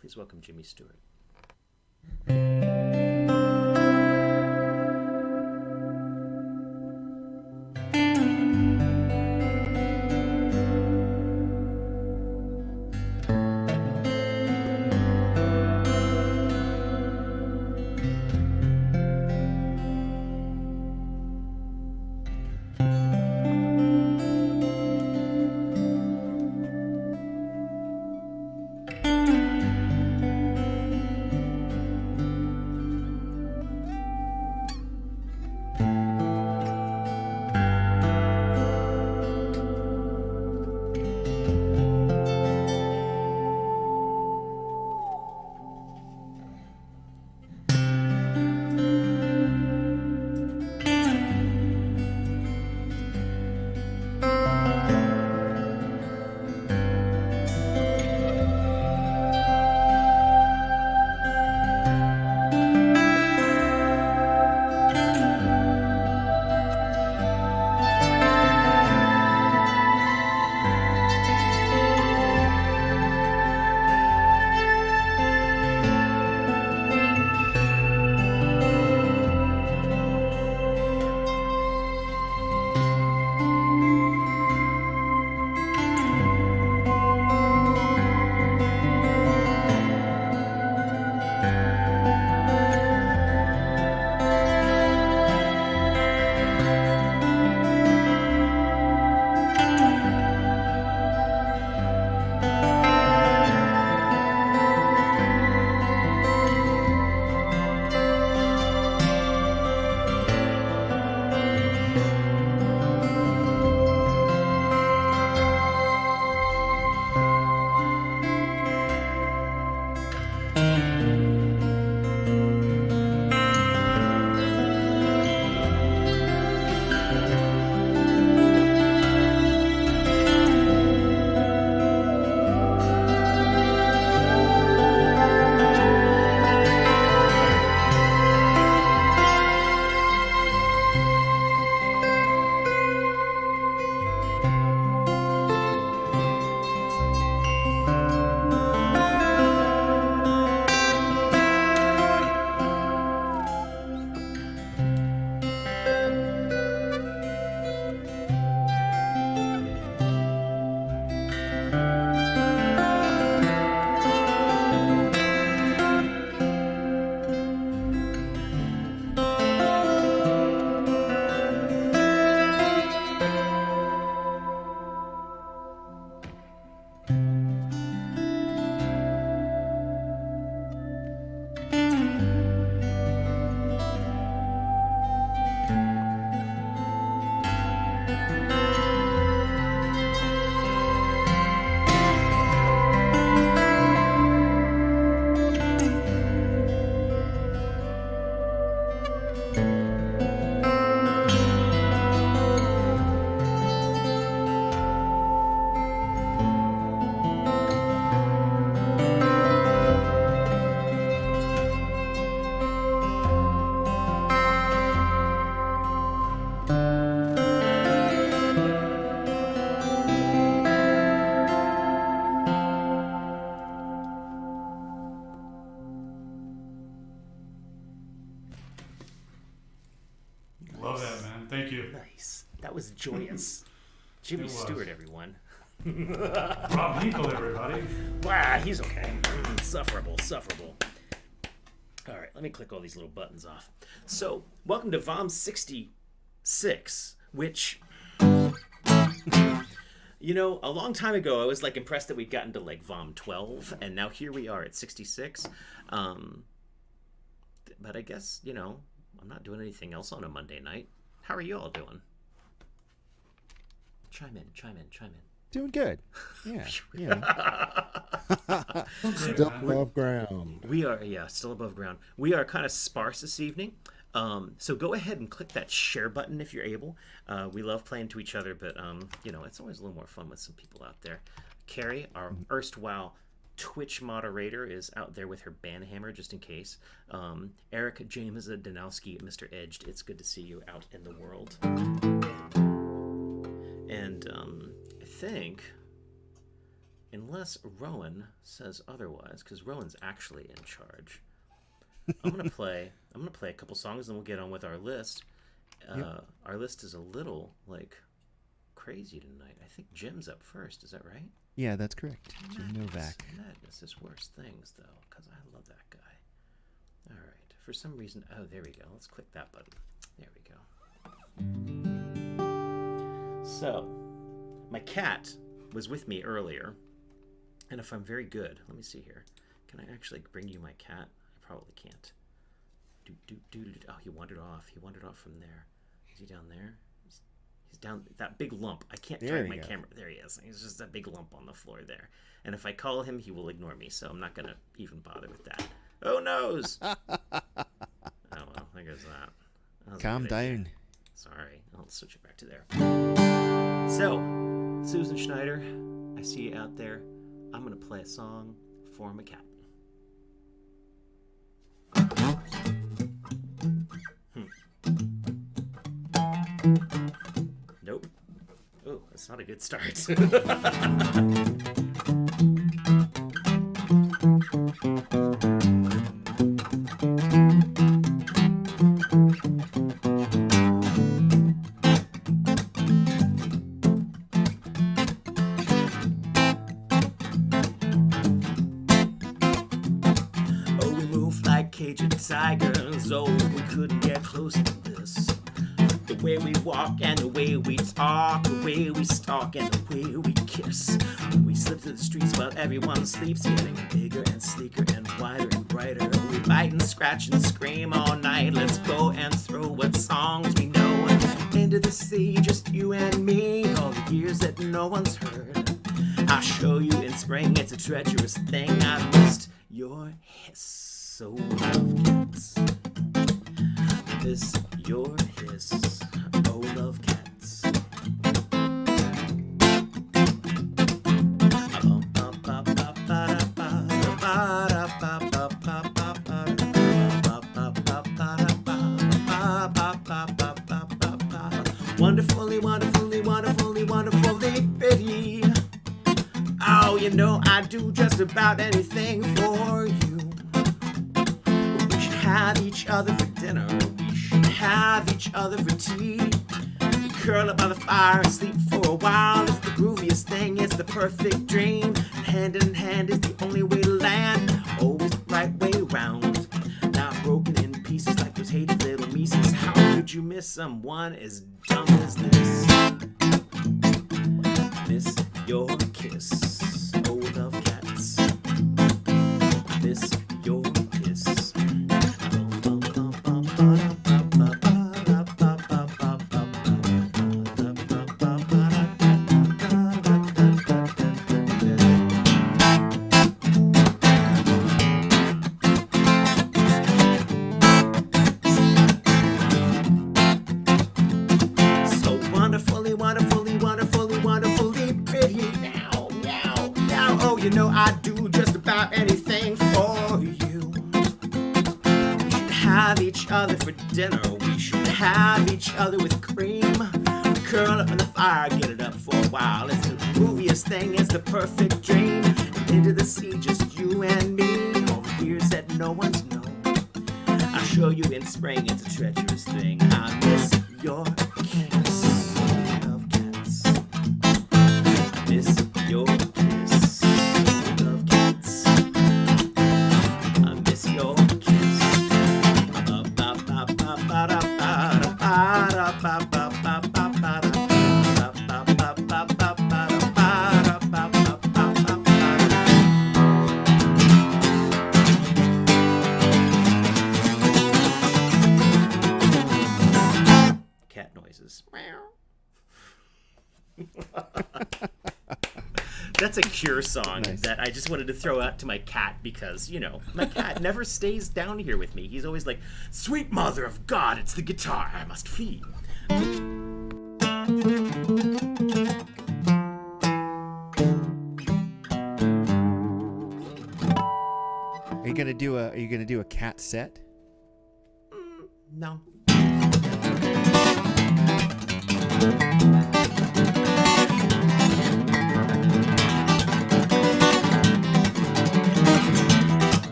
Please welcome Jimmy Stewart. Love that, man. Thank you. Nice. That was joyous. Jimmy Stewart, everyone. Rob Hinkle, everybody. Wow, he's okay. Sufferable. All right, let me click all these little buttons off. So, welcome to VOM 66, which, you know, a long time ago, I was like impressed that we'd gotten to like VOM 12, and now here we are at 66. But I guess, you know, I'm not doing anything else on a Monday night. How are you all doing? Chime in. Doing good. Yeah. Still above ground. We are, still above ground. We are kind of sparse this evening. So go ahead and click that share button if you're able. We love playing to each other, but, you know, it's always a little more fun with some people out there. Carrie, our erstwhile Twitch moderator, is out there with her banhammer just in case. Ehrich, James Danowski, Mr. Edged, it's good to see you out in the world. And I think unless Rowan says otherwise, because Rowan's actually in charge. I'm gonna play a couple songs, and we'll get on with our list. Our list is a little crazy tonight. I think Jim's up first. Is that right? Yeah, that's correct. Jim Novak. Madness is worse things, though, because I love that guy. All right. For some reason, there we go. Let's click that button. There we go. So, my cat was with me earlier, and if I'm very good, let me see here. Can I actually bring you my cat? I probably can't. Oh, he wandered off. He wandered off from there. Is he down there? He's down that big lump. I can't turn my camera. There he is. He's just that big lump on the floor there. And if I call him, he will ignore me. So I'm not gonna even bother with that. Oh noes! Oh well, there goes that. Calm down. Sorry, I'll switch it back to there. So, Susan Schneider, I see you out there. I'm gonna play a song for my cat. Nope. Oh, that's not a good start. Oh, we move like Cajun tigers. Oh, we couldn't get closer to this. The way we walk and the way we talk, the way we stalk and the way we kiss. We slip through the streets while everyone sleeps, getting bigger and sleeker and wider and brighter. We bite and scratch and scream all night. Let's go and throw what songs we know into the sea, just you and me. All the years that no one's heard. I'll show you in spring, it's a treacherous thing. I missed your hiss, so love cats. Miss your hiss, oh love cats. Wonderfully, wonderfully, wonderfully, wonderfully pretty. Oh, you know I do just about anything for you. We should have each other for dinner. We should have each other for tea. We curl up by the fire and sleep for a while. It's the grooviest thing, it's the perfect dream. Hand in hand is the only way to land. Always the right way round. Not broken in pieces like those hated little Mises. How could you miss someone as dumb as this? Miss your kiss, oh love cats. Miss your kiss. So wonderfully, wonderfully, wonderfully, wonderfully pretty. Meow, meow, meow. Oh, you know I do just about anything for you. We should have each other for dinner. We should have each other with cream. Curl up in the fire, get it up for a while. It's the grooviest thing, it's the perfect dream. Into the sea, just you and me. All the years that no one's known. I'll show you in spring, it's a treacherous thing. I miss your kiss, love cats. I miss your kiss, love cats. I miss your kiss. Cat noises. That's a Cure song Nice. that I just wanted to throw out to my cat because, you know, my cat never stays down here with me. He's always like, "Sweet mother of God, it's the guitar. I must flee." Are you gonna do a cat set? No.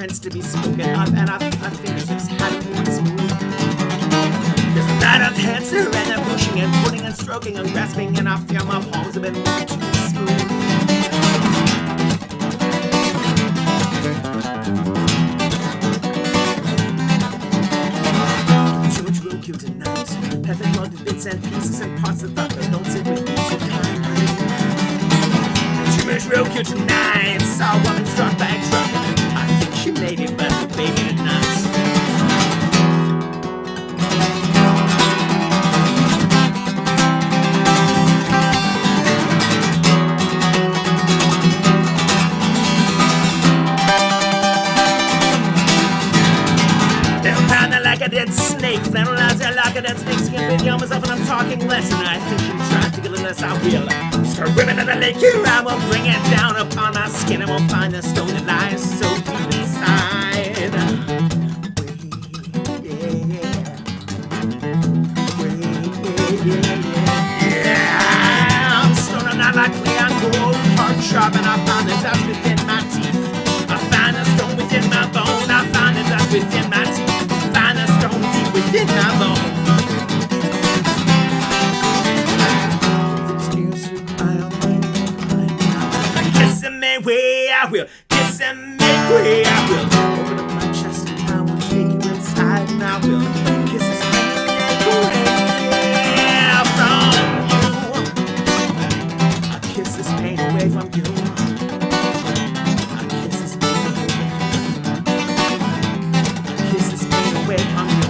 prints to be spoken of, and our fingertips hadn't worn smooth. There's a lot of hands and they're pushing and pulling and stroking and grasping, and I fear my palms have been way too smooth. George will kill tonight. Perfect loaded bits and pieces and parts of the don't sit with me so kindly. George will kill tonight. Saw a woman struck by a truck. I think she made it, but the baby did not. Snake, flannelize her like a dead snake skin, baby on myself, and I'm talking less, and I think she's trying to get less. I will start ripping at the lake here, I will bring it down upon my skin, and we'll find the stone that lies so deep inside. Yeah, I'm stoning out like Leal, gold, hard, sharp, and I found the dust within my teeth. I find the stone within my bone, I find the dust within my teeth. Within my bone. Kissing me way, I will. Kissing me way, I will. Open up my chest and I will take you inside, and I will. Kisses me away from you. I kiss this pain away from you. I kiss this pain away. I kiss this pain away from you.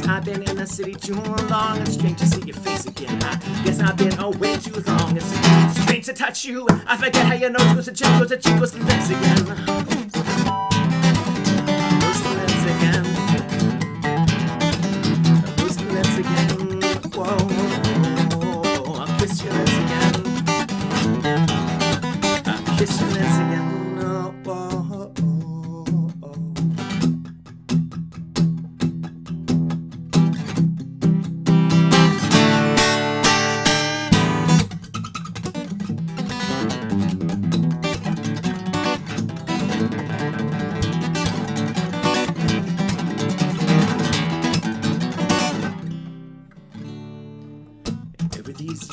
I've been in the city too long. It's strange to see your face again. I guess I've been away too long. It's strange to touch you. I forget how your nose goes to chin, goes to cheek, goes to lips again. Goes to lips again. Goes to lips again. Whoa, I'll kiss your lips again. I'll kiss your lips again.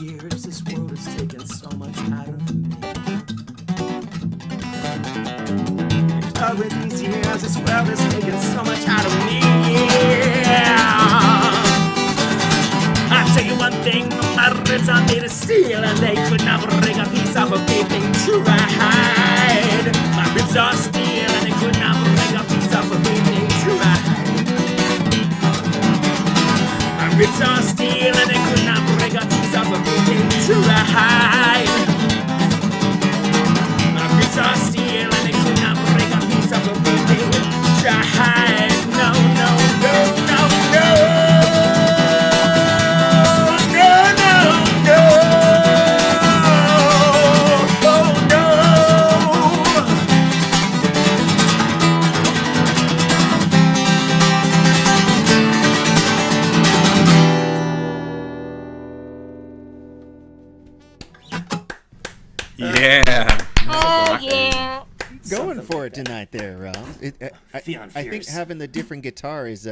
Years, this world has taken so much out of me. Over these years, this world has taken so much out of me. I'll tell you one thing, my ribs are made of steel, and they could not bring a piece of a baby to ride. My ribs are steel, and they could not bring a piece of a baby to ride. My ribs are steel, and they could not bring a piece of a baby to ride. My ribs are steel, and they could not bring a piece of a baby to ride. No, no, no, no, no. Yeah. Oh, yeah. Going for it tonight there, Rob. I think Fierce. having the different guitar is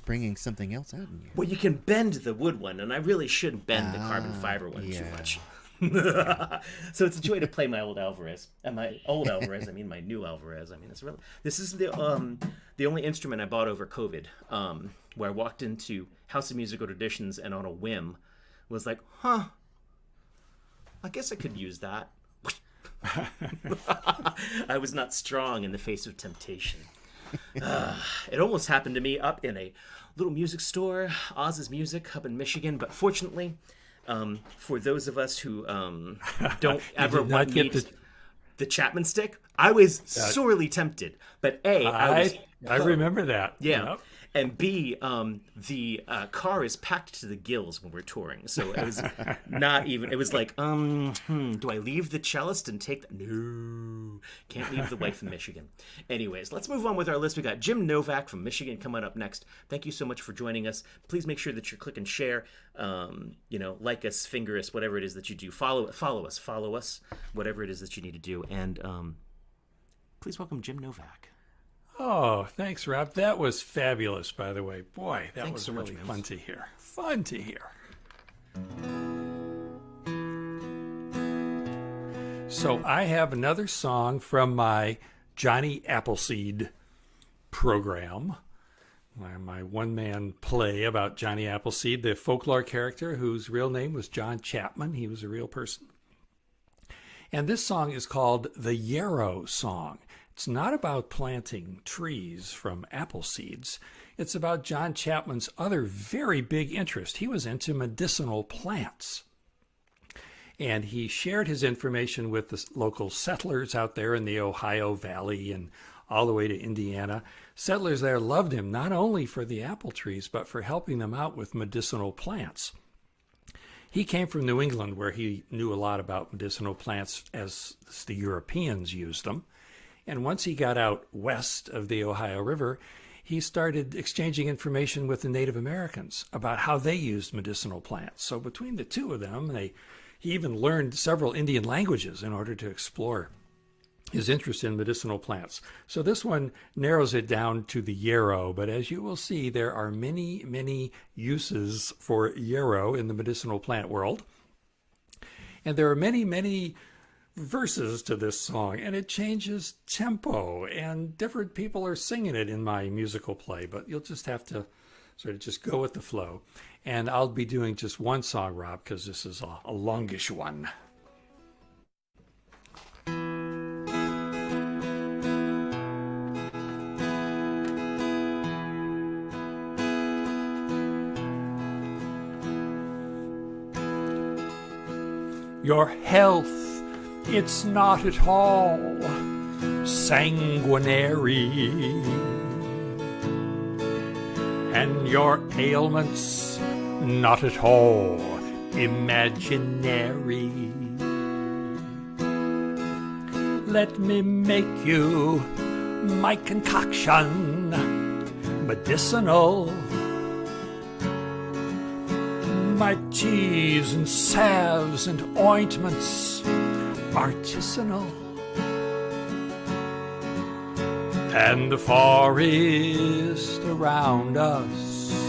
bringing something else out in you. Well, you can bend the wood one, and I really shouldn't bend the carbon fiber one too yeah. much. So it's a joy to play my old Alvarez. And my old Alvarez, I mean my new Alvarez. I mean, it's really. This is the only instrument I bought over COVID, where I walked into House of Musical Traditions and on a whim was like, huh, I guess I could use that. I was not strong in the face of temptation. It almost happened to me up in a little music store, Oz's Music, up in Michigan. But fortunately, for those of us who don't ever did not want get meat, the Chapman stick. I was sorely tempted, but A, I remember that. yeah. Yep. And B, the car is packed to the gills when we're touring, so it was not even. It was like, do I leave the cellist and take the? No, can't leave the wife in Michigan. Anyways, let's move on with our list. We got Jim Novak from Michigan coming up next. Thank you so much for joining us. Please make sure that you're clicking share, like us, finger us, whatever it is that you do. Follow us, whatever it is that you need to do, and please welcome Jim Novak. Oh, thanks, Rob. That was fabulous, by the way. Boy, that Thanks was so much, really man. fun to hear. Fun to hear. So I have another song from my Johnny Appleseed program, my one-man play about Johnny Appleseed, the folklore character whose real name was John Chapman. He was a real person. And this song is called the Yarrow Song. It's not about planting trees from apple seeds. It's about John Chapman's other very big interest. He was into medicinal plants. And he shared his information with the local settlers out there in the Ohio Valley and all the way to Indiana. Settlers there loved him not only for the apple trees, but for helping them out with medicinal plants. He came from New England, where he knew a lot about medicinal plants as the Europeans used them. And once he got out west of the Ohio River, he started exchanging information with the Native Americans about how they used medicinal plants. So between the two of them, he even learned several Indian languages in order to explore his interest in medicinal plants. So this one narrows it down to the yarrow, but as you will see, there are many, many uses for yarrow in the medicinal plant world. And there are many, many verses to this song, and it changes tempo, and different people are singing it in my musical play, but you'll just have to sort of just go with the flow. And I'll be doing just one song, Rob, because this is a longish one. Your health, it's not at all sanguinary, and your ailments not at all imaginary. Let me make you my concoction, medicinal, my teas and salves and ointments, artisanal. And the forest around us,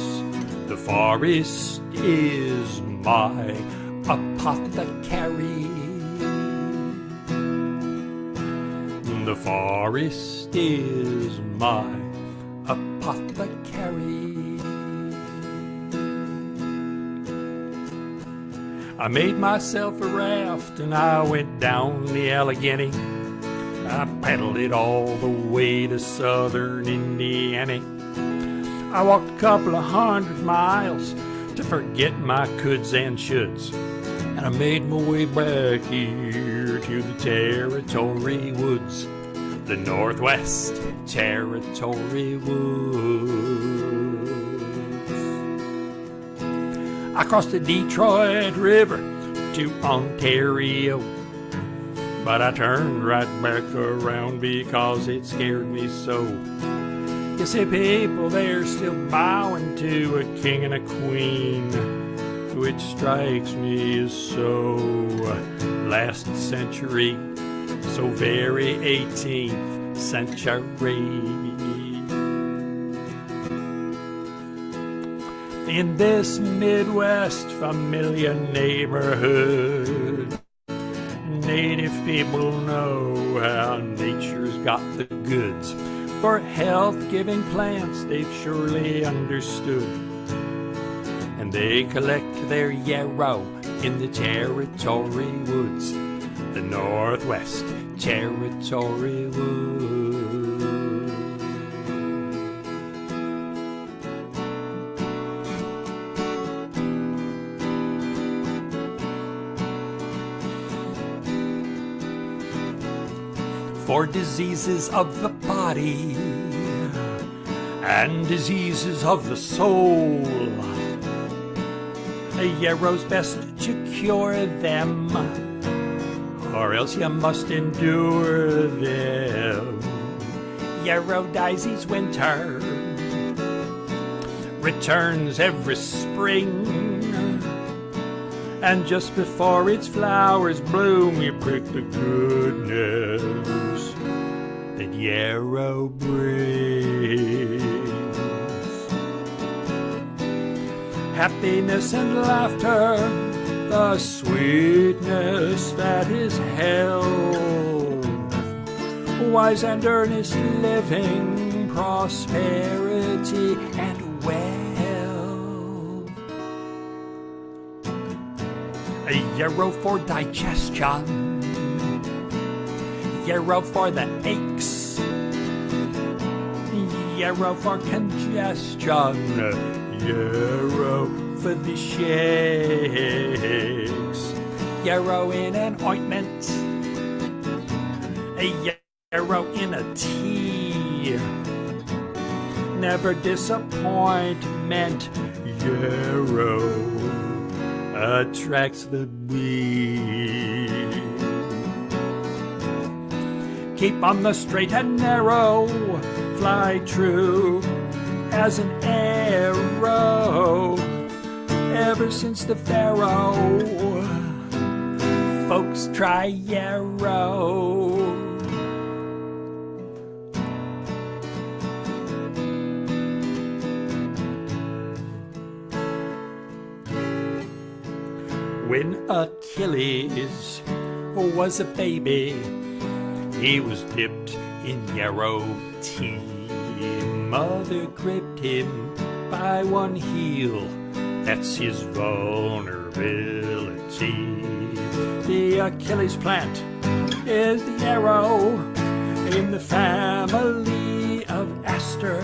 the forest is my apothecary. The forest is my apothecary. I made myself a raft and I went down the Allegheny. I paddled it all the way to southern Indiana. I walked a couple of 100 miles to forget my coulds and shoulds. And I made my way back here to the Territory Woods, the Northwest Territory Woods. I crossed the Detroit River to Ontario, but I turned right back around because it scared me so. You see, people there still bowing to a king and a queen, which strikes me as so last century, so very 18th century. In this Midwest familiar neighborhood, native people know how nature's got the goods. For health-giving plants they've surely understood, and they collect their yarrow in the Territory Woods, the Northwest Territory Woods. for diseases of the body and diseases of the soul. A yarrow's best to cure them, or else you must endure them. Yarrow dies each winter, returns every spring, and just before its flowers bloom, you prick the goodness that yarrow brings. Happiness and laughter, the sweetness that is health, wise and earnest living, prosperity and wealth. A yarrow for digestion, yarrow for the aches, yarrow for congestion, yarrow for the shakes, yarrow in an ointment, a yarrow in a tea, never disappointment, yarrow attracts the bee. Keep on the straight and narrow, fly true as an arrow. Ever since the Pharaoh, folks try yarrow. When Achilles was a baby, he was dipped in yarrow tea. Mother gripped him by one heel, that's his vulnerability. The Achilles plant is the yarrow in the family of aster.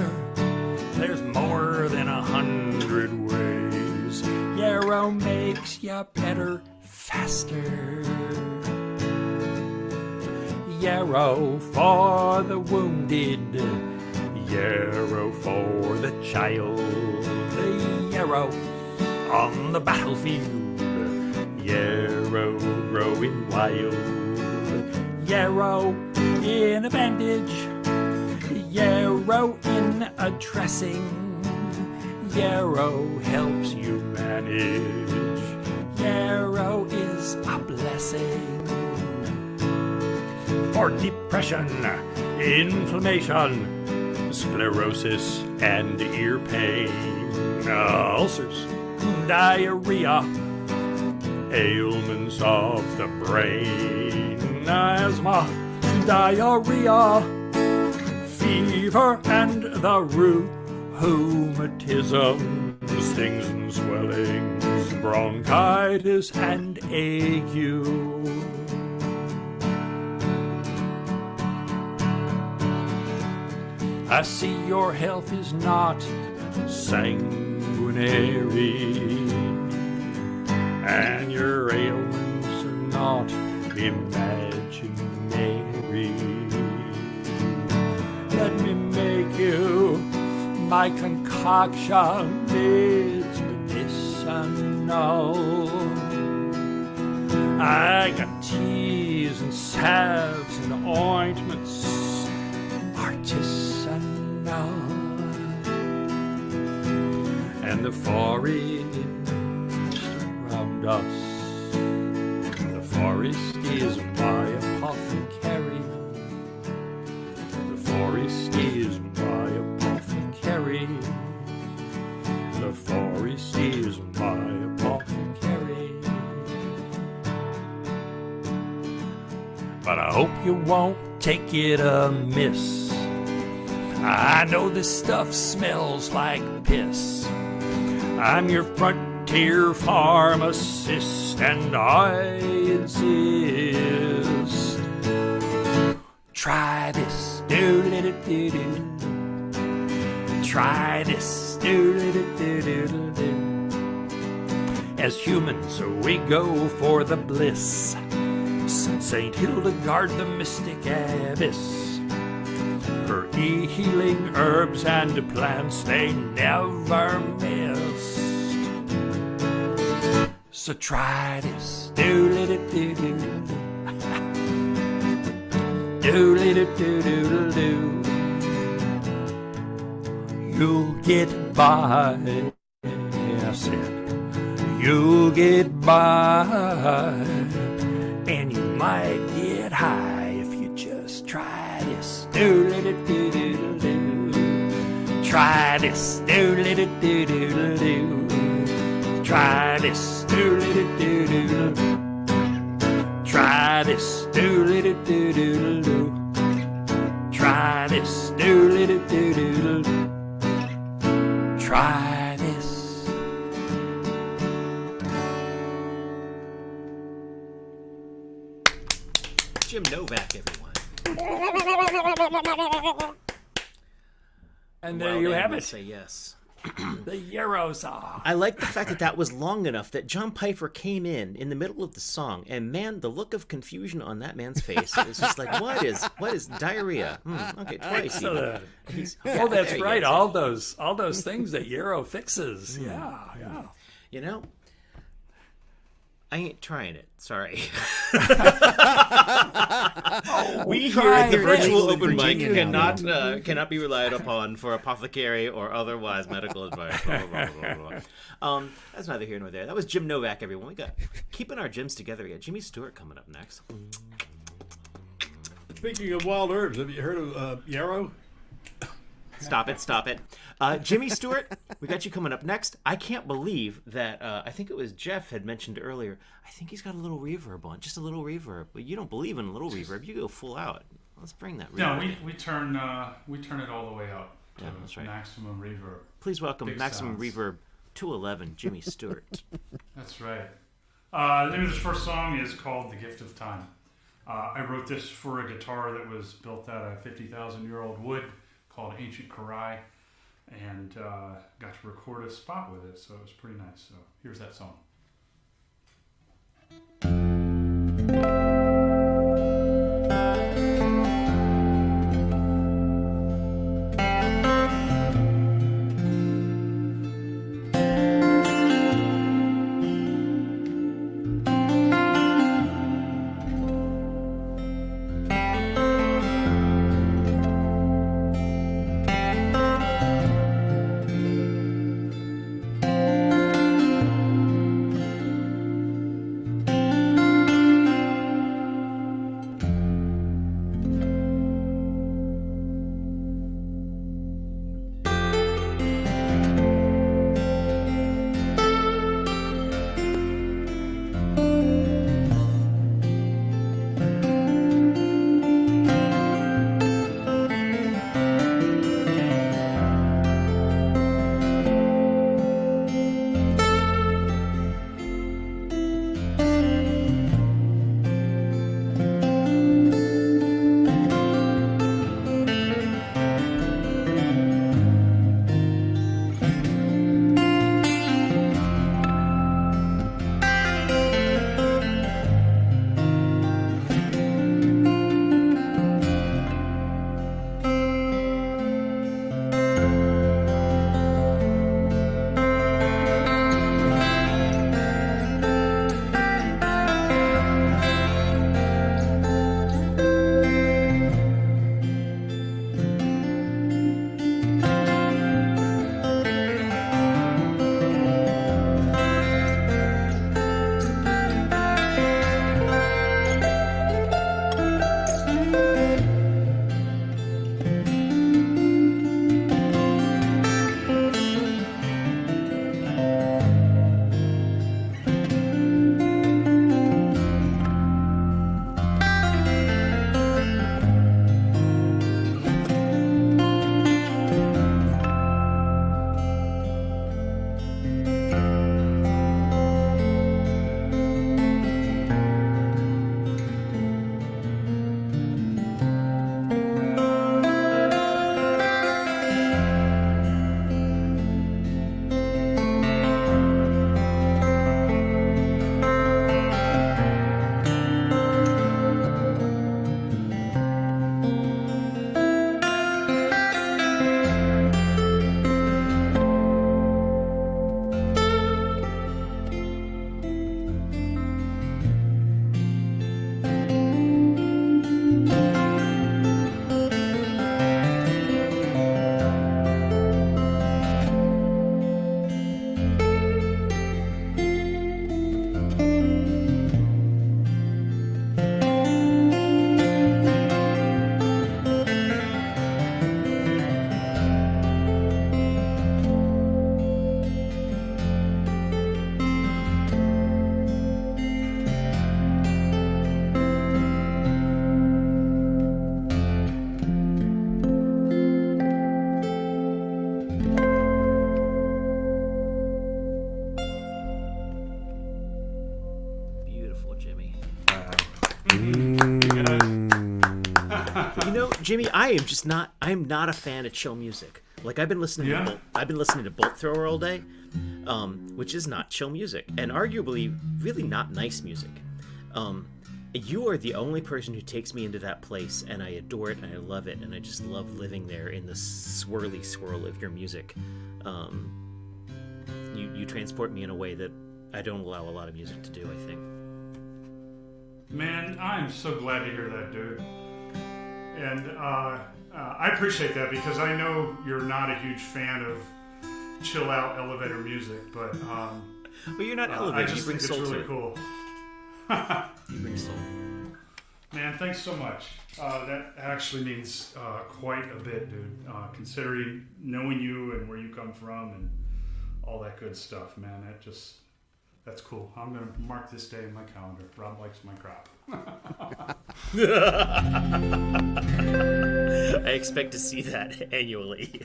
There's more than 100 ways yarrow makes ya better faster. Yarrow for the wounded, yarrow for the child, the yarrow on the battlefield, yarrow growing wild, yarrow in a bandage, yarrow in a dressing, yarrow helps you manage, yarrow is a blessing. For depression, inflammation, sclerosis and ear pain, ulcers, diarrhea, ailments of the brain, asthma, diarrhea, fever and the rheumatism, stings and swellings, bronchitis and ague. I see your health is not sanguinary, and your ailments are not imaginary. Let me make you my concoction, it's medicinal. I got teas and salves and ointments, artisanal. And the forest around us, the forest is my apothecary. The forest is my apothecary. The forest is my apothecary. But I hope you won't take it amiss. I know this stuff smells like piss. I'm your frontier pharmacist, and I insist. Try this, do-do-do-do-do. Try this, do-do-do-do-do-do. As humans, we go for the bliss. Saint Hildegard, the mystic abbess, her healing herbs and plants they never miss. So try this, do-li-do-do-do, do-li-do-do-do-do. You'll get by, I said, you'll get by, and you might get high if you just try this, do-li-do-do-do-do. Try this, do-li-do-do-do-do. Try this, do-li-do-do-do-do. Try this, do-li-do-do-do-do. Try this, do-li-do-do-do-do. Try this. Jim Novak, everyone. And there Wild you have animals it, Say yes. the Yarrow song. I like the fact that that was long enough that John Pfeiffer came in the middle of the song, and man, the look of confusion on that man's face, it was just like, what is diarrhea? Okay, twice. Even. Oh, that's there you right. go. All those things that Yarrow fixes. Yeah. You know, I ain't trying it. Sorry. We here at the try virtual it. open mic Virginia now. cannot be relied upon for apothecary or otherwise medical advice. Blah, blah, blah, blah, blah. That's neither here nor there. That was Jim Novak, everyone. We got keeping our gyms together. We got Jimmy Stewart coming up next. Speaking of wild herbs, have you heard of yarrow? Stop it. Jimmy Stewart, we got you coming up next. I can't believe that, I think it was Jeff had mentioned earlier, I think he's got a little reverb on, just a little reverb. But you don't believe in a little reverb, you go full out. Let's bring that reverb. No, we turn it all the way up to Yeah, that's right. maximum reverb. Please welcome Big Maximum sounds. Reverb 211, Jimmy Stewart. That's right. The name of this first song is called "The Gift of Time." I wrote this for a guitar that was built out of 50,000-year-old wood called Ancient Karai, and got to record a spot with it, so it was pretty nice. So here's that song. Jimmy, I am not a fan of chill music. Like I've been listening to Bolt Thrower all day, which is not chill music and arguably really not nice music. You are the only person who takes me into that place, and I adore it and I love it, and I just love living there in the swirly swirl of your music. You transport me in a way that I don't allow a lot of music to do, I think. Man, I'm so glad to hear that, dude. And I appreciate that because I know you're not a huge fan of chill out elevator music, but well, you're not elevator. I just think it's really cool. You bring soul. Man, thanks so much. That actually means quite a bit, dude. Considering knowing you and where you come from and all that good stuff, man. That's cool. I'm gonna mark this day in my calendar. Rob likes my crap. I expect to see that annually.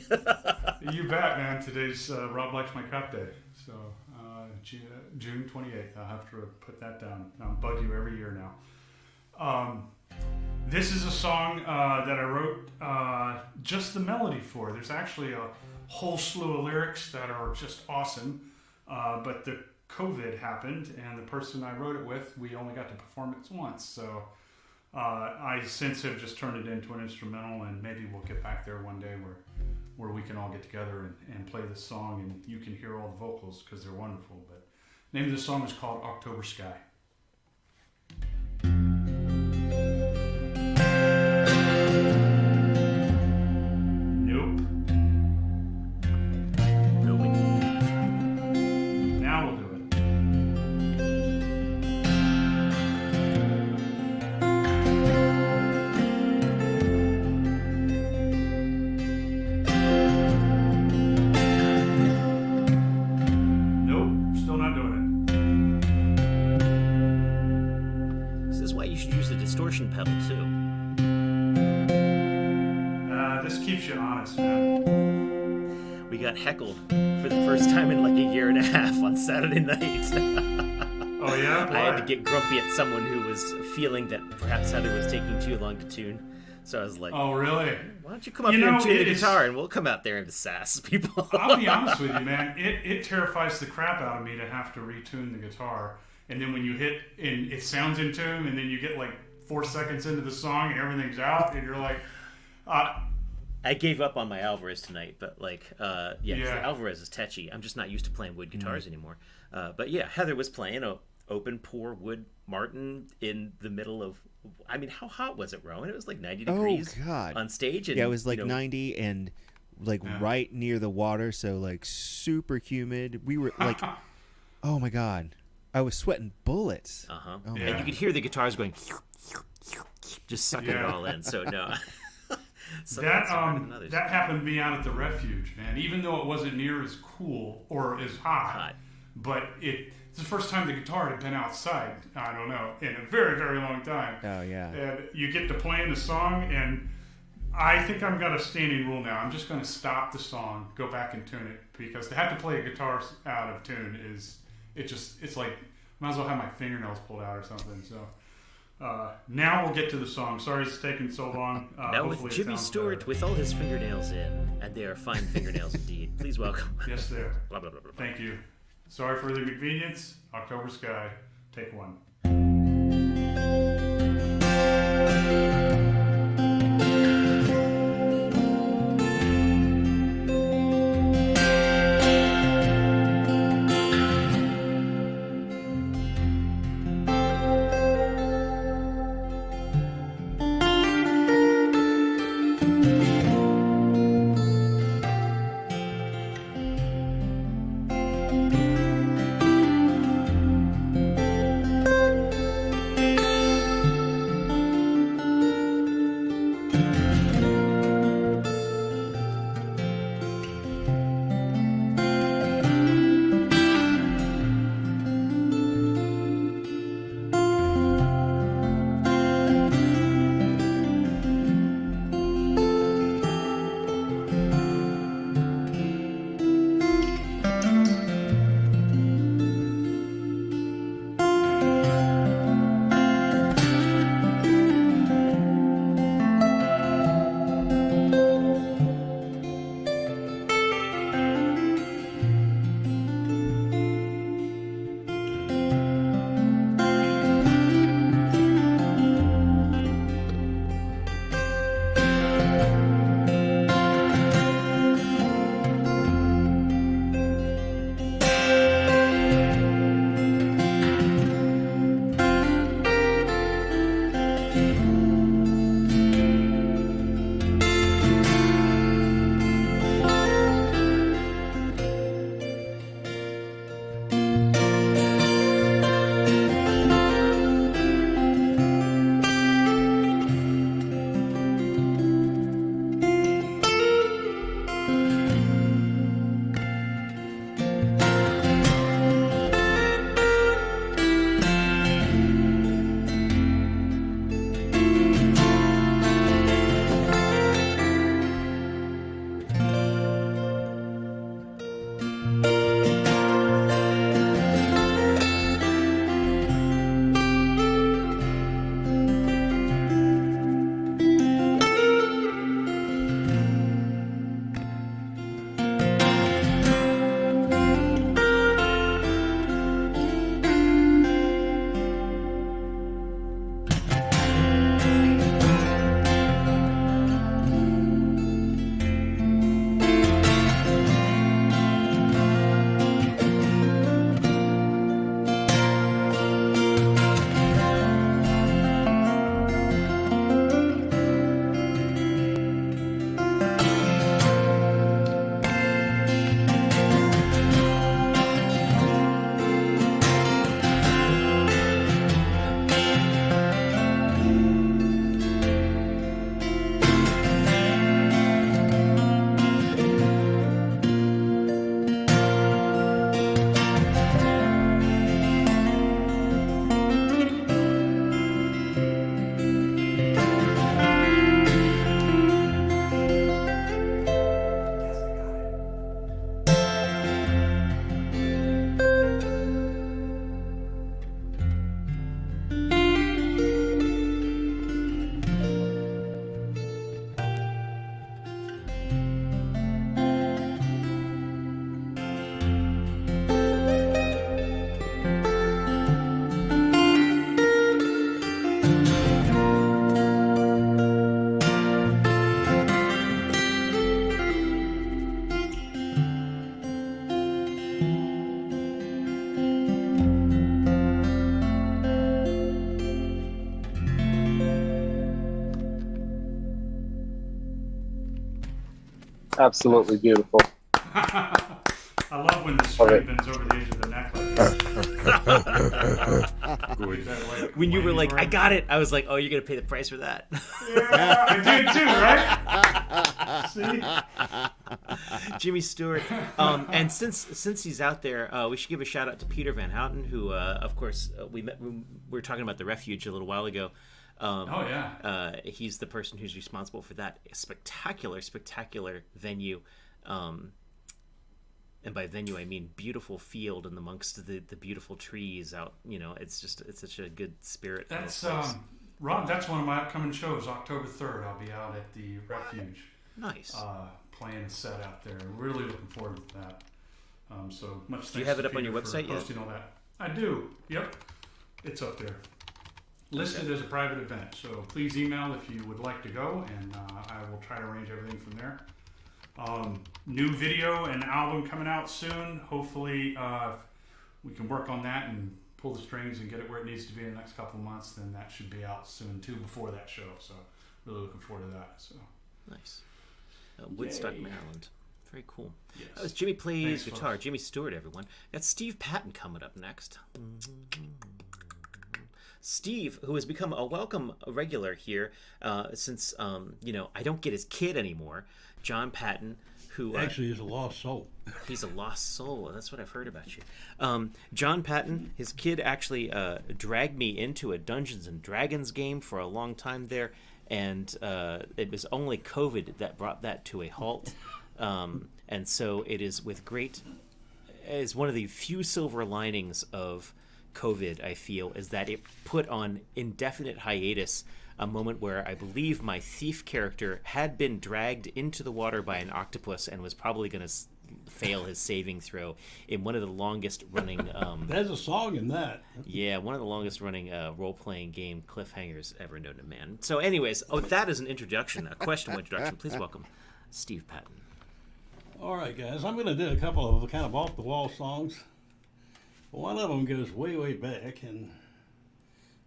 You bet, man. Today's Rob likes my crap day. So June 28th. I'll have to put that down. I'll bug you every year now. This is a song that I wrote just the melody for. There's actually a whole slew of lyrics that are just awesome, but the COVID happened, and the person I wrote it with, we only got to perform it once. So I since have just turned it into an instrumental, and maybe we'll get back there one day where we can all get together and play this song, and you can hear all the vocals because they're wonderful. But the name of the song is called October Sky. Pedal too. This keeps you honest, man. We got heckled for the first time in like a year and a half on Saturday night. Oh yeah? Why? I had to get grumpy at someone who was feeling that perhaps Heather was taking too long to tune. So I was like, oh really? Why don't you come up here and tune the guitar and we'll come out there and sass people. I'll be honest with you, man. It terrifies the crap out of me to have to retune the guitar. And then when you hit and it sounds in tune, and then you get like 4 seconds into the song and everything's out, and you're like, I gave up on my Alvarez tonight, but like, the Alvarez is tetchy. I'm just not used to playing wood guitars anymore. But yeah, Heather was playing a open pour wood Martin in the middle of, I mean, how hot was it, Rowan? It was like 90 degrees on stage. And, yeah, it was like 90 and like right near the water, so like super humid. We were like, oh my God. I was sweating bullets. Oh, and you could hear the guitars going, just sucking it all in. So no, that happened to me out at the refuge, man. Even though it wasn't near as cool or as hot. But it's the first time the guitar had been outside. I don't know, in a very, very long time. Oh yeah. And you get to playing the song, and I think I've got a standing rule now. I'm just going to stop the song, go back and tune it, because to have to play a guitar out of tune is. It's like, might as well have my fingernails pulled out or something. So now we'll get to the song. Sorry it's taking so long. Now with Jimmy Stewart better. With all his fingernails in, and they are fine fingernails indeed. Please welcome. Yes, they are. Blah, blah, blah, blah, blah. Thank you. Sorry for the inconvenience. October Sky. Take one. Absolutely beautiful. I love when the string bends over the edge of the neck like this. When you were like, I got it, I was like, oh, you're going to pay the price for that. Yeah, I did too, right? See? Jimmy Stewart. And since he's out there, we should give a shout out to Peter Van Houten, who, of course, we were talking about the Refuge a little while ago. He's the person who's responsible for that spectacular venue. And by venue, I mean beautiful field and amongst the beautiful trees out. It's such a good spirit. That's Ron. That's one of my upcoming shows. October 3rd, I'll be out at the Refuge. Nice. Playing a set out there. Really looking forward to that. So much. Thanks Do you have it to up on your Peter website for posting all that. I do. Yep. It's up there. Listed as a private event. So please email if you would like to go, and I will try to arrange everything from there. New video and album coming out soon. Hopefully we can work on that and pull the strings and get it where it needs to be in the next couple of months. Then that should be out soon too, before that show. So really looking forward to that. So nice. Woodstock, Maryland. Very cool. Yes. That was Jimmy Plays Thanks, Guitar. folks. Jimmy Stewart, everyone. Got Steve Patton coming up next. Steve, who has become a welcome regular here since, I don't get his kid anymore. John Patton, who... Actually, he's a lost soul. He's a lost soul. That's what I've heard about you. John Patton, his kid actually dragged me into a Dungeons & Dragons game for a long time there, and it was only COVID that brought that to a halt. And so it is is one of the few silver linings of COVID, I feel, is that it put on indefinite hiatus a moment where I believe my thief character had been dragged into the water by an octopus and was probably going to fail his saving throw in one of the longest running There's a song in that. one of the longest running role-playing game cliffhangers ever known to man. So anyways, that is an introduction, a questionable introduction. Please welcome Steve Patton. All right, guys. I'm going to do a couple of kind of off-the-wall songs. One of them goes way, way back, and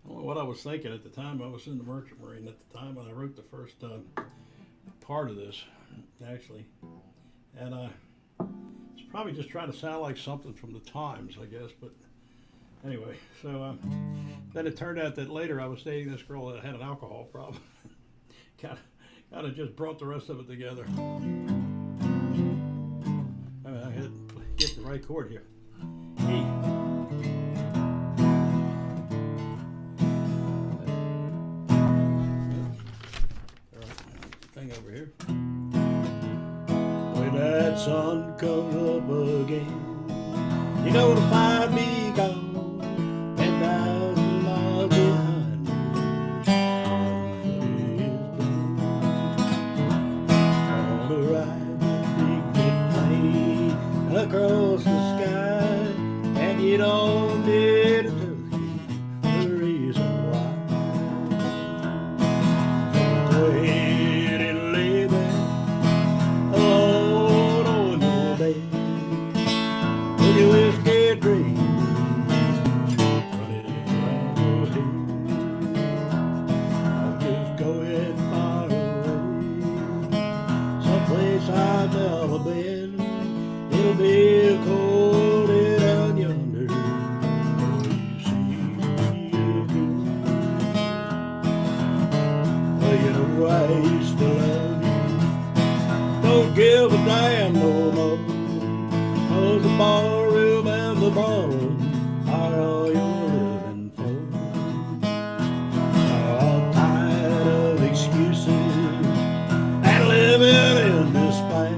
I don't know what I was thinking at the time. I was in the Merchant Marine at the time when I wrote the first part of this, actually. And I was probably just trying to sound like something from the times, I guess. But anyway, so then it turned out that later I was dating this girl that had an alcohol problem. kind of just brought the rest of it together. I had to get the right chord here. E. Thing over here. When that sun comes up again, you're gonna find me gone and thousand miles behind me. On a ride, big plane across the sky, and you don't need to tell you the reason why. Go ahead and lay there alone on your bed with your whiskey dream running around your head. I'll just go ahead and fire away someplace I've never been. It'll be a cold day down yonder before you see again. Well, you know I used to love you. Don't give a damn no more. 'Cause the ballroom and the ballroom are all you're living for. I'm tired of excuses and living in despair.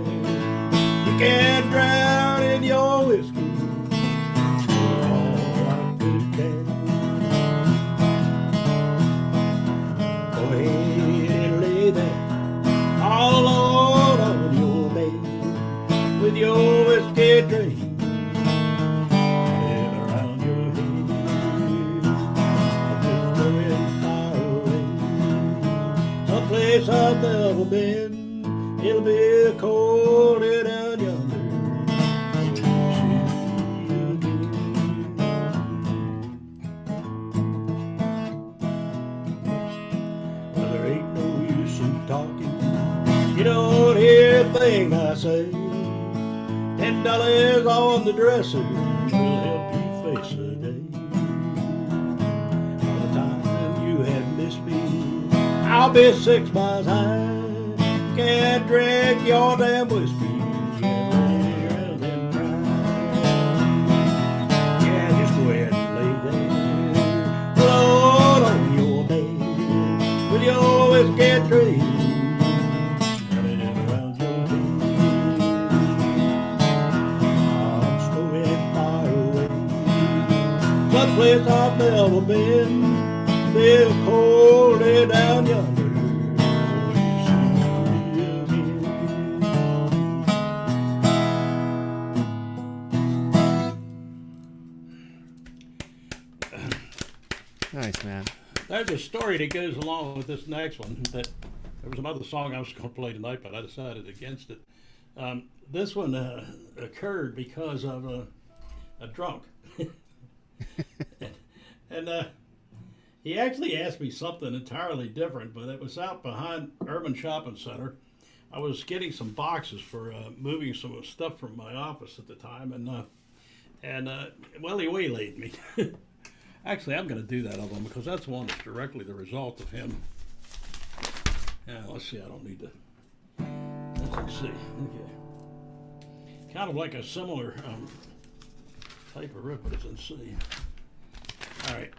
You can't drown in your whiskey for all I could care. Go ahead and lay there all alone on your bed with your whiskey dream running around your head. I'll just go and far away someplace I've never been. It'll be a cold day down yonder. Well, there ain't no use in talking. You don't hear everything I say. $10 on the dresser will help you face the day. All the time you have missed me, I'll be 6 miles high. Can't drink your damn whiskey, can't lay around and cry. Yeah, just go ahead and lay there, alone on your bed, with your whiskey tray. Someplace I've never been, they'll hold it down yonder. Nice, man. There's a story that goes along with this next one. That there was another song I was going to play tonight, but I decided against it. This one occurred because of a drunk. And he actually asked me something entirely different, but it was out behind Urban Shopping Center. I was getting some boxes for moving some stuff from my office at the time, and well, he waylaid me. Actually, I'm going to do that of him because that's one that's directly the result of him. Yeah, let's see. I don't need to. Let's see. Okay. Kind of like a similar type of riff, but it's in C. All right.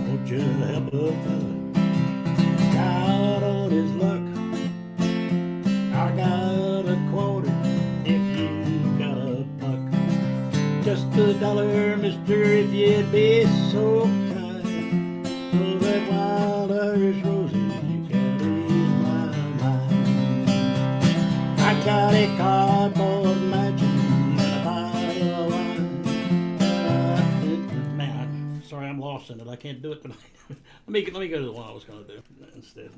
Won't you help a fella out on his luck? I got a quarter if you got a buck. Just $1, mister, if you'd be so kind. Oh, that wild Irish rosy, you can't ease my mind. I got a cardboard mansion and a bottle of wine. Man, sorry, I'm lost in it. I can't do it tonight. let me go to the one I was going to do instead.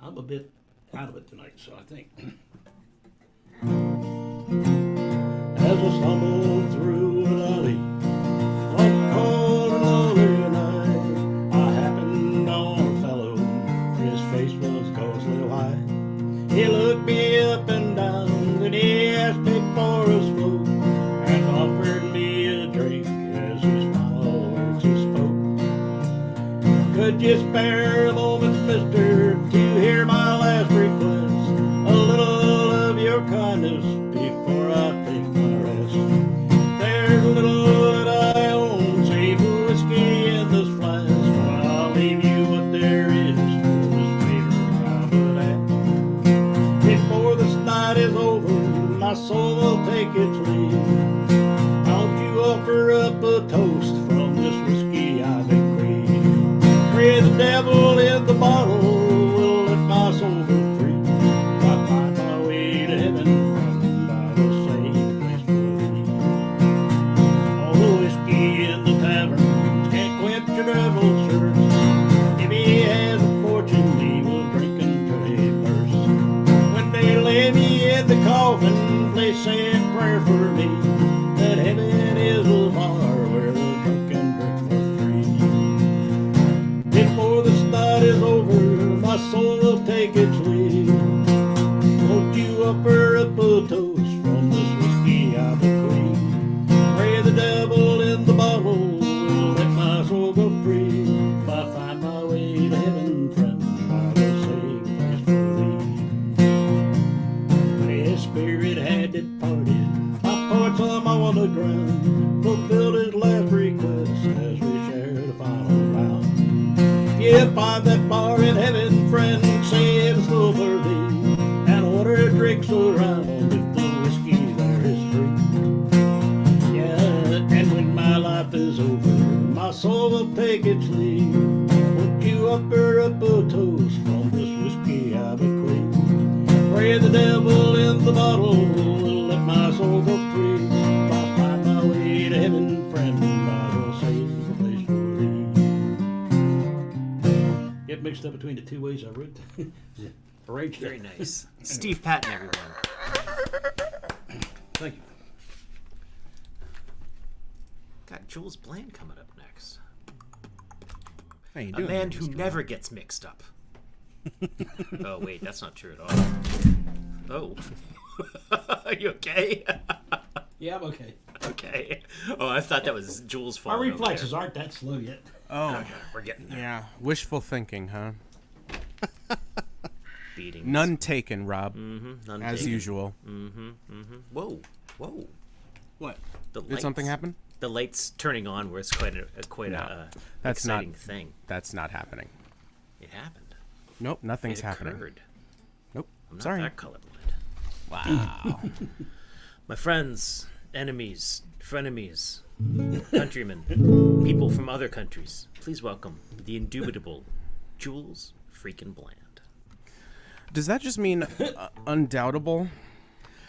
I'm a bit out of it tonight, so I think. As I stumbled through an alley, one cold and lonely night, I happened on a fellow. His face was ghostly white. He looked me up and down, and he asked me for a smoke, and offered me a drink as his final words he spoke. Could you spare a moment, mister, to hear my last request? A little of your kindness before I take my rest. There's a little that I own, save a whiskey in this flask. But I'll leave you what there is for this favor out of that. Before this night is over, my soul will take its leave. Don't you offer up a toast from this whiskey I've bequeathed? Pray the devil in the bottle will let my soul go free. I find my way to heaven from by the same place for thee. All the whiskey in the tavern can't quench a devil's thirst. If he has a fortune, he will drink until he bursts. When they lay me in the coffin, they say a prayer for me, that heaven is a bar where the drunk can drink for free. Before this night is over, my soul will take its leave. Won't you offer up a toast from this whiskey I bequeath? Pray the devil in the bottle will let my soul go free. If I find my way to heaven, friend, I will save place for thee. His spirit had departed, I poured some on the ground, fulfilled his last request as we shared the final round. If you find that bar in heaven, friend, say it's full for thee, and order drinks around if the whiskey there is free. Yeah, and when my life is over, my soul will take its leave. Won't you offer up a toast from this whiskey I bequeath? Pray the devil in the bottle will let my soul go free. If I find my way to heaven, friend, I will save a place for thee. Get mixed up between the two ways I wrote. Arranged Very it. nice. Steve Patton, everyone. Thank you. Got Juels Bland coming up next. How you A doing, man there, who Mr. never gets mixed up. Oh, wait, that's not true at all. Oh. Are you okay? Yeah, I'm okay. Okay. Oh, I thought that was Jules' fault. Our reflexes aren't that slow yet. Oh, Okay, we're getting there. yeah. Wishful thinking, huh? Beatings. None taken, Rob. None As taken. usual. Whoa. What? The Did something lights- happen? The lights turning on was quite a that's not- exciting thing. That's not happening. It happened. Nope, nothing's It happening. occurred. Nope. I'm not Sorry. that colorblind. Wow. My friends, enemies, frenemies, countrymen, people from other countries, please welcome the indubitable Juels freaking Bland. Does that just mean undoubtable?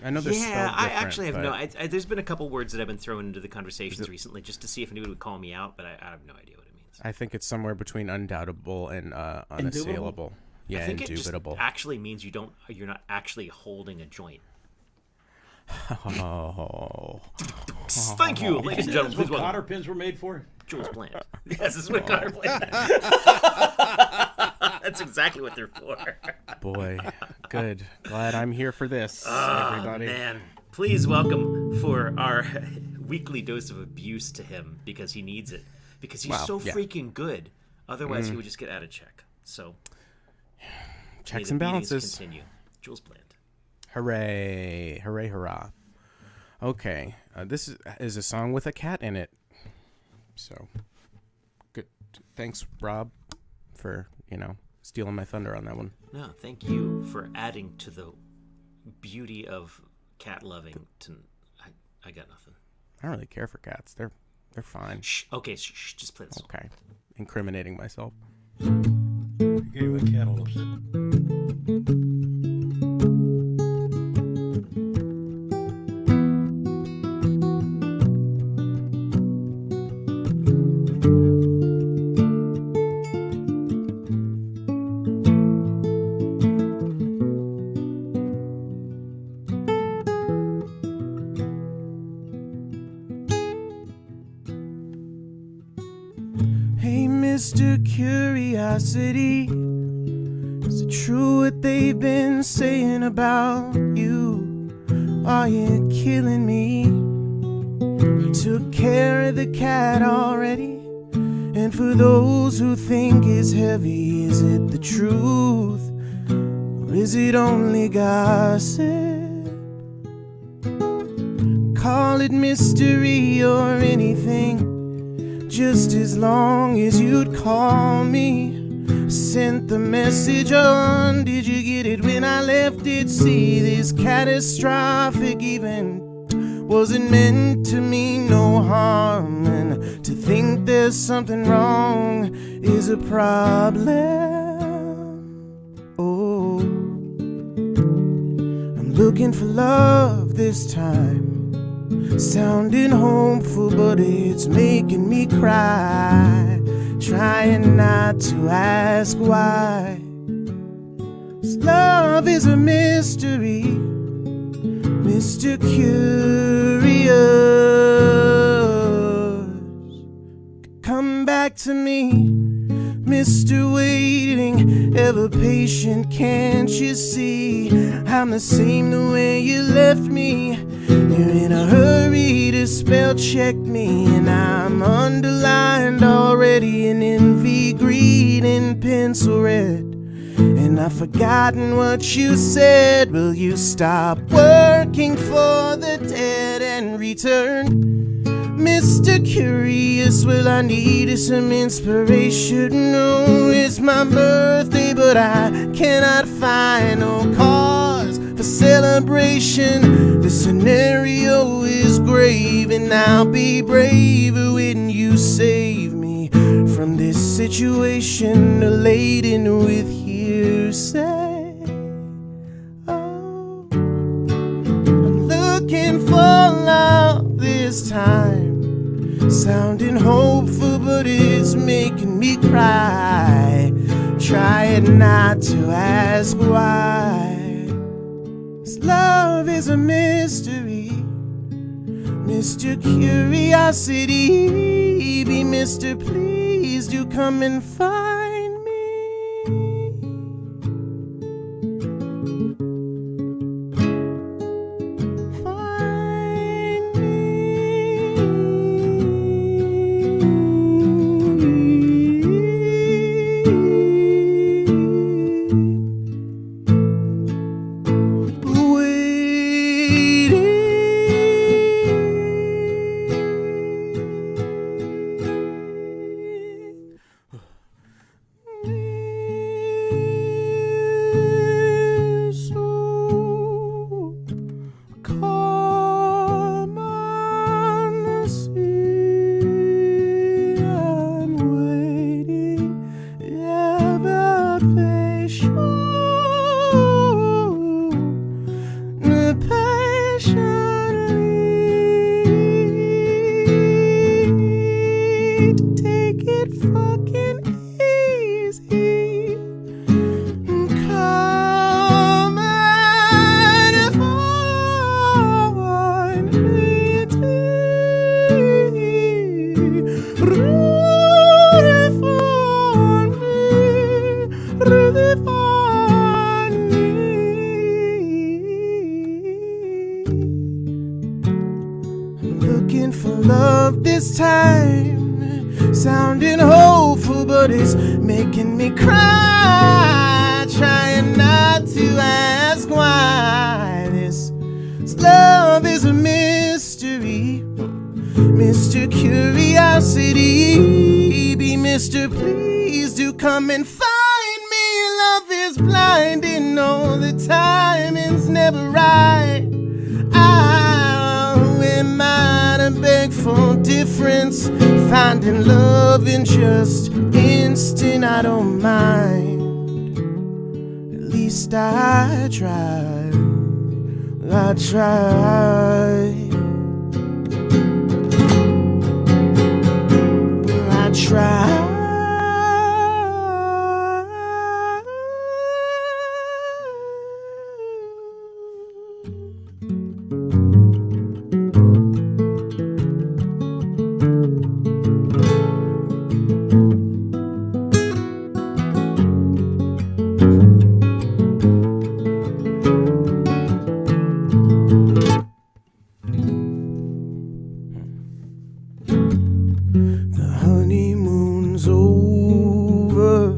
I know they're Yeah, spelled I different, actually have but no. There's been a couple words that I've been throwing into the conversations recently just to see if anybody would call me out, but I have no idea what it means. I think it's somewhere between undoubtable and unassailable. Yeah, I think it just indubitable. actually means you're not actually holding a joint. Oh. Thank you, ladies and gentlemen. That's Please what welcome cotter pins were made for. Juels Bland. Yes, this is what Connor Bland. That's exactly what they're for. Boy, good. Glad I'm here for this, everybody. Man, please welcome for our weekly dose of abuse to him because he needs it. Because he's Wow, so yeah. freaking good. Otherwise, he would just get out of check. So, Checks may and the beatings balances. Continue. Juels Bland. Hooray. Hooray, hurrah. Okay, this is a song with a cat in it. So, good. Thanks, Rob, for, stealing my thunder on that one. No, thank you for adding to the beauty of cat loving. I got nothing. I don't really care for cats. They're fine. Shh. Okay, shh, just play the song. Okay. Incriminating myself. Okay, my cat all upset. Hey, Mr. Curiosity, is it true what they've been saying about you? Are you killing me? You took care of the cat already, and for those who think it's heavy, is it the truth, or is it only gossip? Call it mystery or anything, just as long as you'd call me. Sent the message on, did you get it when I left it? See, this catastrophic event wasn't meant to mean no harm, and to think there's something wrong is a problem. Oh, I'm looking for love this time, sounding hopeful, but it's making me cry. Trying not to ask why. 'Cause love is a mystery, Mr. Curious. Come back to me, Mr. Waiting, ever patient, can't you see? I'm the same the way you left me. You're in a hurry to spell check me, and I'm underlined already in envy, greed, in pencil red. And I've forgotten what you said. Will you stop working for the dead and return? Mr. Curious, well, I needed some inspiration. No, it's my birthday, but I cannot find no cause for celebration. The scenario is grave, and I'll be braver when you save me from this situation laden with hearsay. Oh, I'm looking for love this time, sounding hopeful, but it's making me cry. Trying not to ask why. 'Cause love is a mystery, Mr. Curiosity, be Mr. Please do come and find me. Find Come on the sea, I'm waiting ever patiently. Take it fucking easy. Come and find me, really find me, really find me. I'm looking for love this time, sounding hopeful, but it's making me cry. Trying not to ask why this love is a mystery. Mr. Curiosity, be Mr. Please do come and find me. Love is blinding all the time, it's never right. Who am I to beg for difference? Finding love in just instant, I don't mind. At least I tried. I tried. I tried. The honeymoon's over,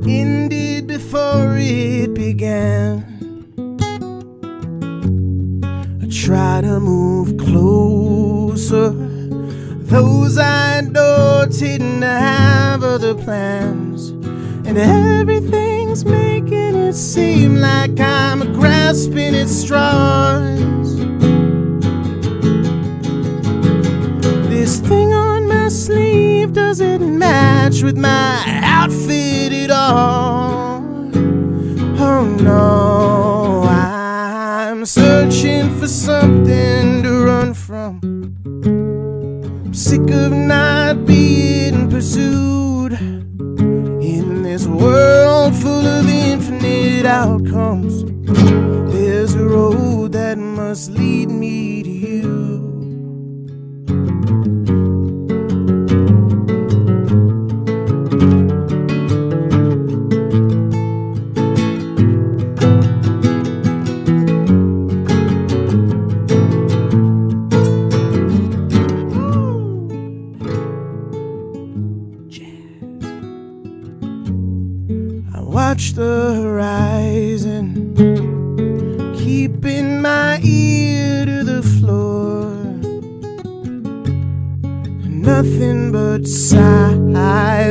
ended before it began. I try to move closer. Those I adored didn't have other plans, and everything's making it seem like I'm grasping at straws. This thing on my sleeve doesn't match with my outfit at all. Oh no, I'm searching for something to run from. I'm sick of not being pursued in this world full of infinite outcomes. There's a road that must lead me to you. Watch the horizon, keeping my ear to the floor. Nothing but silence,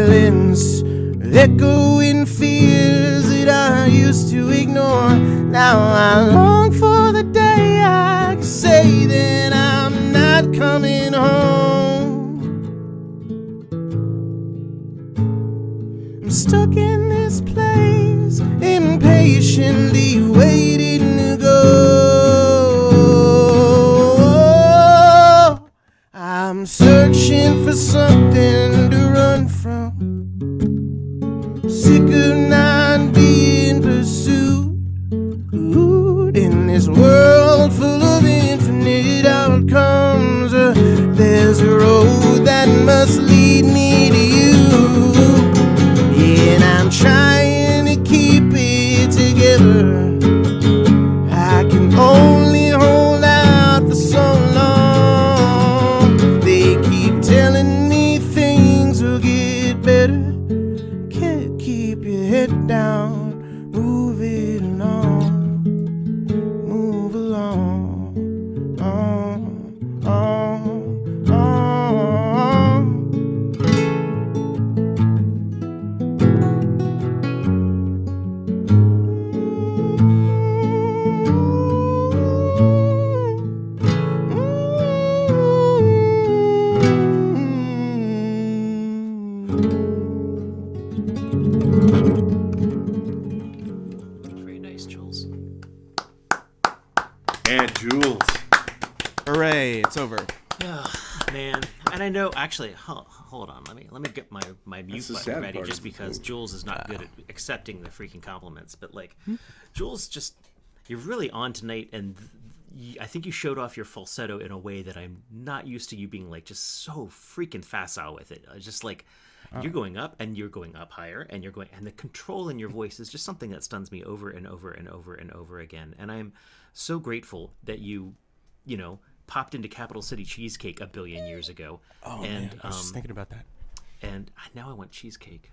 echoing fears that I used to ignore. Now I long for the day I can say that I'm not coming home. I'm stuck in this place, impatiently waiting to go. I'm searching for something to run from. Sick of not being pursued in this world full of infinite outcomes. And Jules. Hooray! It's over. Oh, man, and I know. Actually, hold on. Let me get my mute That's the button sad ready, part just of the because thing. Jules is not good at accepting the freaking compliments. But like, Jules, just you're really on tonight, and I think you showed off your falsetto in a way that I'm not used to you being like just so freaking facile with it. Just like you're going up and you're going up higher and you're going, and the control in your voice is just something that stuns me over and over and over and over again. And I'm so grateful that you know, popped into Capital City Cheesecake a billion years ago. Oh and, man, I was just thinking about that. And now I want cheesecake.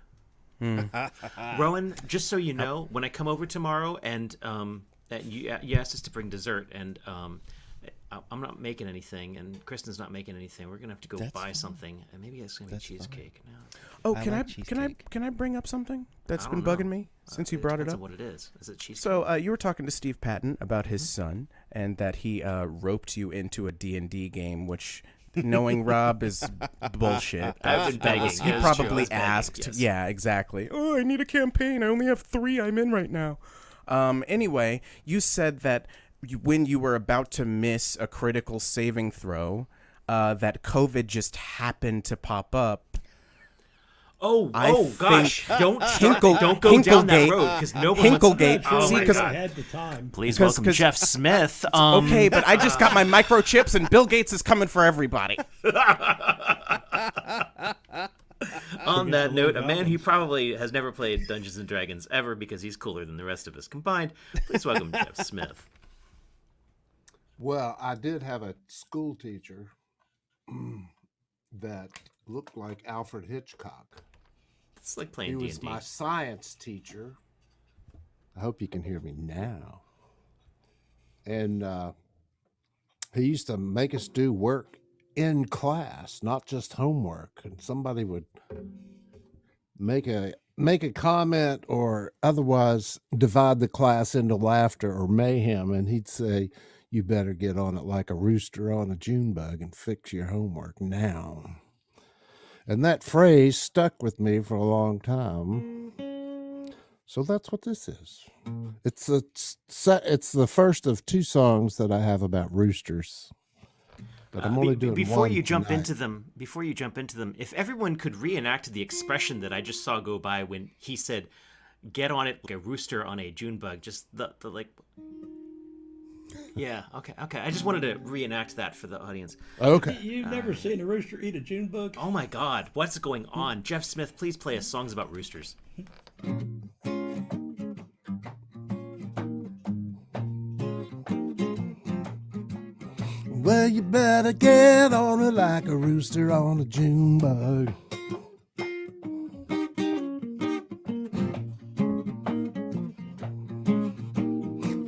Rowan, just so you know, when I come over tomorrow and you asked us to bring dessert, and I'm not making anything, and Kristen's not making anything. We're gonna have to go buy something, and maybe it's gonna be cheesecake now. Oh, I can like I cheesecake. can I bring up something that's I been don't bugging know. me since you brought it Depends up? on what it is. Is it cheesecake? So you were talking to Steve Patton about his son and that he roped you into a D&D game, which, knowing Rob, is bullshit. I've been begging. He Yes, probably Joe, I was begging, asked. yes. Yeah, exactly. Oh, I need a campaign. I only have 3 I'm in right now. Anyway, you said that when you were about to miss a critical saving throw, that COVID just happened to pop up. Oh I gosh! think Don't Hinkle- go down that Hinklegate- road because no one wants. Hinklegate. Oh See, my 'cause God. I had the time. Please because- welcome Jeff Smith. Okay, but I just got my microchips, and Bill Gates is coming for everybody. On that note, a man who probably has never played Dungeons and Dragons ever because he's cooler than the rest of us combined. Please welcome Jeff Smith. Well, I did have a school teacher that looked like Alfred Hitchcock. It's like He playing was D&D. my science teacher. I hope you can hear me now. And he used to make us do work in class, not just homework. And somebody would make a comment or otherwise divide the class into laughter or mayhem, and he'd say, "You better get on it like a rooster on a June bug and fix your homework now." And that phrase stuck with me for a long time. So that's what this is. It's the first of 2 songs that I have about roosters. But I'm only doing before one you jump tonight. into them, if everyone could reenact the expression that I just saw go by when he said, "Get on it like a rooster on a June bug," just the like. Yeah. Okay. I just wanted to reenact that for the audience. Okay. You've never seen a rooster eat a June bug? Oh my God, what's going on? Jeff Smith, please play us songs about roosters. Well, you better get on it like a rooster on a June bug.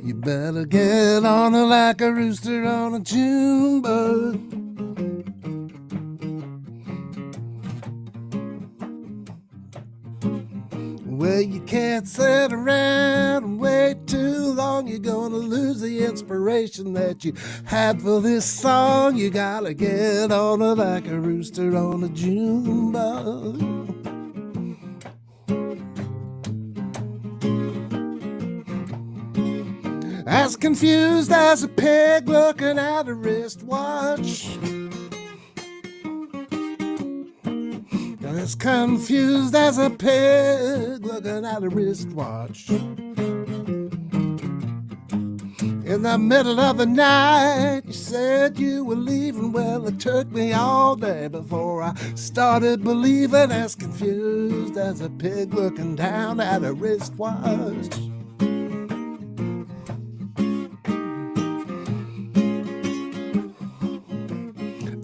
You better get on it like a rooster on a June bug. Well, you can't sit around and wait too long. You're gonna lose the inspiration that you had for this song. You gotta get on it like a rooster on a June bug. As confused as a pig looking at a wristwatch. As confused as a pig looking at a wristwatch. In the middle of the night, you said you were leaving. Well, it took me all day before I started believing. As confused as a pig looking down at a wristwatch.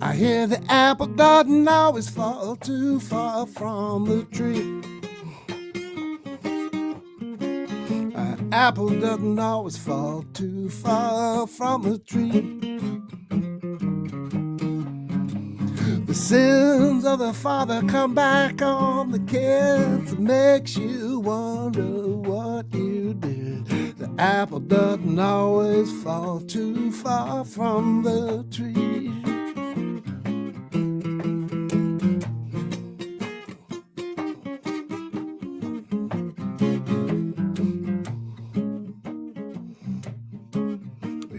I hear the apple doesn't always fall too far from the tree. Apple doesn't always fall too far from the tree. The sins of the father come back on the kids. It makes you wonder what you did. The apple doesn't always fall too far from the tree.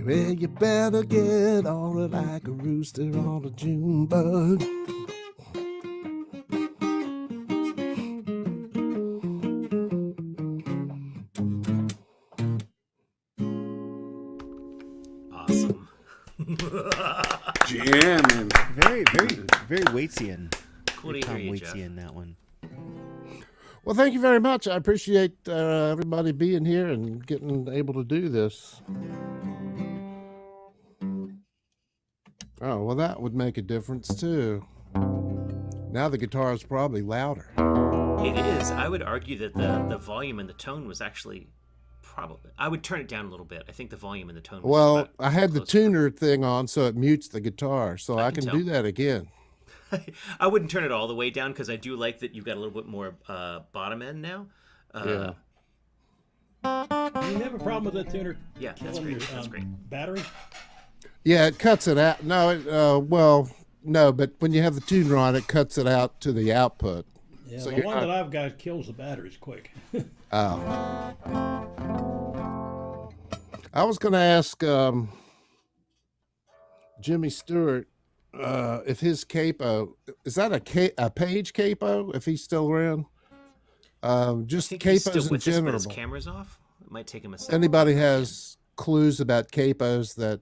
Well, you better get on it like a rooster on a June bug. Awesome. Jamming. Very Waitian. Cool to hear Tom you, Jeff. Waitian, that one. Well, thank you very much. I appreciate everybody being here and getting able to do this. Oh, well, that would make a difference too. Now the guitar is probably louder. It is. I would argue that the volume and the tone was actually probably. I would turn it down a little bit. I think the volume and the tone was Well, about I had the close. tuner thing on, so it mutes the guitar. So I can can tell. do that again. I wouldn't turn it all the way down because I do like that you've got a little bit more bottom end now. Yeah. Do you have a problem with that tuner? Yeah, that's killing great. your, That's great. Battery? Yeah, it cuts it out. No, well, no, but when you have the tuner on, it cuts it out to the output. Yeah, So the you're one not- that I've got kills the batteries quick. Oh. I was going to ask Jimmy Stewart if his capo, is that a Page capo, if he's still around? I Just think he's still capos in with us, but general. his camera's off. It might take him a second. Anybody has clues about capos that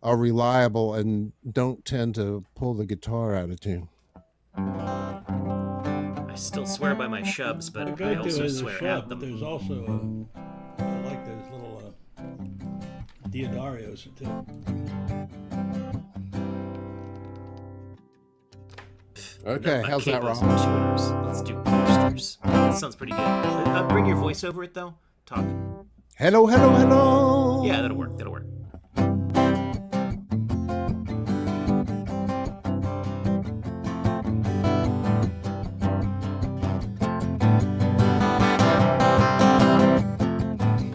are reliable and don't tend to pull the guitar out of tune? I still swear by my shubs, but I Go to also is a swear shub, at but them. there's also I like those little Diodarios too. Okay, Not how's that, capos Rowan? and tuners. Let's do boosters. That sounds pretty good. Bring your voice over it, though. Talk. Hello, hello, hello. Yeah, that'll work. That'll work.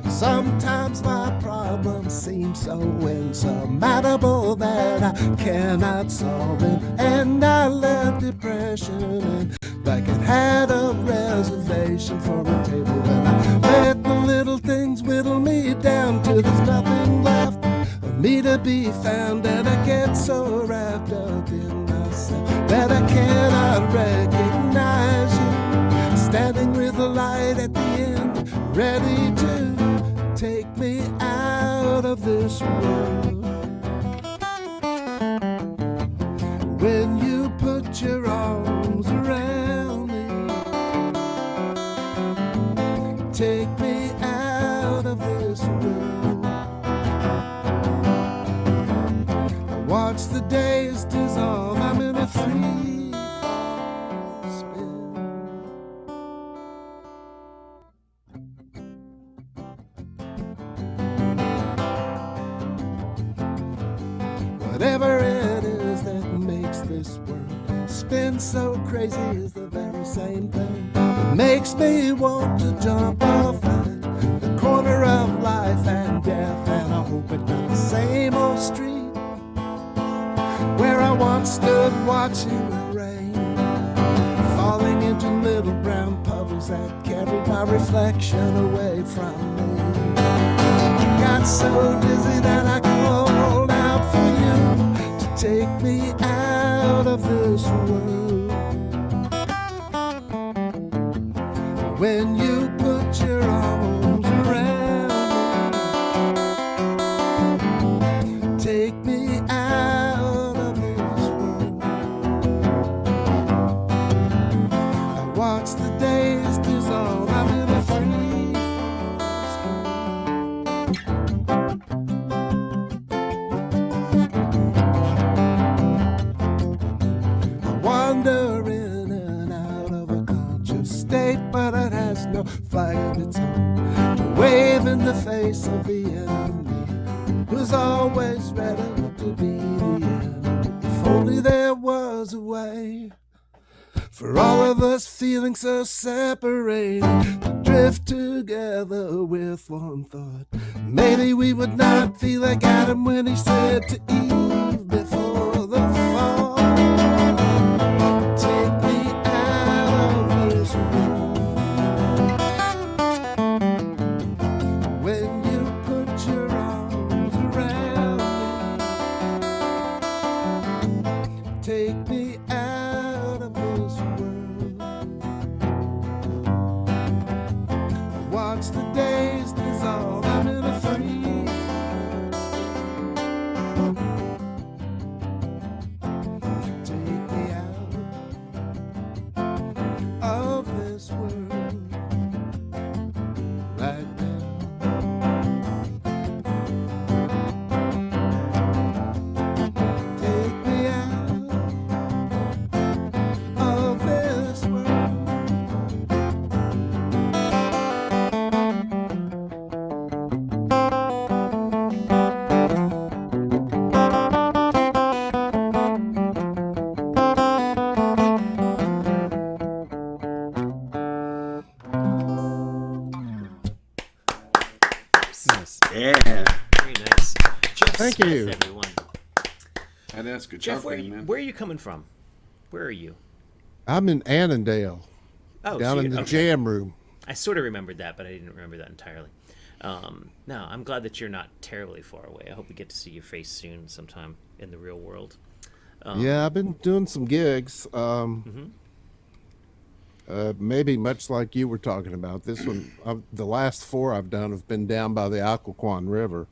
Sometimes my problems seem so insurmountable that I cannot solve it. And I let depression in, like it had a reservation for a table. And I let the little things whittle me down till there's nothing left for me to be found. And I get so wrapped up in myself that I cannot recognize you, standing with the light at the end, ready to take me out of this world. When you put your arms around me, take me out of this world. I watch the days dissolve, I'm in a free fall spin. Whatever it is that makes this world spin so crazy is the very same thing that makes me want to jump off at the corner of life and death. And I hope it's not the same old street where I once stood watching the rain falling into little brown puddles that carried my reflection away from me. Got so dizzy that I called out for you to take me out of this world. When you put your arms around me, take me out of this world. I watch the days dissolve, I'm in a free fall spin. I wander in and out of a conscious state, but it has no flag of its own to wave in the face of the enemy, who's always ready to be the enemy. If only there was a way for all of us feeling so separated to drift together with one thought. Maybe we would not feel like Adam when he said to Eve before the fall, take me out of this world. When you put your arms around me, take me out of this world. Watch the days dissolve, I'm in a freeze. Take me out of this world right now. Take me out of this world. Nice. Yeah. Very nice. Jeff Thank Smith, you. everyone. That's good Jeff, job, where, man. where are you coming from? Where are you? I'm in Annandale, Oh, down so in you- the okay. jam room. I sort of remembered that, but I didn't remember that entirely. No, I'm glad that you're not terribly far away. I hope we get to see your face soon, sometime in the real world. Yeah, I've been doing some gigs. Maybe much like you were talking about. This one, the last 4 I've done have been down by the Occoquan River,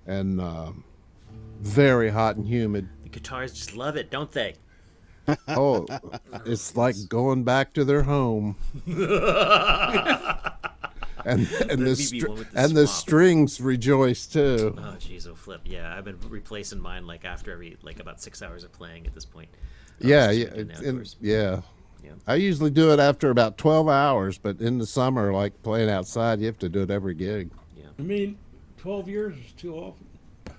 and very hot and humid. The guitars just love it, don't they? Oh, it's like going back to their home. and BB one with the the swap. strings rejoice too. Oh, jeez, oh flip. Yeah, I've been replacing mine like after every about 6 hours of playing at this point. Yeah, Since yeah, we've been and- outdoors. yeah. Yeah. I usually do it after about 12 hours, but in the summer, like playing outside, you have to do it every gig. I mean, 12 years is too often.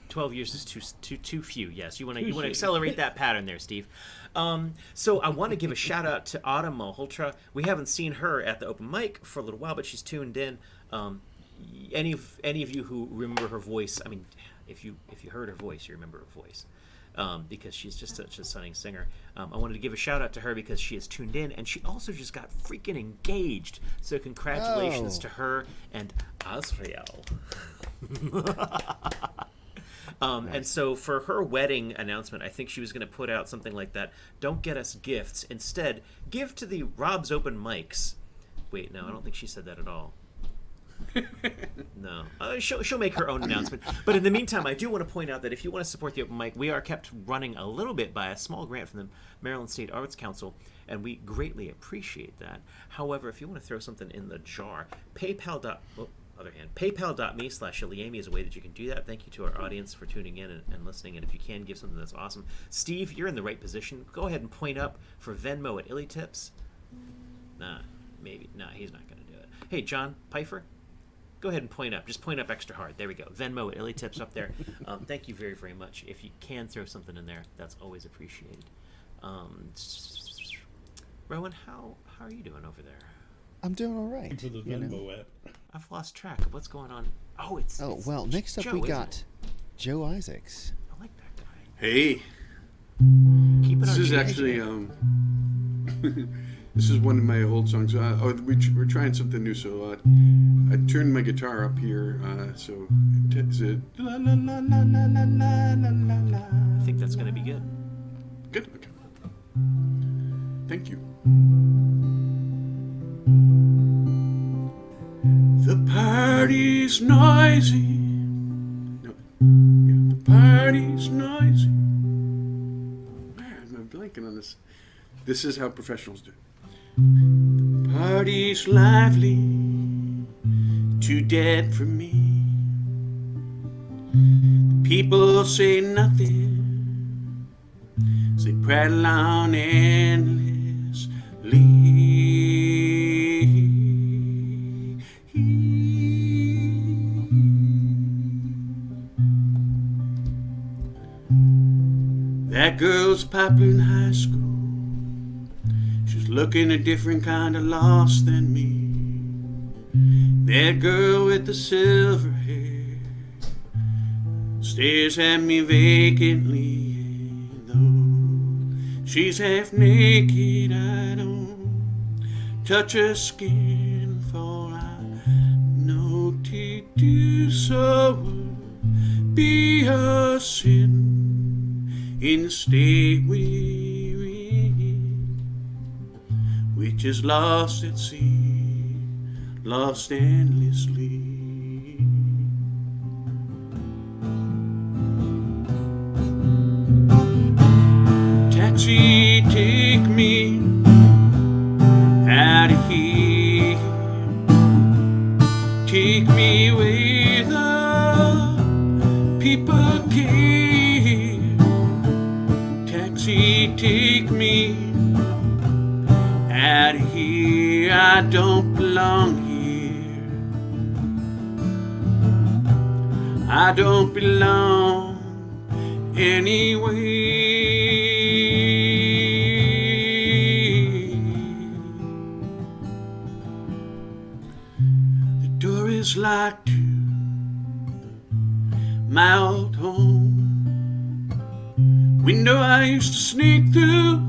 12 years is too few. Yes, you want Too to few. accelerate that pattern there, Steve. So I want to give a shout out to Otto Malhotra. We haven't seen her at the open mic for a little while, but she's tuned in. Any of you who remember her voice, I mean, if you heard her voice, you remember her voice. Because she's just such a stunning singer. I wanted to give a shout out to her because she is tuned in, and she also just got freaking engaged. So congratulations Oh. to her and Azrael. And so for her wedding announcement, I think she was going to put out something like that. Don't get us gifts. Instead, give to the Rob's Open Mics. Wait, no, I don't think she said that at all. No. She'll make her own announcement. But in the meantime, I do want to point out that if you want to support the open mic, we are kept running a little bit by a small grant from the Maryland State Arts Council, and we greatly appreciate that. However, if you want to throw something in the jar, paypal.me/Shaliami is a way that you can do that. Thank you to our audience for tuning in and listening, and if you can, give something that's awesome. Steve, you're in the right position. Go ahead and point up for Venmo at Illy Tips. Nah, maybe. Nah, he's not going to do it. Hey, John Pfeiffer, go ahead and point up. Just point up extra hard. There we go. Venmo at Illy Tips up there. Thank you very, very much. If you can throw something in there, that's always appreciated. Rowan, how are you doing over there? I'm doing all right. For the you know. Venmo app. I've lost track of what's going on. Oh, it's Well, next up Joe, we isn't got it? Joe Isaacs. I like that guy. Hey, Keep it this on is Joe. actually this is one of my old songs. We're trying something new, so I turned my guitar up here. So it's a la la la la la la la la la. I think that's going to be good. Good. Okay. Thank you. The party's noisy. No. Yeah, the party's noisy. Man, I'm blanking on this. This is how professionals do it. The party's lively. Too dead for me. The people say nothing. They prattle on endlessly. That girl's popular in high school. She's looking a different kind of lost than me. That girl with the silver hair stares at me vacantly. She's half naked, I don't touch her skin, for I know to do so would be a sin. in the state which is lost at sea, lost endlessly. Taxi, take me out of here. Take me where the people care. Taxi, take me out of here. I don't belong here. I don't belong anywhere. The door is locked to my old home. Window I used to sneak through,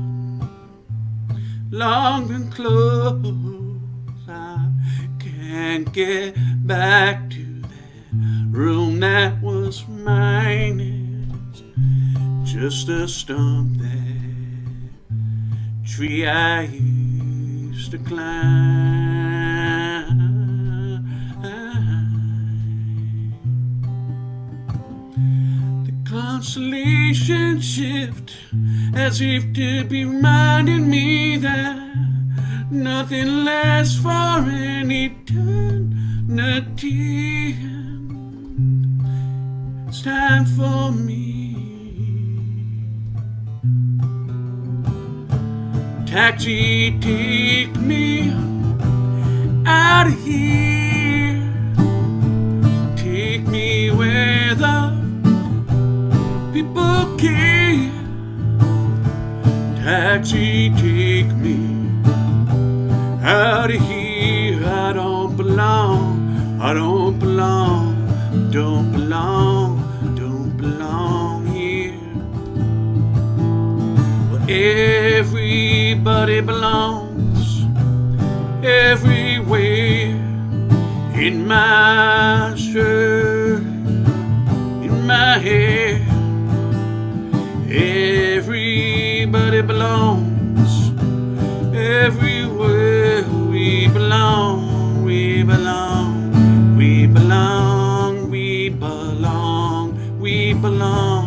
long been closed. I can't get back to that room that was mine. It's just a stump, that tree I used to climb. The constellation shift as if to be reminding me that nothing lasts for an eternity. It's time for me. Taxi, take me out of here. Take me where the people care. Taxi, take me out of here. I don't belong, I don't belong, don't belong, don't belong here. Well, everybody belongs everywhere. In my shirt, in my hair. Everybody belongs everywhere. We belong, we belong, we belong, we belong, we belong,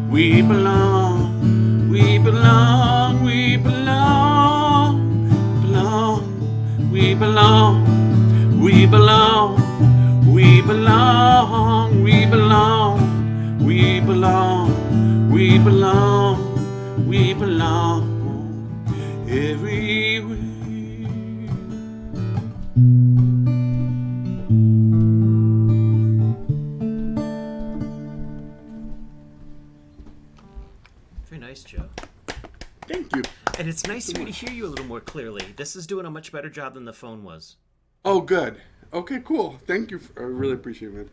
we belong, we belong, we belong, belong, we belong, we belong, we belong, we belong, we belong, we belong, we belong everywhere. Very nice, Joe. Thank you. And it's nice for me to hear you a little more clearly. This is doing a much better job than the phone was. Oh, good. Okay, cool. Thank you. I really appreciate it.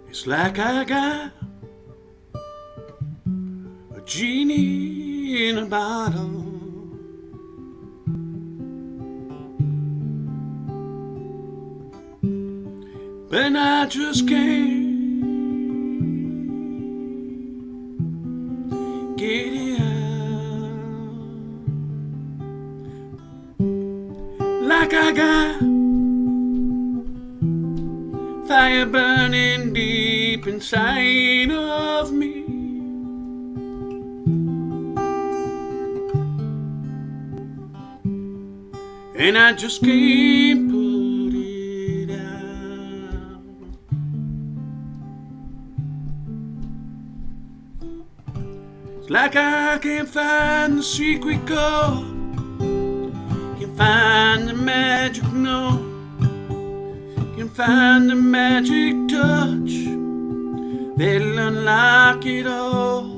It's like I got a genie in a bottle. But I just can't get it out. Like I got fire burning deep inside of me. And I just can't put it out. It's like I can't find the secret code, can't find the magic note, can find the magic touch that'll unlock it all.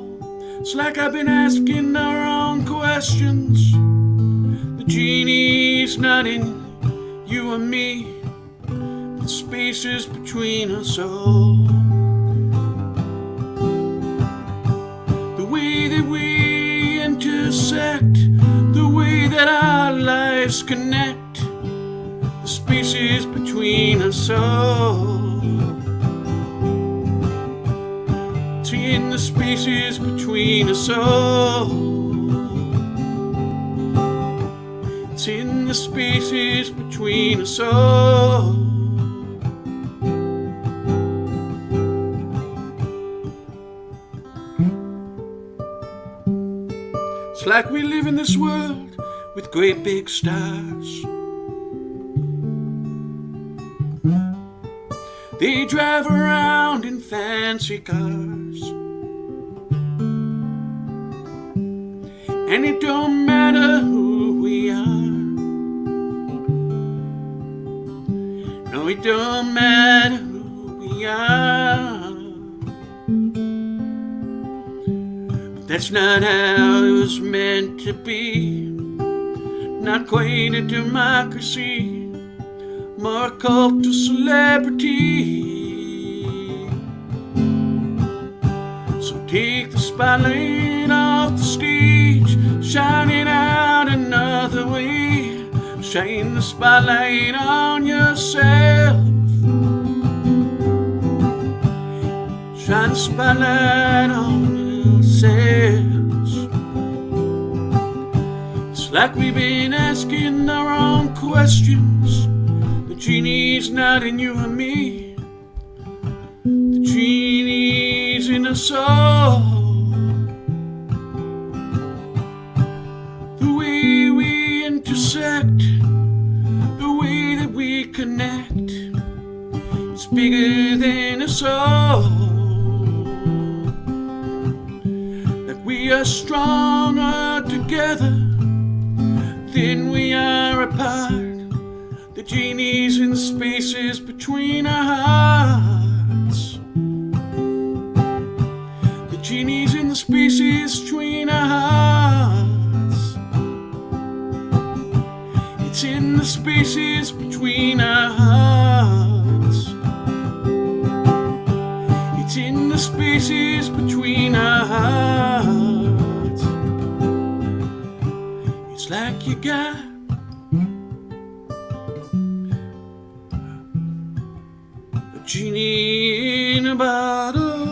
It's like I've been asking the wrong questions, genie's not in you and me. The spaces between us all. The way that we intersect, the way that our lives connect, the spaces between us all. It's in the spaces between us all. It's in the spaces between us all. It's like we live in this world with great big stars. They drive around in fancy cars, and it don't matter who we are. No, it don't matter who we are. But that's not how it was meant to be. Not quite a democracy, more a cult of celebrity. So take the spotlight off the stage, shine it out another way. Shine the spotlight on yourself. Shine the spotlight on yourselves. It's like we've been asking the wrong questions. The genie's not in you and me. The genie's in us all. The way we intersect, the way that we connect, it's bigger than us all. That we are stronger together than we are apart. The genie's in the spaces between our hearts. The genie's in the spaces between our hearts. It's in the spaces between our hearts. It's in the spaces between our hearts. It's like you got a genie in a bottle.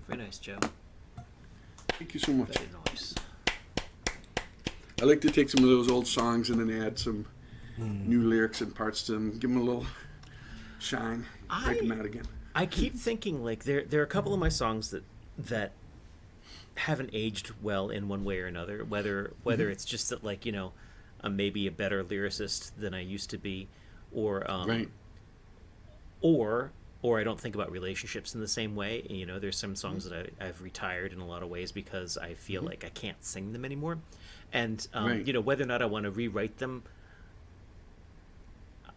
Very nice, Joe. Thank you so much. Very nice. I like to take some of those old songs and then add some new lyrics and parts to them. Give them a little shine. Break them out again. I keep thinking like there are a couple of my songs that haven't aged well in one way or another. Whether it's just that, like, you know, I'm maybe a better lyricist than I used to be, or Right. or I don't think about relationships in the same way. You know, there's some songs that I've retired in a lot of ways because I feel like I can't sing them anymore. And, Right. you know, whether or not I want to rewrite them,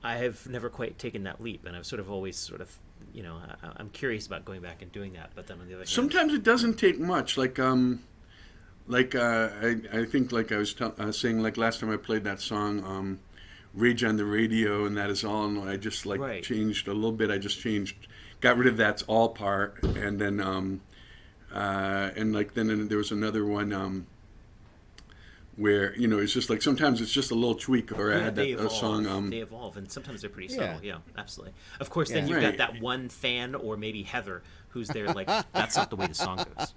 I have never quite taken that leap. And I've sort of always sort of, you know, I'm curious about going back and doing that. But then on the other hand, Sometimes it doesn't take much. I think, like I was saying, like last time I played that song, Rage on the Radio, and That Is All, and I just Right. changed a little bit. I just got rid of That's All part, and then then there was another one where, you know, it's just like sometimes it's just a little tweak, or I had they that evolve. song. They evolve, and sometimes they're pretty Yeah. subtle. Yeah, absolutely. Of course, then Yeah. you've Right. got that one fan, or maybe Heather, who's there like, that's not the way the song goes.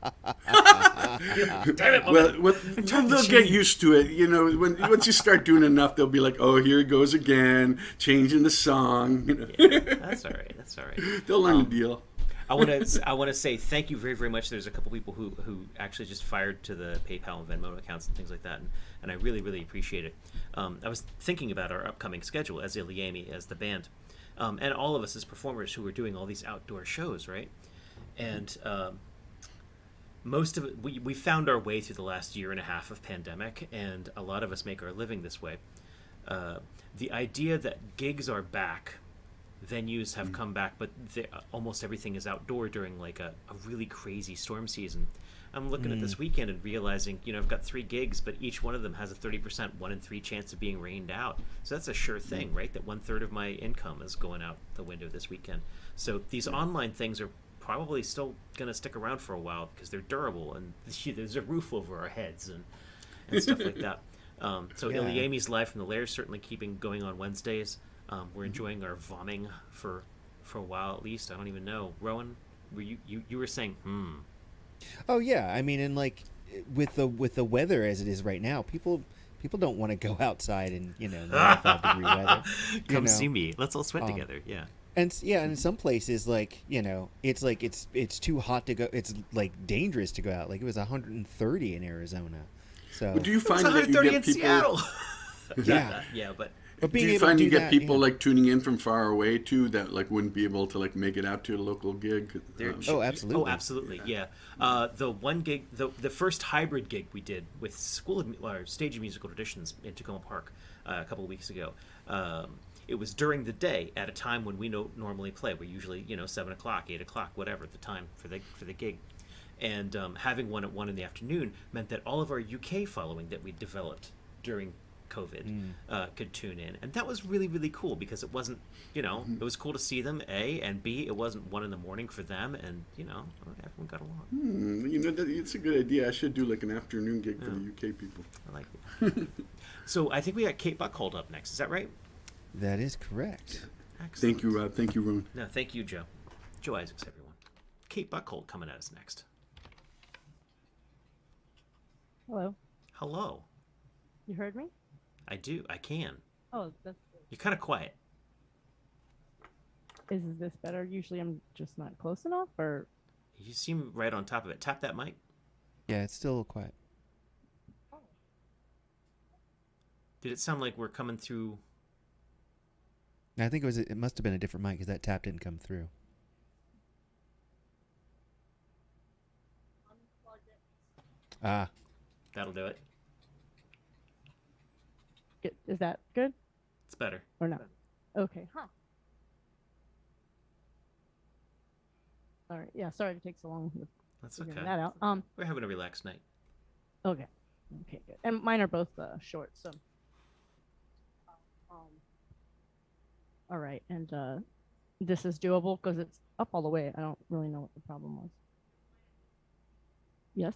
Damn it, woman. Well, they'll get used to it. You know, once you start doing enough, they'll be like, "Oh, here it goes again, changing the song." You know, That's all right. That's all right. they'll learn the deal. I want to say thank you very, very much. There's a couple people who actually just fired to the PayPal and Venmo accounts and things like that, and I really, really appreciate it. I was thinking about our upcoming schedule as Iliami, as the band, and all of us as performers who are doing all these outdoor shows, right? And most of it, we found our way through the last year and a half of pandemic, and a lot of us make our living this way. the idea that gigs are back, venues have come back, but almost everything is outdoor during like a really crazy storm season. I'm looking at this weekend and realizing, I've got 3 gigs, but each one of them has a 30%, 1 in 3 chance of being rained out. So that's a sure thing, right? That 1/3 of my income is going out the window this weekend. So these online things are probably still going to stick around for a while because they're durable and there's a roof over our heads and stuff like that. So Yeah. Iliami's Live from the Lair is certainly keeping going on Wednesdays. We're enjoying our VOMing for a while at least. I don't even know. Rowan, were you were saying, Oh yeah, I mean, and like with the weather as it is right now, people don't want to go outside in 95-degree weather. Come see me. Let's all sweat together. Yeah. And in some places, like it's too hot to go. It's like dangerous to go out. Like it was 130 in Arizona. So But do you find It's that you 130 get in people? Seattle. yeah, Yeah, but but Do being you able find to you do get that, people yeah. like tuning in from far away too that like wouldn't be able to like make it out to a local gig? Oh, absolutely. Oh, absolutely. Yeah. The one gig, the first hybrid gig we did with Stage of Musical Traditions in Tacoma Park a couple of weeks ago. It was during the day at a time when we normally play. We're usually 7 o'clock, 8 o'clock, whatever the time for the gig. And having one at 1 in the afternoon meant that all of our UK following that we developed during COVID could tune in, and that was really, really cool because it wasn't, it was cool to see them, A, and B, it wasn't 1 in the morning for them, and everyone got along. It's a good idea. I should do like an afternoon gig for the UK people. I like it. So I think we got Kate Buckholdt up next. Is that right? That is correct. Excellent. Thank you, Rob. Thank you, Rowan. No, thank you, Joe. Joe Isaacs, everyone. Kate Buckholdt coming at us next. Hello. Hello. You heard me? I do. I can. Oh, that's good. You're kind of quiet. Is this better? Usually I'm just not close enough, or... You seem right on top of it. Tap that mic. Yeah, it's still a little quiet. Did it sound like we're coming through? I think it must have been a different mic because that tap didn't come through. Ah, That'll do it. Is that good It's better. or not? Okay. Huh. All right. Yeah. Sorry to take so long with That's figuring okay. that out. We're having a relaxed night. Okay. Okay. Good. And mine are both short. So. All right. And this is doable because it's up all the way. I don't really know what the problem was. Yes.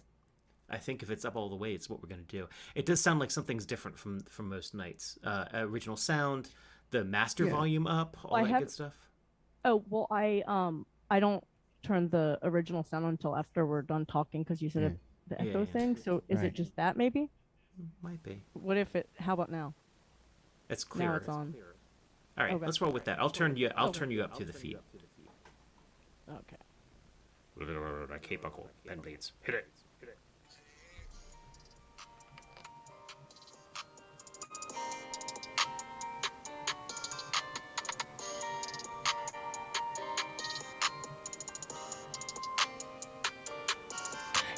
I think if it's up all the way, it's what we're going to do. It does sound like something's different from most nights. Original sound, the master volume up, all that good stuff. Oh well, I don't turn the original sound on until after we're done talking because you said the echo thing. So is it just that maybe? Might be. What if it? How about now? It's clear. Now it's on. All right, Okay. let's roll with that. I'll turn you up to the feed. Okay. Kate Buckholdt, pen blades, hit it.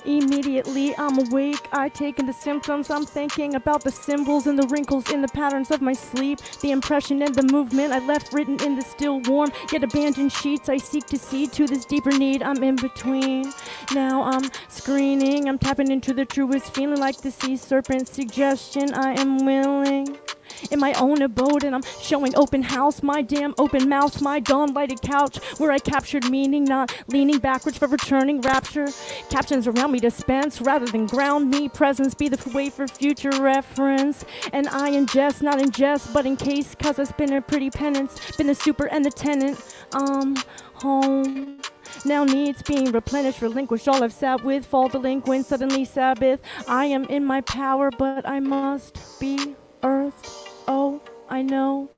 Immediately I'm awake, I take in the symptoms, I'm thinking about the symbols and the wrinkles in the patterns of my sleep, the impression and the movement I left written in the still warm, yet abandoned sheets I seek to see to this deeper need I'm in between. Now I'm screening, I'm tapping into the truest feeling like the sea serpent suggestion I am willing. In my own abode, and I'm showing open house, my damn open mouth, my dawn lighted couch, where I captured meaning, not leaning backwards for returning rapture. Captions around me dispense rather than ground me. Presence be the way for future reference. And I ingest, not ingest, but in case, cause I spin a pretty penance. Been the super and the tenant. Home. Now needs being replenished, relinquished, all I've sat with, fall delinquent, suddenly Sabbath. I am in my power, but I must be earthed. Oh, I know,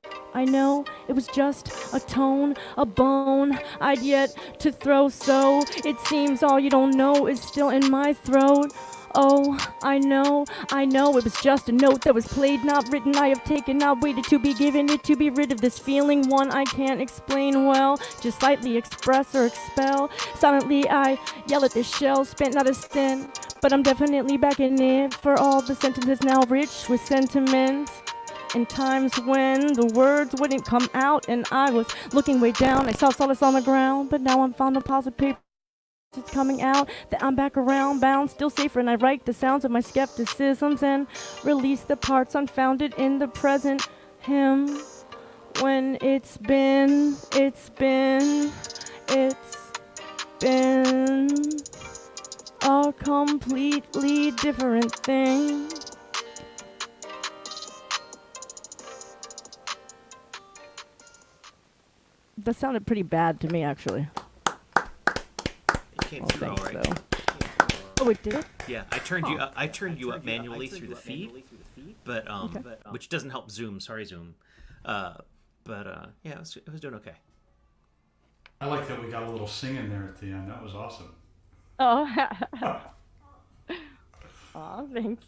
it was just a tone, a bone I'd yet to throw, so it seems all you don't know is still in my throat. Oh, I know, it was just a note that was played, not written, I have taken, not waited to be given it, to be rid of this feeling, one I can't explain well, just slightly express or expel. Silently I yell at this shell, spent not a stint, but I'm definitely back in it, for all the sentences now rich with sentiment. In times when the words wouldn't come out and I was looking way down, I saw solace on the ground, but now I'm found deposit paper. It's coming out that I'm back around, bound, still safer, and I write the sounds of my skepticisms and release the parts unfounded in the present hymn. When it's been a completely different thing. That sounded pretty bad to me, actually. It came through all right. Oh, it did? Yeah, I turned you up manually through the feed, but which doesn't help Zoom. Sorry, Zoom. Yeah, it was doing okay. I like that we got a little singing there at the end. That was awesome. Oh, aw, thanks.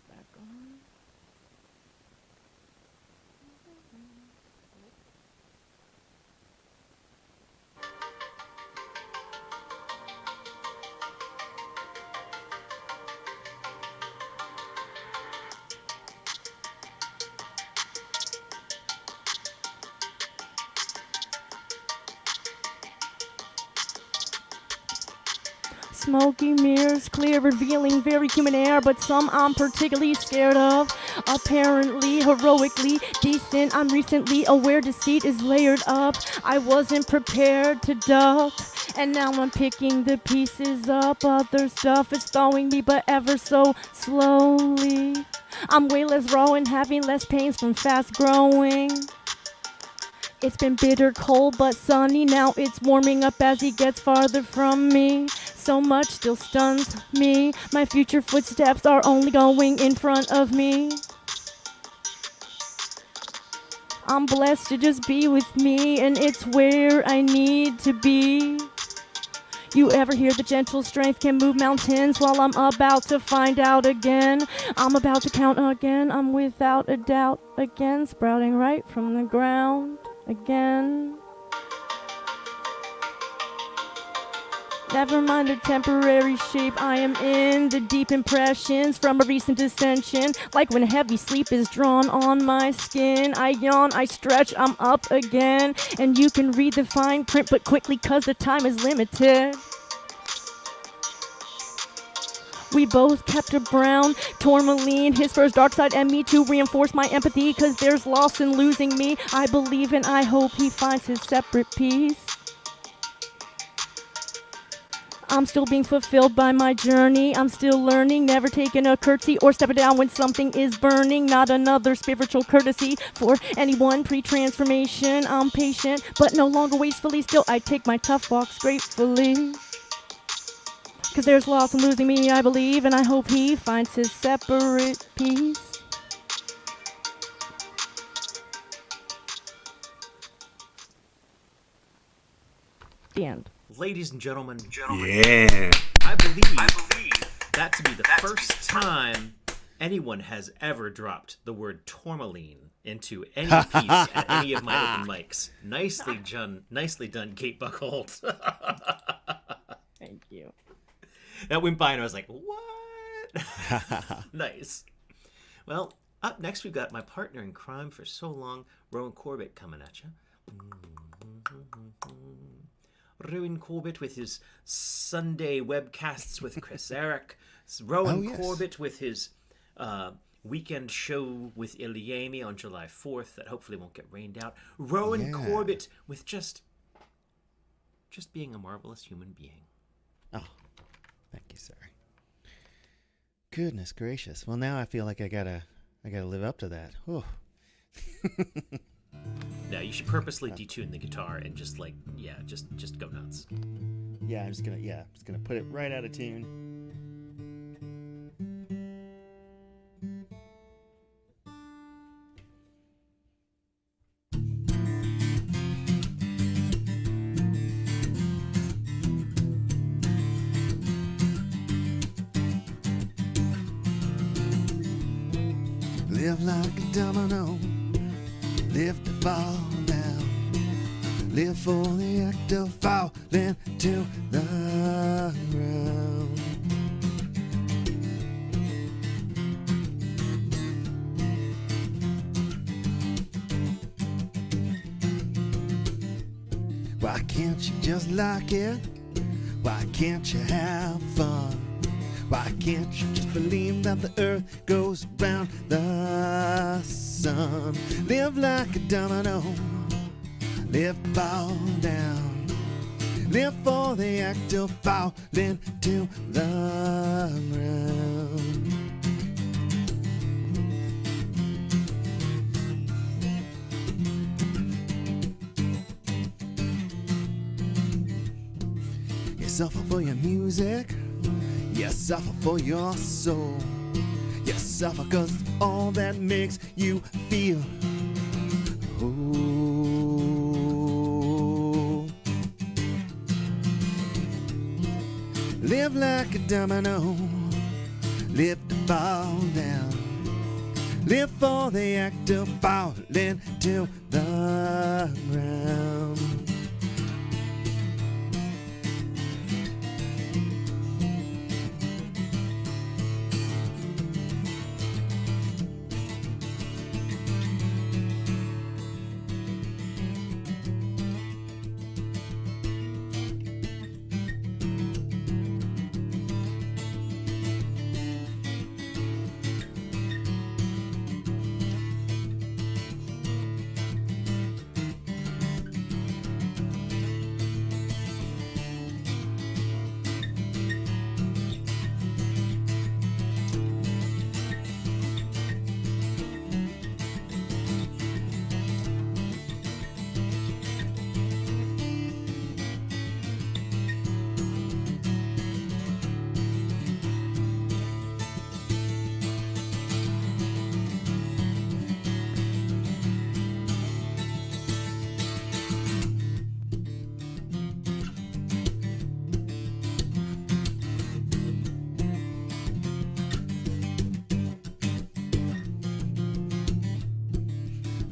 Back on. Smoky mirrors, clear, revealing very human air, but some I'm particularly scared of. Apparently, heroically decent, I'm recently aware deceit is layered up. I wasn't prepared to duck, and now I'm picking the pieces up. Other stuff is thawing me, but ever so slowly. I'm way less raw and having less pains from fast growing. It's been bitter cold but sunny, now it's warming up as he gets farther from me. So much still stuns me, my future footsteps are only going in front of me. I'm blessed to just be with me, and it's where I need to be. You ever hear the gentle strength can move mountains? Well, I'm about to find out again. I'm about to count again. I'm without a doubt again, sprouting right from the ground again. Never mind the temporary shape, I am in the deep impressions from a recent ascension. Like when heavy sleep is drawn on my skin, I yawn, I stretch, I'm up again. And you can read the fine print, but quickly cause the time is limited. We both kept a brown tourmaline, his first dark side, and me to reinforce my empathy, cause there's loss in losing me. I believe and I hope he finds his separate peace. I'm still being fulfilled by my journey. I'm still learning, never taking a curtsy or stepping down when something is burning. Not another spiritual courtesy for anyone pre-transformation. I'm patient, but no longer wastefully. Still, I take my tough walks gratefully. Cause there's loss in losing me, I believe, and I hope he finds his separate peace. The end. Ladies and gentlemen, Yeah. I believe that to be the first time anyone has ever dropped the word tourmaline into any piece at any of my open mics. Nicely done, Kate Buckholdt. Thank you. That went by and I was like, what? Nice. Well, up next we've got my partner in crime for so long, Rowan Corbett, coming at you. Rowan Corbett with his Sunday webcasts with Chris Ehrich. Rowan Corbett with his weekend show with Iliami on July 4th that hopefully won't get rained out. Rowan Corbett with just being a marvelous human being. Oh, thank you, sir. Goodness gracious. Well, now I feel like I gotta live up to that. Oh. No, you should purposely detune the guitar and just go nuts. Yeah, I'm just gonna put it right out of tune. Live like a domino, live to fall down. Live for the act of falling to the ground. Why can't you just like it? Why can't you have fun? Why can't you just believe that the earth goes round the sun? Live like a domino, live fall down, live for the act of falling to the ground. You suffer for your music, you suffer for your soul. You suffer 'cause all that makes you feel whole. Live like a domino, live to fall down, live for the act of falling to the ground.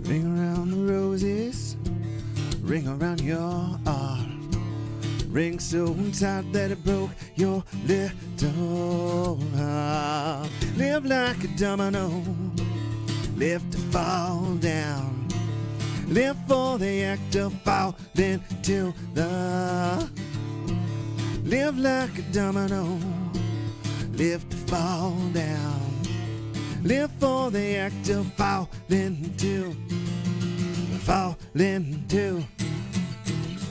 Ring around the roses, ring around your heart. Ring so tight that it broke your little heart. Live like a domino, live to fall down. Live for the act of falling till the. Live like a domino, live to fall down. Live for the act of falling to.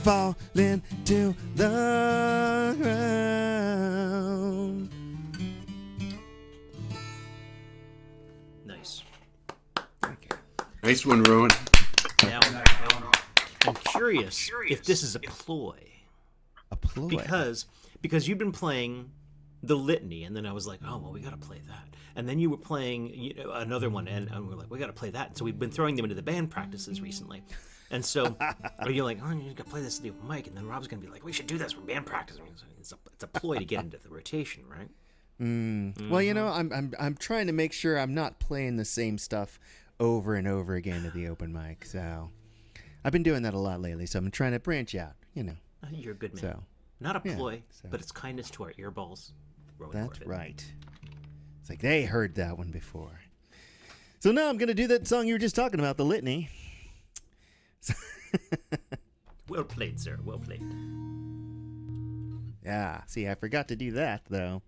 Falling to the ground. Nice. Nice one, Rowan. Now, I'm curious if this is a ploy. A ploy? Because you've been playing the litany, and then I was like, oh, well, we got to play that. And then you were playing another one, and we're like, we got to play that. And so we've been throwing them into the band practices recently. And so you're like, oh, you got to play this with Mike. And then Rob's going to be like, we should do this for band practice. I mean, it's a ploy to get into the rotation, right? Well, I'm trying to make sure I'm not playing the same stuff over and over again at the open mic. So I've been doing that a lot lately. So I'm trying to branch out, You're a good man. So, not a ploy, but it's kindness to our earballs. That's right. It's like they heard that one before. So now I'm going to do that song you were just talking about, the litany. Well played, sir. Well played. Yeah. See, I forgot to do that, though.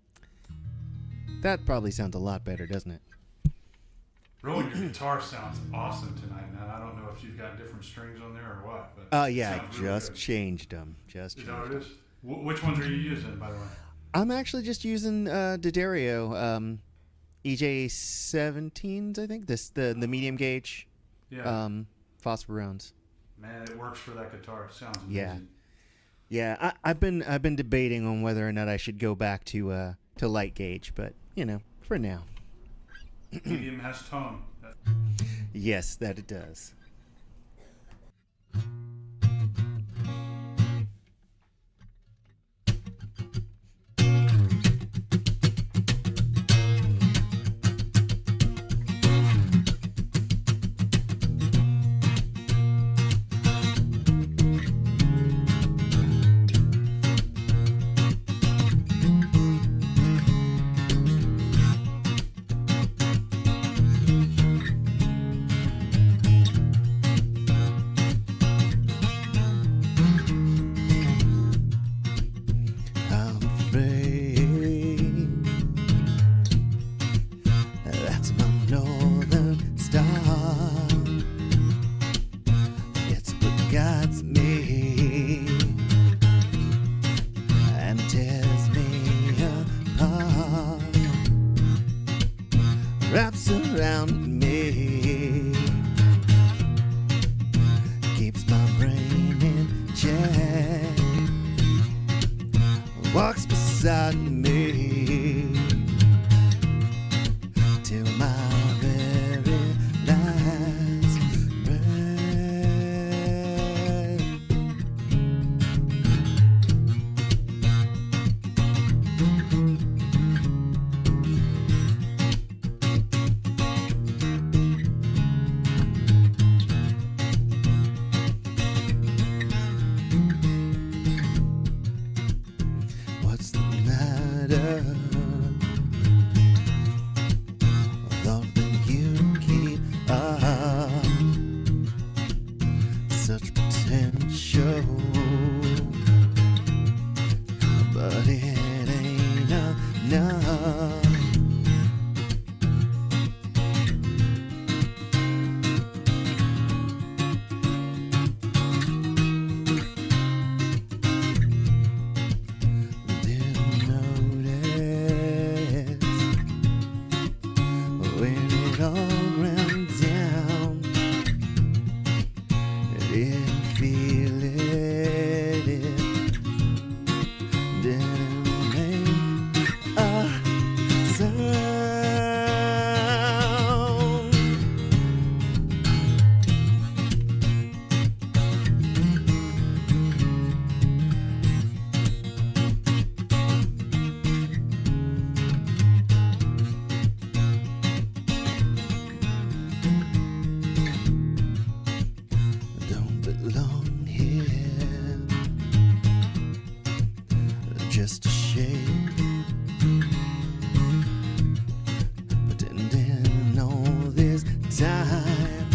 That probably sounds a lot better, doesn't it? Rowan, your guitar sounds awesome tonight, man. I don't know if you've got different strings on there or what. But yeah, I just really changed them. Is that what it is? Which ones are you using, by the way? I'm actually just using D'Addario EJ17s, I think. The medium gauge phosphorones. Man, it works for that guitar. It sounds amazing. Yeah. I've been debating on whether or not I should go back to light gauge, but for now. Medium has tone. Yes, that it does. wraps around me, keeps my brain in check, walks beside me till my very last breath. What's the matter? I thought that you keep up such potential, but it ain't enough. Didn't notice when it all ground down. Didn't feel it. It didn't make a sound. Don't belong here, just a shade, pretending all this time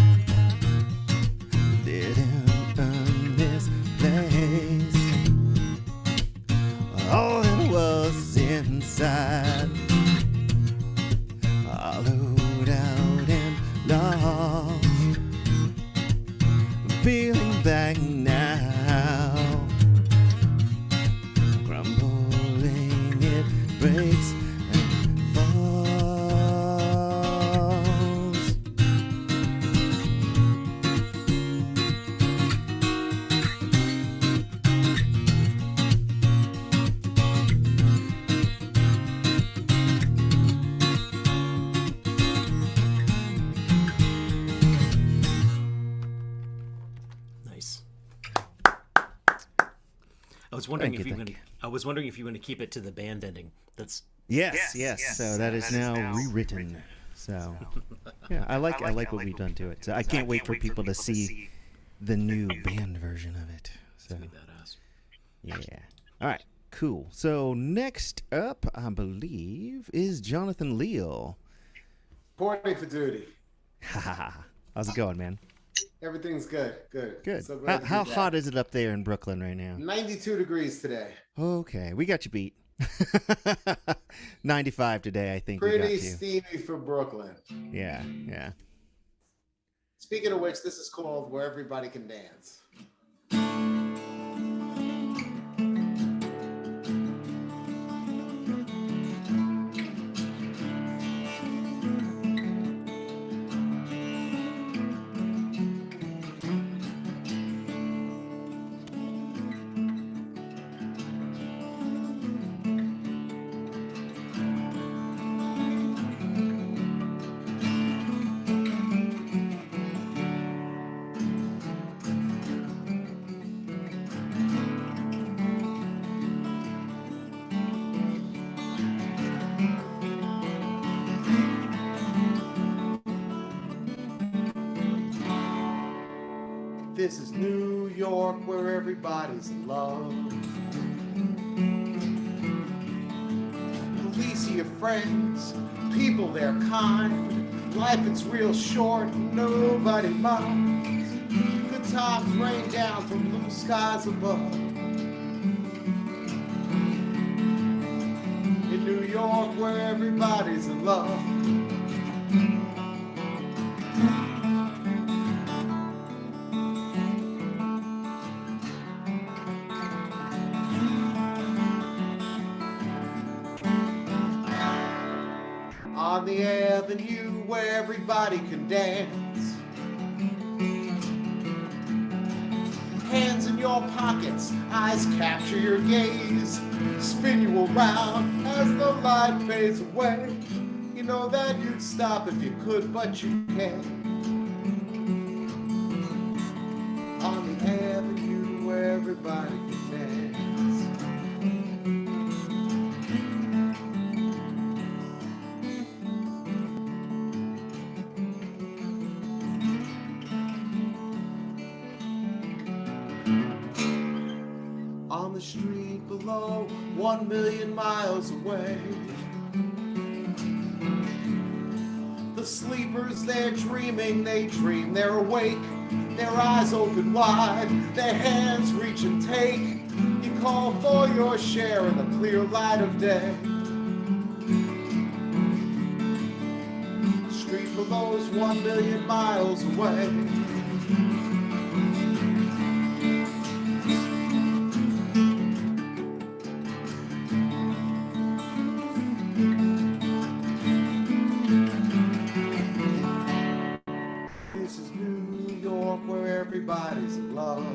didn't earn this place. All that was inside, hollowed out and lost, peeling back now, crumbling, it breaks and falls. Nice. I was wondering Thank if you, you're thank going to. I was wondering if you were going to keep it to the band ending. That's Yes. So that is now rewritten. So yeah, I like what we've done to it. So I can't wait for people to see the new band version of it. So gonna be badass. yeah. All right. Cool. So next up, I believe, is Jonathan Leal. Reporting for duty. How's it going, man? Everything's good. Good. Good. So glad How to be hot back. is it up there in Brooklyn right now? 92 degrees today. Okay, we got you beat. 95 today, I think. We got Pretty you. steamy for Brooklyn. Yeah. Speaking of which, this is called Where Everybody Can Dance. This is New York, where everybody's in love. Police are your friends, people they're kind. Life is real short, nobody minds. Good times rain down from blue skies above. In New York, where everybody's in love. on the avenue where everybody can dance. Hands in your pockets, eyes capture your gaze, spin you around as the light fades away. You know that you'd stop if you could, but you can't. On the avenue where everybody can dance. On the street below, 1 million miles away. The sleepers, they're dreaming, they dream, they're awake. Their eyes open wide, their hands reach and take. You call for your share in the clear light of day. The street below's 1 million miles away. Everybody's in love.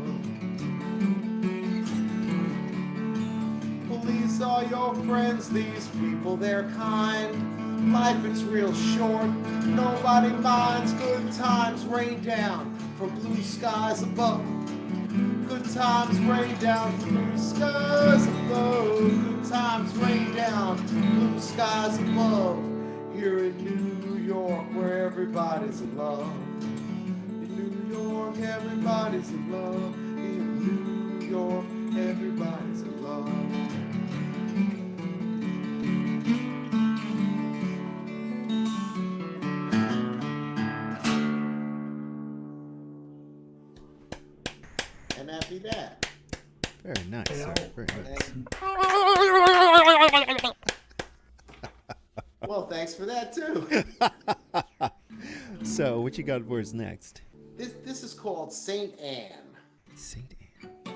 Police are your friends, these people, they're kind. Life is real short, nobody minds. Good times rain down from blue skies above. Good times rain down from blue skies above. Good times rain down from blue skies above. Here in New York where everybody's in love. Everybody's in love in New York. Everybody's in love. And that be that. Very nice, sir. Very nice. Well, thanks for that too. So, what you got for us next? This is called Saint Anne. Saint Anne.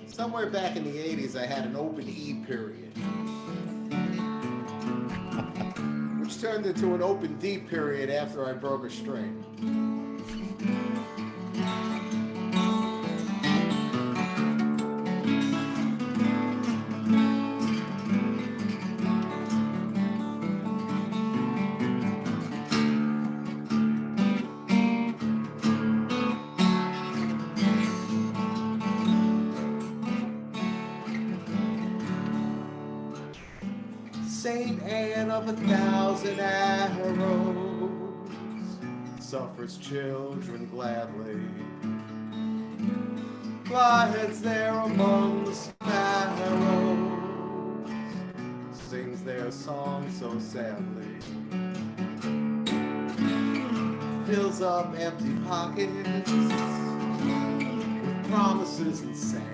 Somewhere back in the 80s, I had an open E period, which turned into an open D period after I broke a string. Saint Anne of 1,000 arrows suffers children gladly. Flyheads there among the sparrows, sings their song so sadly. Fills up empty pockets with promises and sand.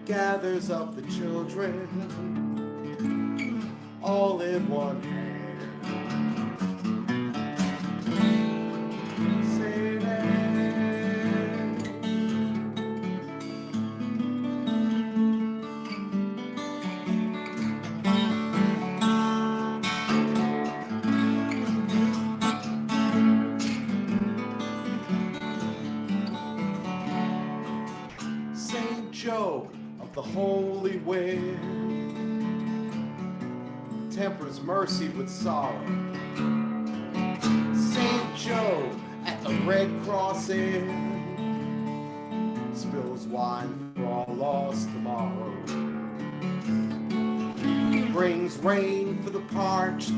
Gathers up the children all in one hand. Saint Anne. Saint Joe of the Holy Wind tempers mercy with sorrow. Saint Joe at the Red Cross Inn spills wine for all lost tomorrow. Brings rain for the parched,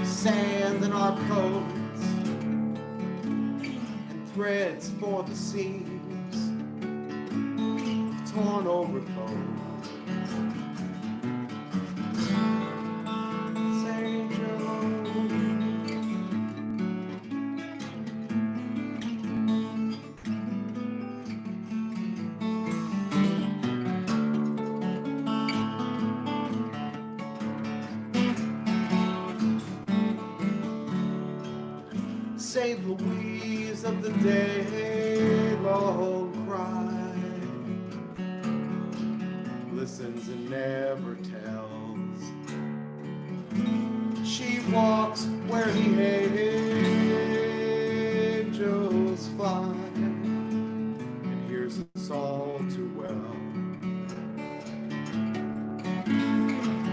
sand in our coats, and threads for the seams, torn over clothes. Saint Joe. St. Louis of the day-long cry. Listens and never tells. She walks where the angels fly and hears us all too well.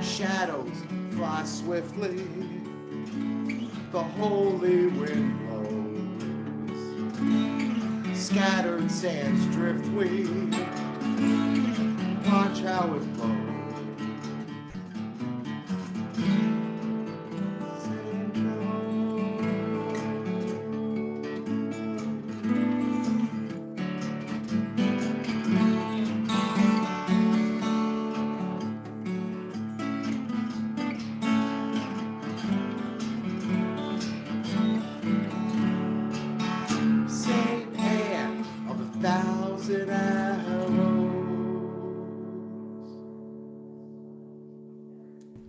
Shadows fly swiftly, the holy wind blows. Scattered sands drift we, watch how it blows.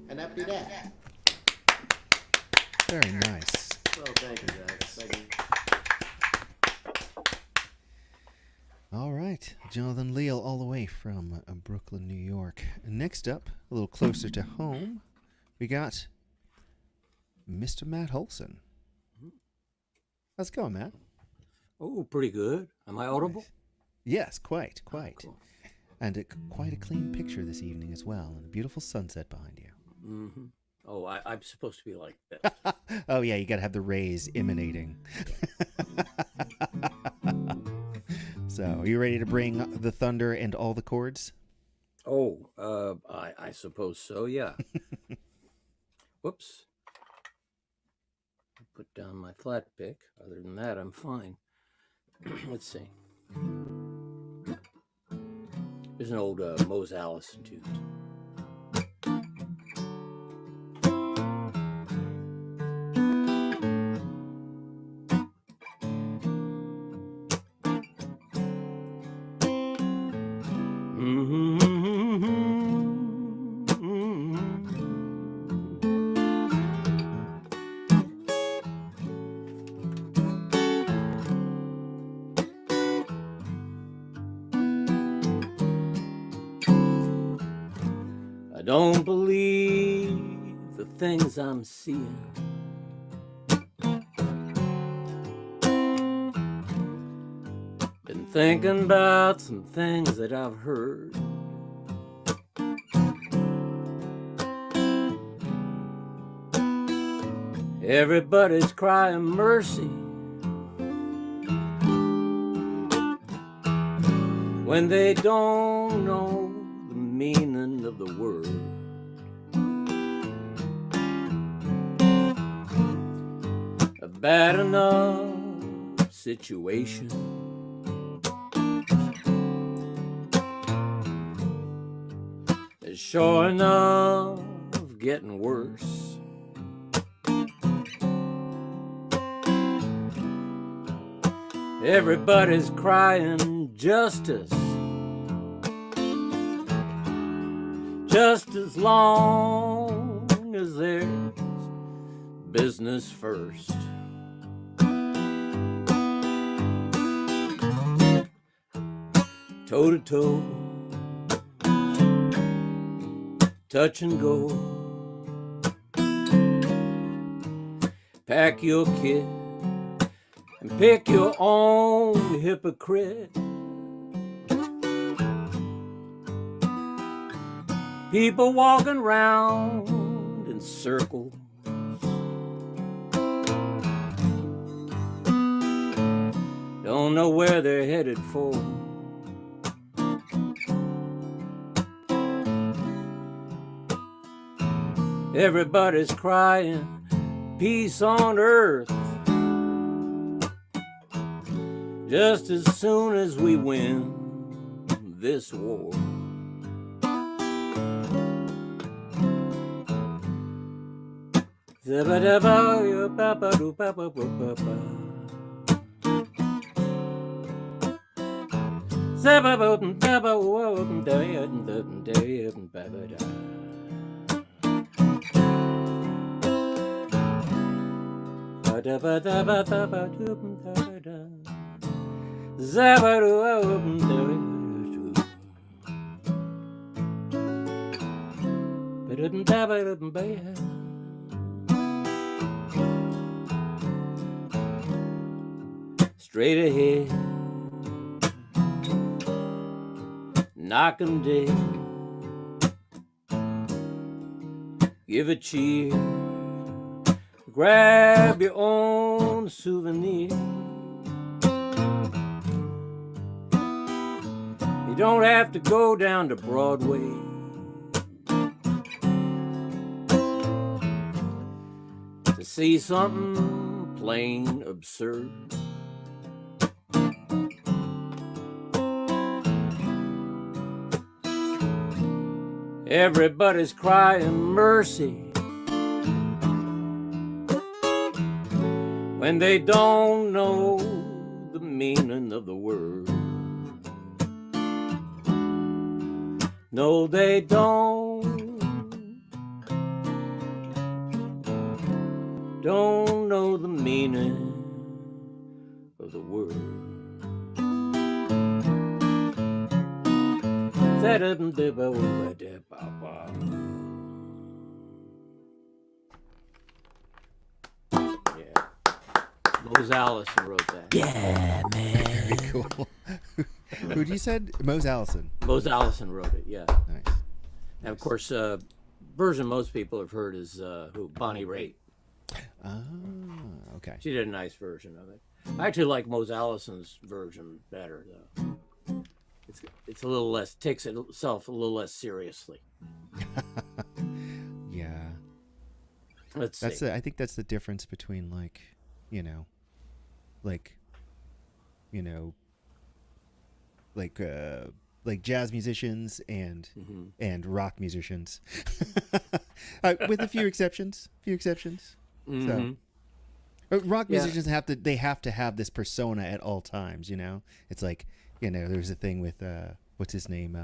And that be that. Very nice. Well, thank you, guys. Thank you. All right, Jonathan Leal, all the way from Brooklyn, New York. Next up, a little closer to home, we got Mr. Matt Hoslen. How's it going, Matt? Oh, pretty good. Am I audible? Yes, quite. Oh, cool. And quite a clean picture this evening as well, and a beautiful sunset behind you. Mm-hmm. Oh, I'm supposed to be like this. Oh, yeah, you got to have the rays emanating. So, are you ready to bring the thunder and all the chords? Oh, I suppose so, yeah. Whoops. I put down my flat pick. Other than that, I'm fine. Let's see. There's an old Mose Allison tune. I don't believe the things I'm seeing. Been thinking about some things that I've heard. Everybody's crying mercy when they don't know the meaning of the word. A bad enough situation is sure enough getting worse. Everybody's crying justice, just as long as there's business first. Toe to toe, touch and go. Pack your kit and pick your own hypocrite. People walking round in circles, don't know where they're headed for. Everybody's crying peace on earth, just as soon as we win this war. Straight ahead, knock 'em dead. Give a cheer, grab your own souvenir. You don't have to go down to Broadway to see something plain absurd. Everybody's crying mercy when they don't know the meaning of the word. No, they don't know the meaning of the word. Yeah. Mose Allison wrote that. Yeah, man. Very cool. Who you said? Mose Allison. Mose Allison wrote it, yeah. Nice. And of course, version most people have heard is who? Bonnie Raitt. Ah, okay. She did a nice version of it. I actually like Mose Allison's version better, though. It's a little less, takes itself a little less seriously. Yeah. Let's see. I think that's the difference between like jazz musicians and rock musicians, with a few exceptions. So, rock musicians have to have this persona at all times. It's like there's a thing with what's his name,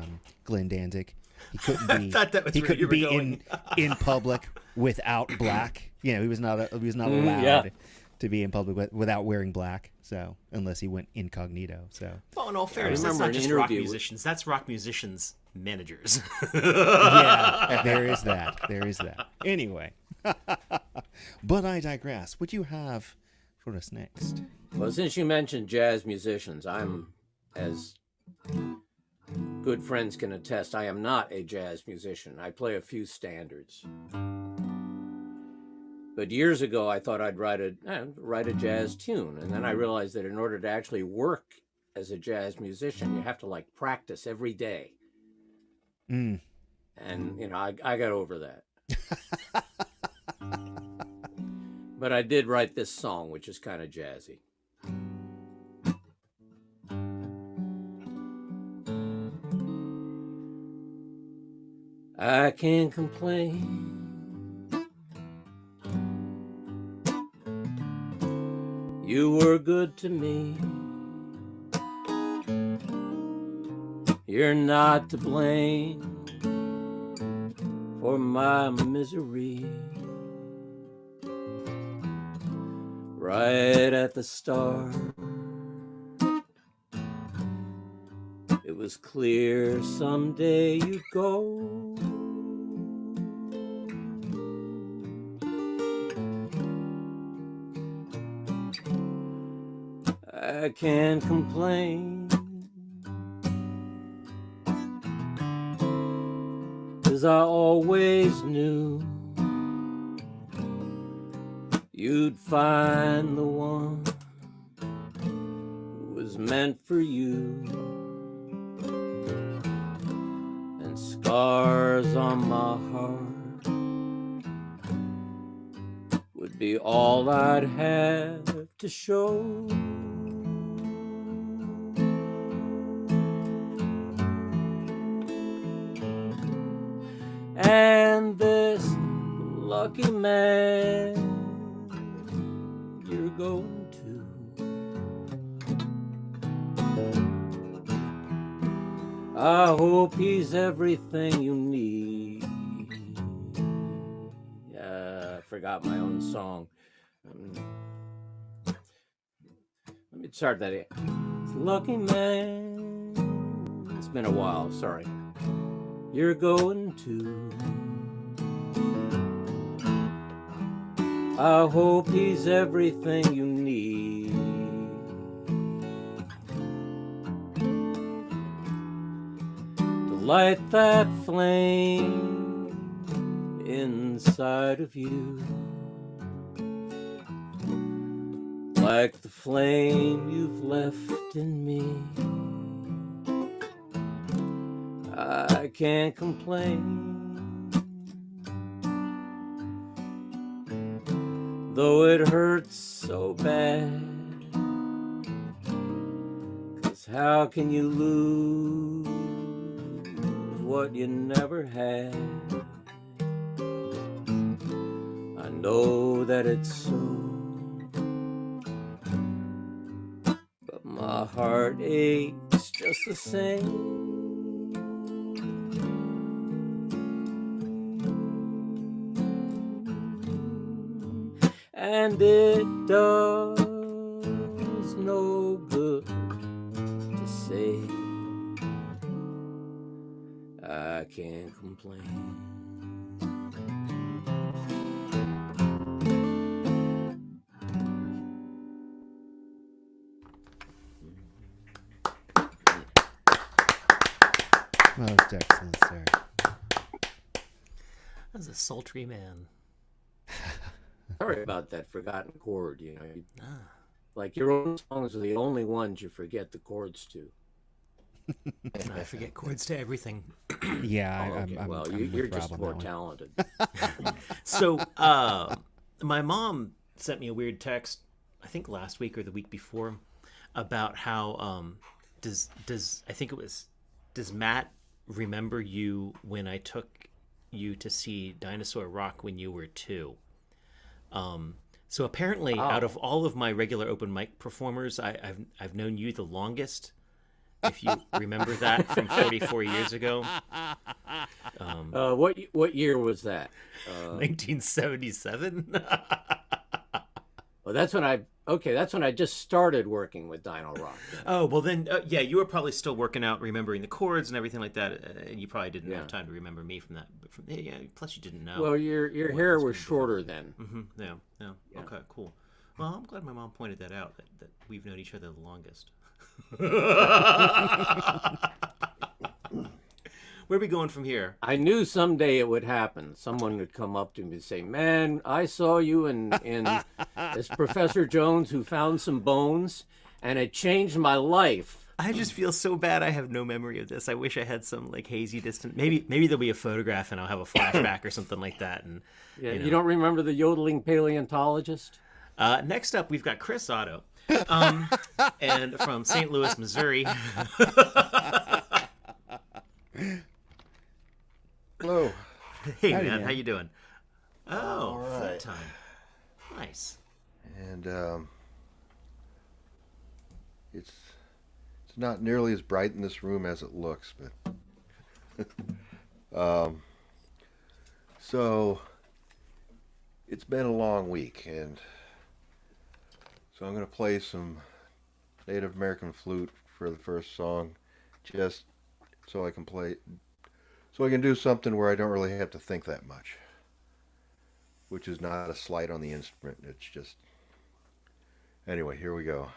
Glenn Danzig. He couldn't be. I thought that was he where couldn't you were be going. in public without black. He was not allowed to be in public without wearing black. So unless he went incognito. So. Well, in all fairness, that's not just rock musicians. That's rock musicians' managers. Yeah, there is that. Anyway, but I digress. What do you have for us next? Well, since you mentioned jazz musicians, I'm, as good friends can attest, I am not a jazz musician. I play a few standards. But years ago, I thought I'd write a jazz tune, and then I realized that in order to actually work as a jazz musician, you have to practice every day. And I got over that. But I did write this song, which is kind of jazzy. I can't complain. You were good to me. You're not to blame for my misery. Right at the start, it was clear someday you'd go. I can't complain, 'cause I always knew you'd find the one who was meant for you. And scars on my heart would be all I'd have to show. And this lucky man you're going to, I hope he's everything you need. I forgot my own song. it started that. It's lucky man. It's been a while. Sorry. You're going to. I hope he's everything you need. To light that flame inside of you. Like the flame you've left in me. I can't complain. Though it hurts so bad. 'Cause how can you lose what you never had? I know that it's so, but my heart aches just the same. And it does no good to say I can't complain. Most excellent, sir. That's a sultry man. Sorry about that forgotten chord, you know. Like your own songs are the only ones you forget the chords to. I forget chords to everything. Yeah, Oh, okay. I'm well, with you're Rob just on more that one. talented. So, my mom sent me a weird text, I think last week or the week before, about how does Matt remember you when I took you to see Dinosaur Rock when you were 2? So apparently, out of all of my regular open mic performers, I've known you the longest. If you remember that from 44 years ago. What year was that? 1977. Well, that's when I just started working with Dino Rock. Oh, well then, yeah, you were probably still working out, remembering the chords and everything like that, and you probably didn't have time to remember me from that. Yeah, plus you didn't know. Well, your hair was shorter then. Mm-hmm. Yeah. Okay, cool. Well, I'm glad my mom pointed that out, that we've known each other the longest. Where are we going from here? I knew someday it would happen. Someone would come up to me and say, "Man, I saw you in as Professor Jones who found some bones, and it changed my life." I just feel so bad. I have no memory of this. I wish I had some like hazy distant. Maybe there'll be a photograph and I'll have a flashback or something like that. And yeah, you don't remember the yodeling paleontologist? Next up, we've got Chris Otto, and from St. Louis, Missouri. Hello. Hey, Howdy, man. How you doing? Oh, all full right. time. Nice. And it's not nearly as bright in this room as it looks, but so it's been a long week, and so I'm going to play some Native American flute for the first song, just so I can do something where I don't really have to think that much, which is not a slight on the instrument. It's just, anyway, here we go.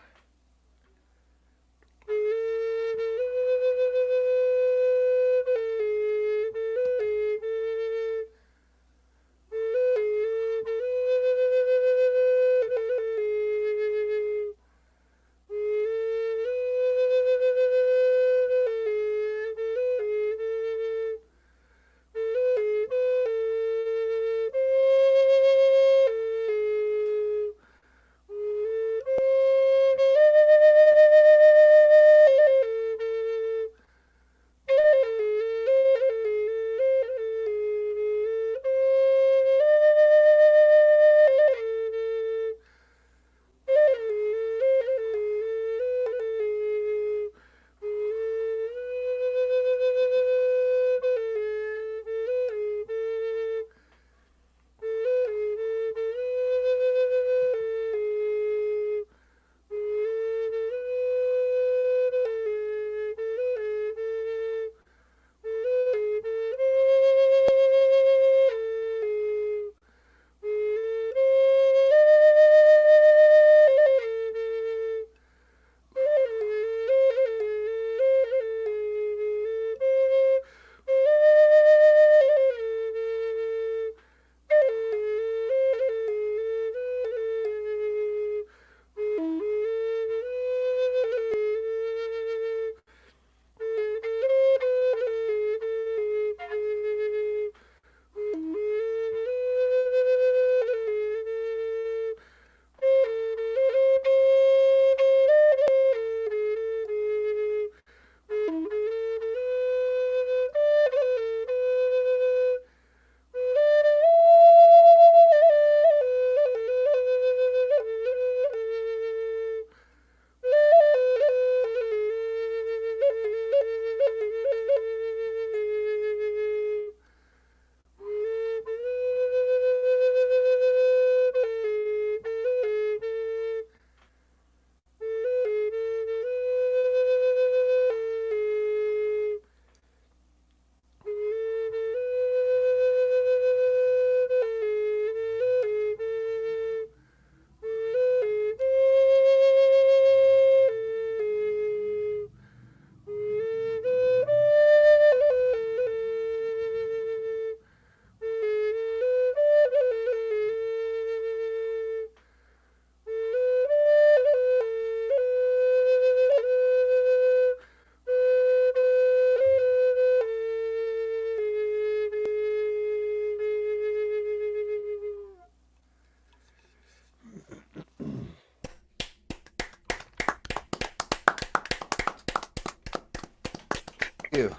you.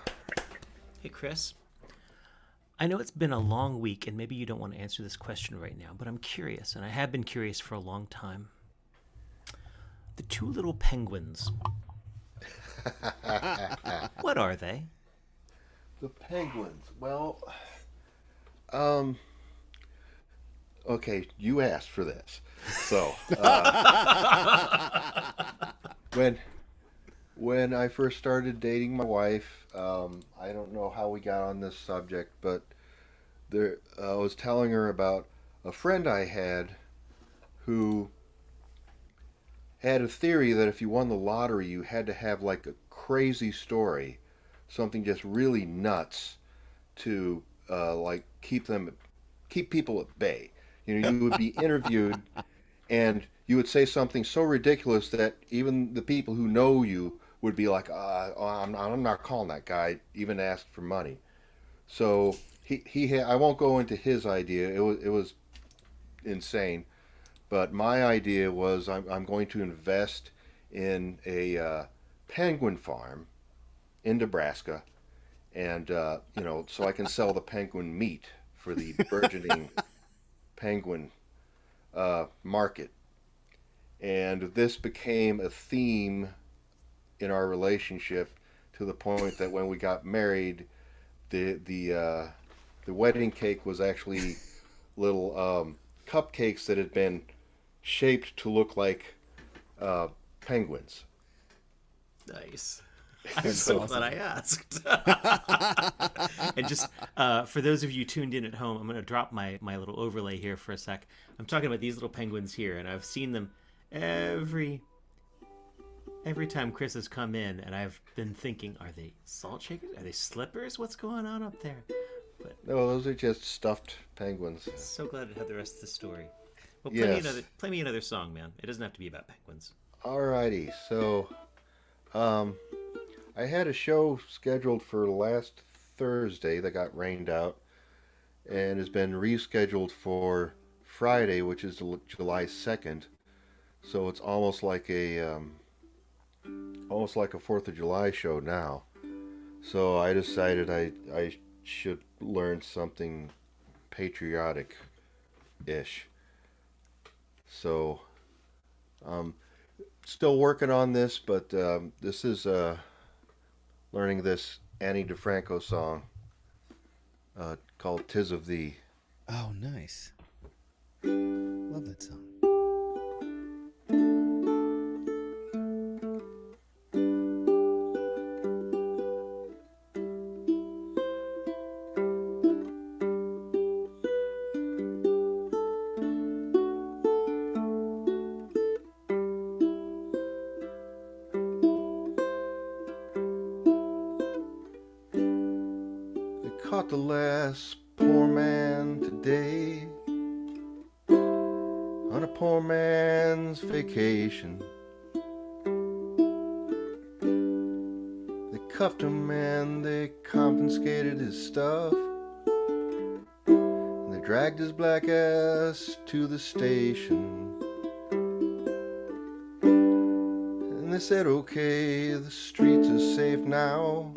Hey, Chris. I know it's been a long week, and maybe you don't want to answer this question right now, but I'm curious, and I have been curious for a long time. The two little penguins. What are they? The penguins. Well, okay, you asked for this. So, when I first started dating my wife, I don't know how we got on this subject, but I was telling her about a friend I had who had a theory that if you won the lottery, you had to have like a crazy story, something just really nuts to like keep people at bay. You know, you would be interviewed and you would say something so ridiculous that even the people who know you would be like, I'm not calling that guy, even asked for money. So I won't go into his idea. It was insane. But my idea was I'm going to invest in a penguin farm in Nebraska, and so I can sell the penguin meat for the burgeoning penguin market. And this became a theme in our relationship to the point that when we got married, the wedding cake was actually little cupcakes that had been shaped to look like penguins. Nice. I'm so glad I asked. And just for those of you tuned in at home, I'm going to drop my little overlay here for a sec. I'm talking about these little penguins here, and I've seen them every time Chris has come in, and I've been thinking, are they salt shakers? Are they slippers? What's going on up there? But no, those are just stuffed penguins. So glad to have the rest of the story. Well, play me another song, man. It doesn't have to be about penguins. Alrighty, so I had a show scheduled for last Thursday that got rained out and has been rescheduled for Friday, which is July 2nd. So it's almost like a 4th of July show now. So I decided I should learn something patriotic-ish. So still working on this, but this is learning this Annie DeFranco song called "'Tis of Thee." Oh, nice. Love that song. Caught the last poor man today on a poor man's vacation. They cuffed him and they confiscated his stuff, and they dragged his black ass to the station. And they said, okay, the streets are safe now.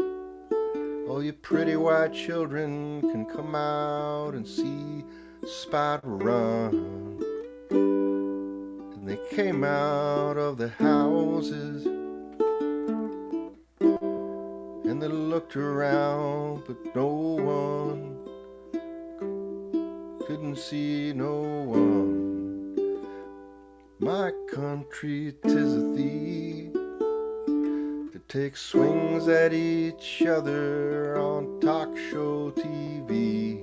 All you pretty white children can come out and see Spot run. And they came out of the houses and they looked around, but no one, couldn't see no one. My country, 'tis a thee, take swings at each other on talk show TV.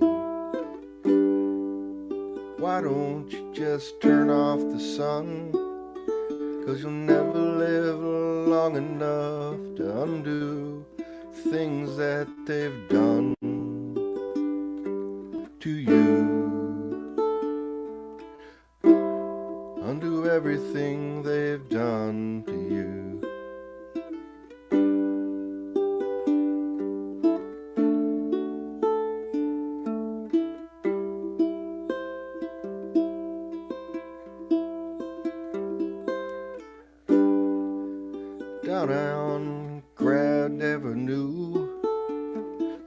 Why don't you just turn off the sun? 'Cause you'll never live long enough to undo things that they've done to you. Undo everything they've done to you. Down on Grand Avenue,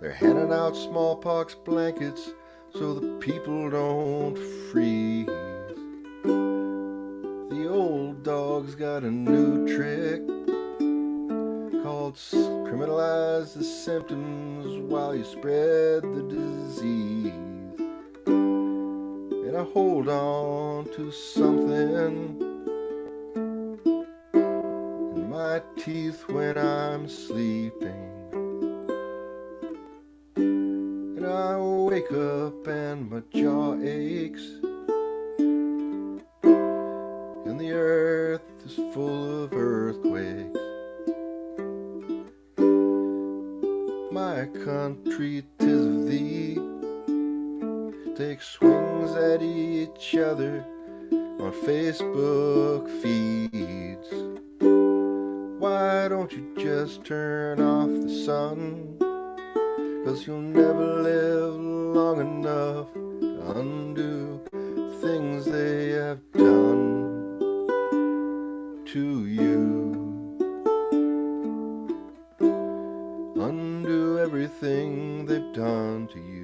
They're handing out smallpox blankets so the people don't freeze. The old dog's got a new trick called criminalize the symptoms while you spread the disease. And I hold on to something in my teeth when I'm sleeping. And I wake up and my jaw aches, and the earth is full of earthquakes. My country, 'tis of thee, take swings at each other on Facebook feeds. Why don't you just turn off the sun? 'Cause you'll never live long enough to undo things they have done to you. Undo everything they've done to you.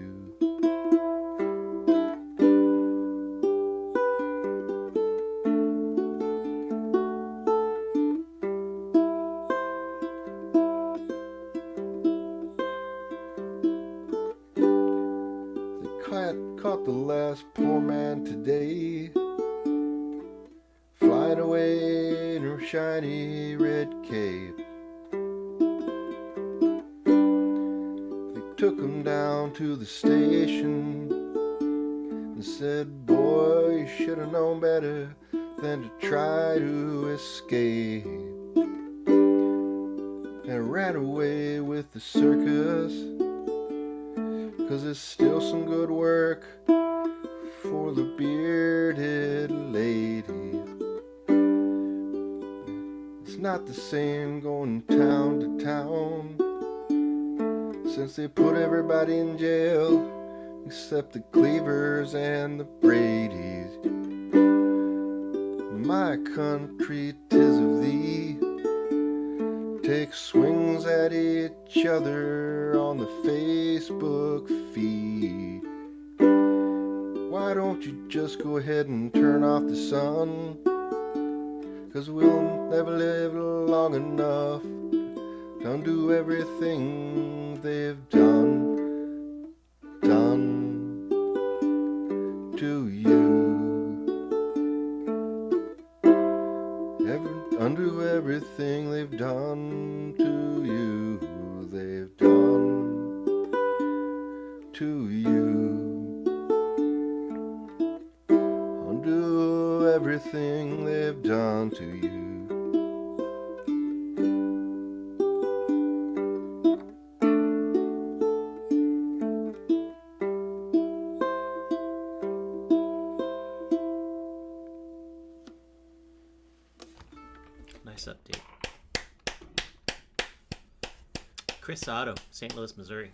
Caught the last poor man today, flying away in her shiny red cape. They took him down to the station and said, boy, you should have known better than to try to escape. And ran away with the circus, 'cause there's still some good work for the bearded lady. It's not the same going town to town, since they put everybody in jail except the Cleavers and the Bradys. My country, 'tis of thee, take swings at each other on the Facebook feed. Why don't you just go ahead and turn off the sun? 'Cause we'll never live long enough to undo everything they've done to you. Undo everything they've done to you. They've done to you. Undo everything they've done to you. Nice update. Chris Otto, St. Louis, Missouri.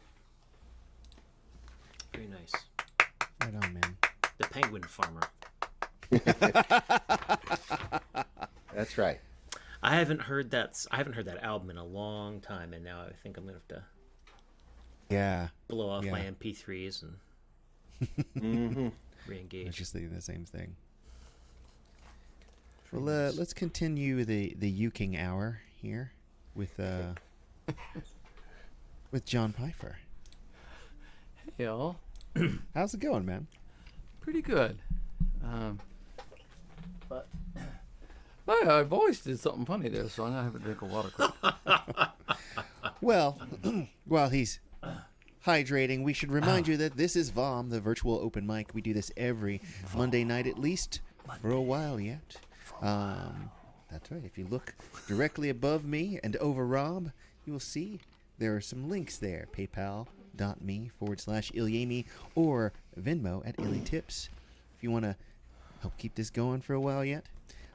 Very nice. Right on, man. The Penguin Farmer. That's right. I haven't heard that album in a long time, and now I think I'm gonna have to blow off my MP3s and re-engage. I was just thinking the same thing. Well, let's continue the Uking hour here with John Pfeiffer. Hey, y'all. How's it going, man? Pretty good. But I've always did something funny there, so I'm gonna have to drink a water quick. Well, while he's hydrating, we should remind you that this is VOM, the virtual open mic. We do this every Monday night, at least for a while yet. That's right. If you look directly above me and over Rob, you will see there are some links there. PayPal.me/Ilyemi or Venmo at IllyTips. If you want to help keep this going for a while yet.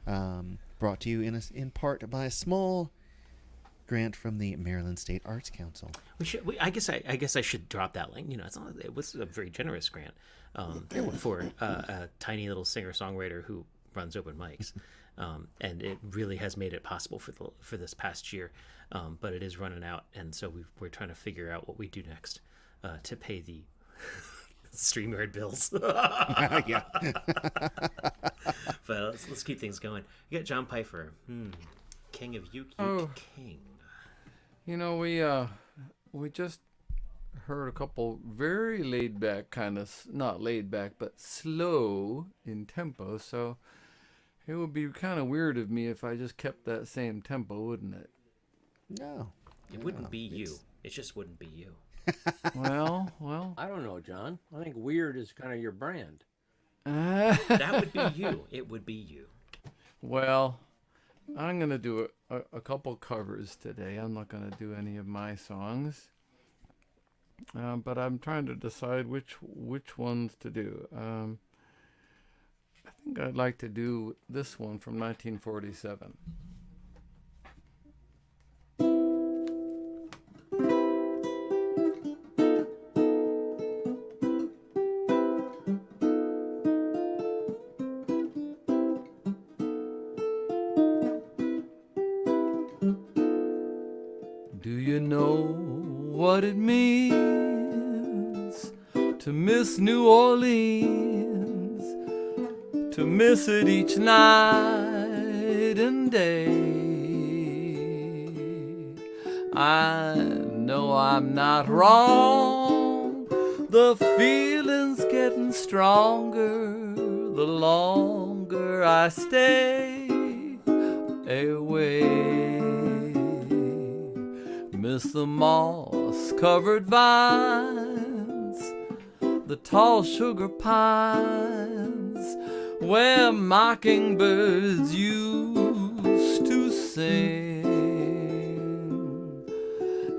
Brought to you in part by a small grant from the Maryland State Arts Council. I guess I should drop that link. You know, it was a very generous grant for a tiny little singer-songwriter who runs open mics, and it really has made it possible for this past year. But it is running out, and so we're trying to figure out what we do next. to pay the StreamYard bills. Yeah. But let's keep things going. You got John Pfeiffer, King of Uke King. You know, we just heard a couple very laid back, kind of not laid back, but slow in tempo. So it would be kind of weird of me if I just kept that same tempo, wouldn't it? No. It wouldn't be you. It just wouldn't be you. Well. I don't know, John. I think weird is kind of your brand. That would be you. It would be you. Well, I'm going to do a couple covers today. I'm not going to do any of my songs. But I'm trying to decide which ones to do. I think I'd like to do this one from 1947. Do you know what it means to miss New Orleans, to miss it each night and day? I know I'm not wrong, the feeling's getting stronger the longer I stay away. Miss the moss-covered vines, the tall sugar pines, where mockingbirds used to sing.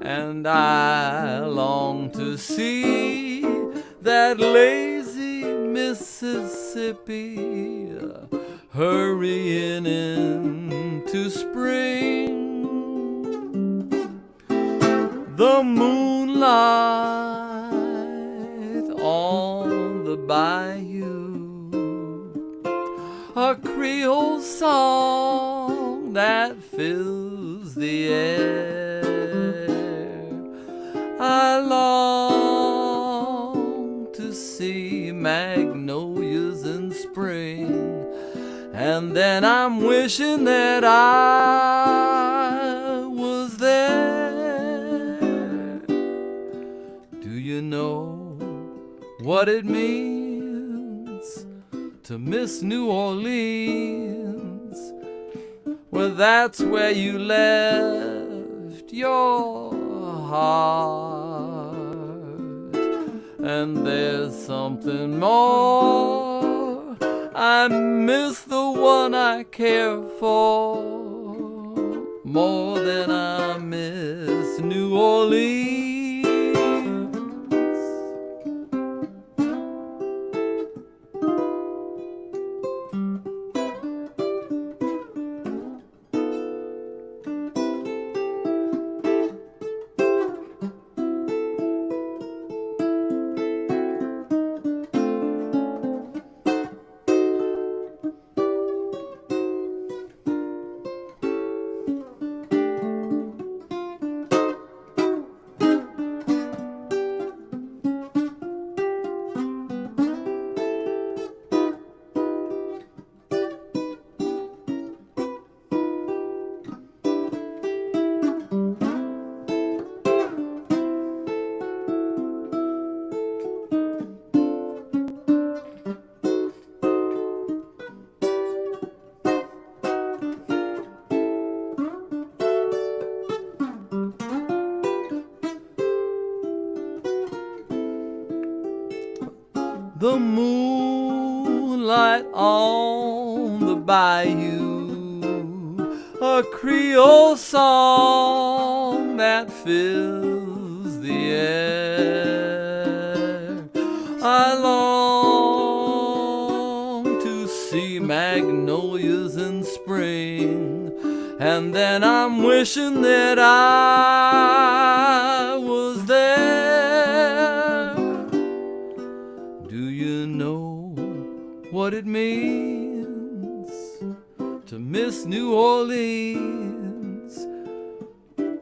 And I long to see that lazy Mississippi hurrying into spring. The moonlight on the bayou, a Creole song that fills the air. I long to see magnolias in spring, and then I'm wishing that I was there. You know what it means to miss New Orleans? Well, that's where you left your heart. And there's something more. I miss the one I care for more than I miss New Orleans. The moonlight on the bayou, a Creole song that fills the air. I long to see magnolias in spring, and then I'm wishing that I was there. What it means to miss New Orleans,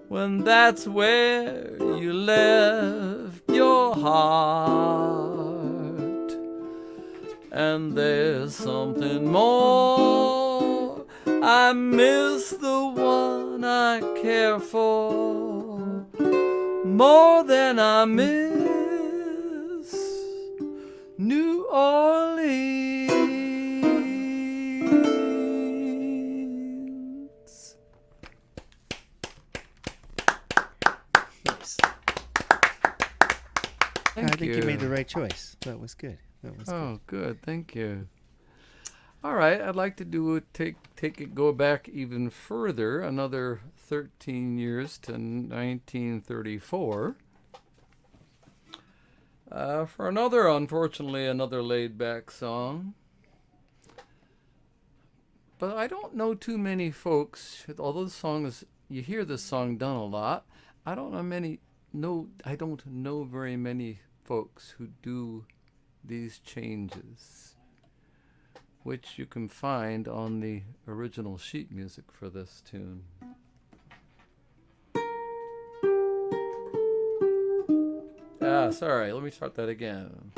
when that's where you left your your heart. And there's something more. I miss the one I care for more than I miss New Orleans. I think you made the right choice. That was good. Good. Thank you. All right, I'd like to do it. Take it. Go back even further, another 13 years to 1934. For unfortunately, another laid-back song. But I don't know too many folks. Although the song is, you hear this song done a lot. I don't know very many folks who do these changes, which you can find on the original sheet music for this tune. Sorry, let me start that again.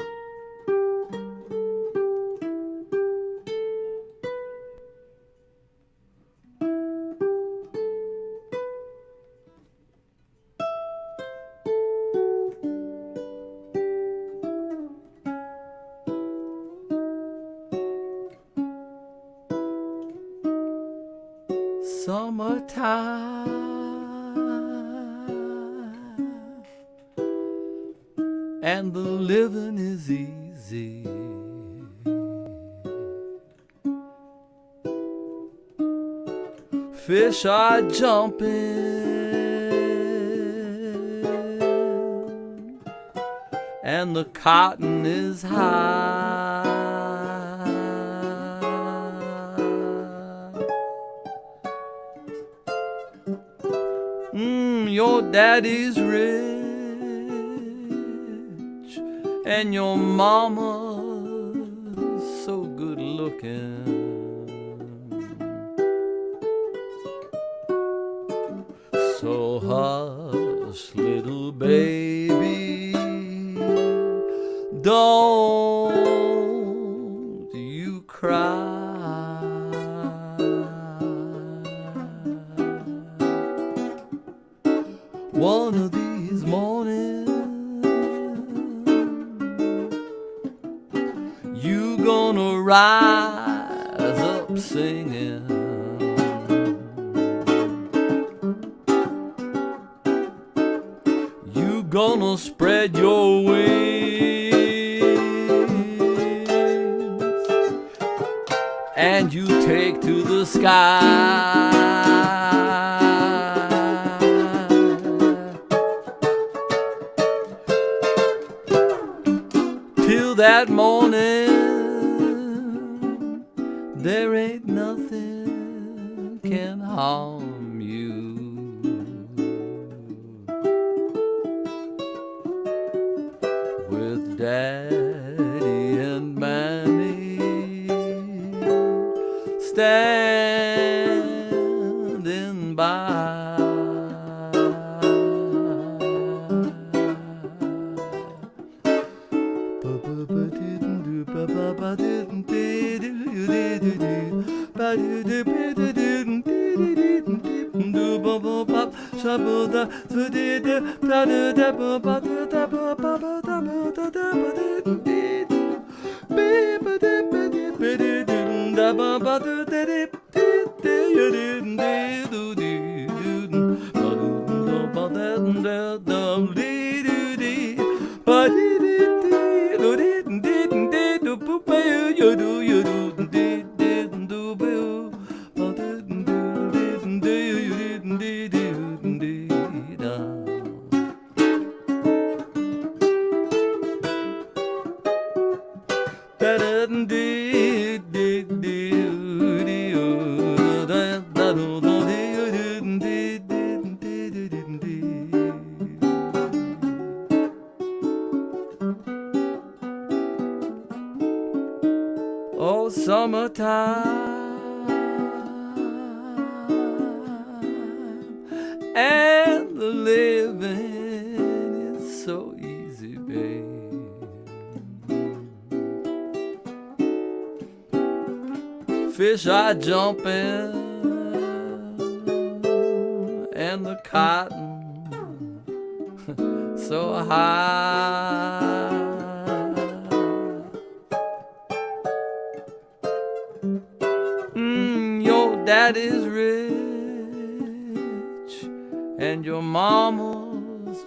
Summertime, and the living is easy. Fish are jumping, and the cotton is high. Your daddy's rich, and your mama's so good looking. So hush, little baby, don't you cry. One of these mornings, you gonna rise up singing. You gonna spread your wings, and you take to the sky. That morning, there ain't nothing can harm you. With Daddy and Mammy standing by. Oh, summertime, and the living is so easy, fish are jumping and the cotton so high. Your daddy's rich and your mama's,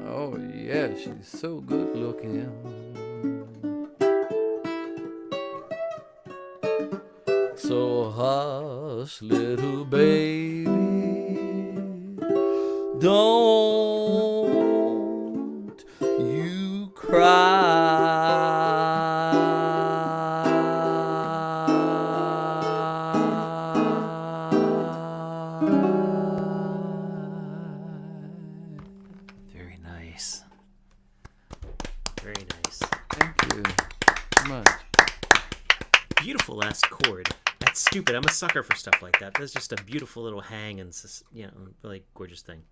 oh yeah, she's so good looking. So hush, little baby, don't you Very nice. Very nice. Thank you so much. Beautiful last chord. That's stupid. I'm a sucker for stuff like that. That's just a beautiful little hang and, really gorgeous thing.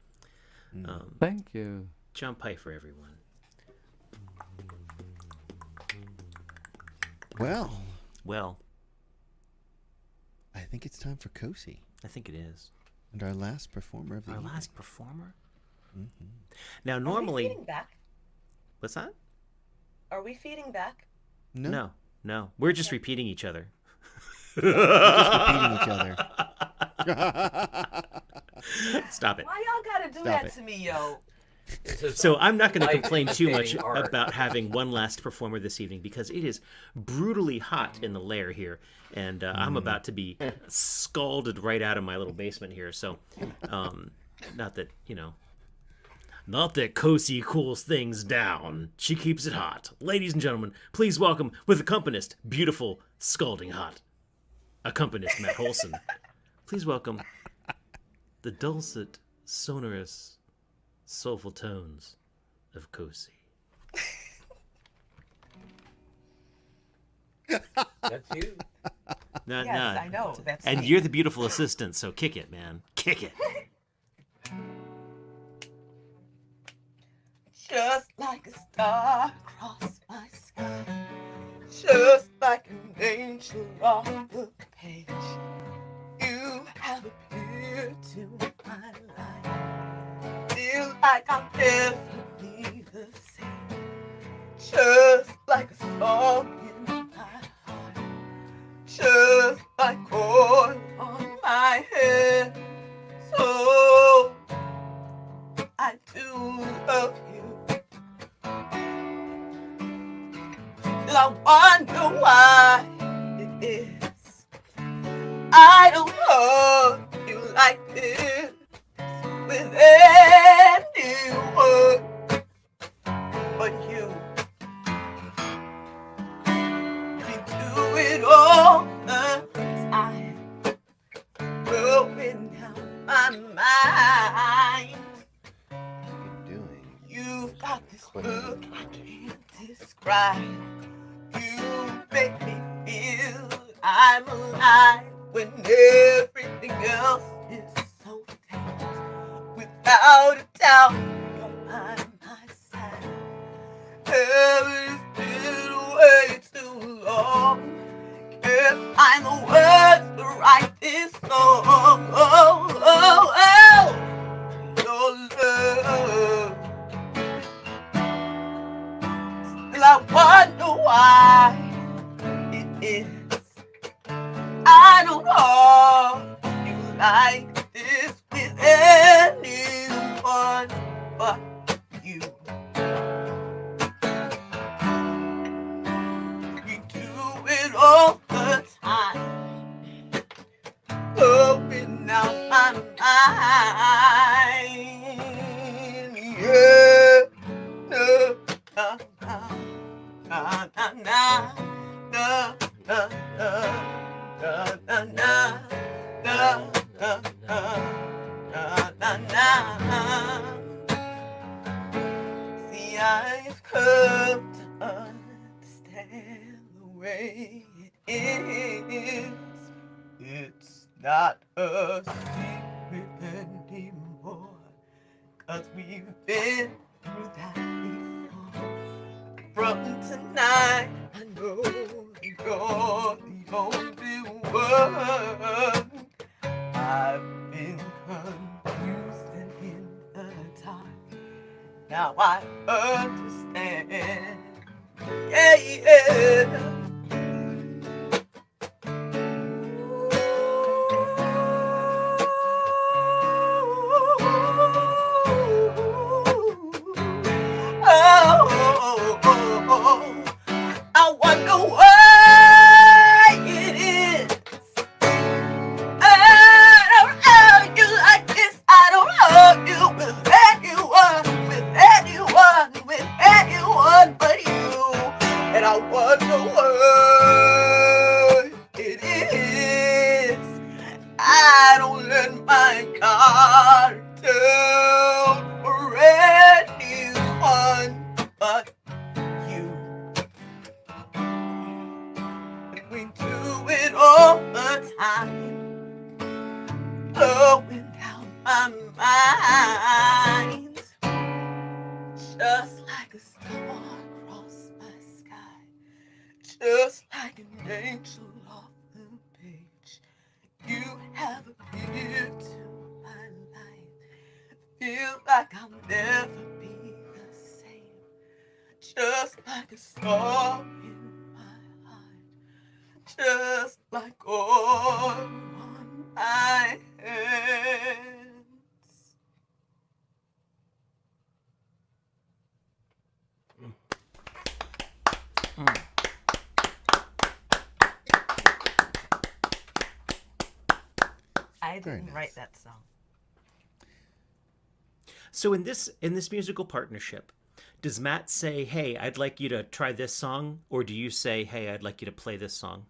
Thank you. John Pfeiffer, everyone. Well, I think it's time for Kosi. I think it is. And our last performer of the Our evening. last performer? Now, normally... Are we feeding back? What's that? Are we feeding back? No. We're just repeating each other. We're just repeating each other. Stop it. Why y'all gotta do that to me, yo? So I'm not going to complain too much imitating art. about having one last performer this evening because it is brutally hot in the lair here, and I'm about to be scalded right out of my little basement here. So, not that Kosi cools things down. She keeps it hot. Ladies and gentlemen, please welcome with accompanist, beautiful, scalding hot, accompanist Matt Hoslen. Please welcome the dulcet, sonorous, soulful tones of Kosi. That's you. No, Yes, I know. That's and me. you're the beautiful assistant, so kick it, man. Kick it. Just like a star across my sky, just like an angel off the page, you have appeared to my life. Feel like I'll never be the same, just like a song in my heart, just like oil on my head. So I do love you. Still I wonder why it is I don't hug you like this with anyone but you. We do it all the time, blowing down my mind. You've got this look I can't describe. You make me feel I'm alive when everything else is so faint. Without a doubt, you're by my side. Heaven's been away too long. Can't find the words to write this song. Oh, oh, oh, your love. Still I wonder why it is I don't know you like this with anyone but you. We do it all the time, blowing out my mind. Yeah, no, no, no, no, no, no, no, no. Na na na na na na na na. See, I've come to understand the way it is. It's not a secret anymore, 'cause we've been through that before. From tonight, I know you're the only one. one. I've been confused and in the dark. Now I understand. Yeah, yeah. I wonder why it is. I don't hug you like this. I don't hug you with anyone but you. And I wonder why it is. I don't let my guard down for anyone but you. And we do it all the time, blowing down my mind, just like a star across my sky, just like an angel off the page. You have appeared to my life. Feel like I'll never be the same, just like a star in my heart, just like oil on my hands. I didn't write that song. So in this musical partnership, does Matt say, "Hey, I'd like you to try this song," or do you say, "Hey, I'd like you to play this song"?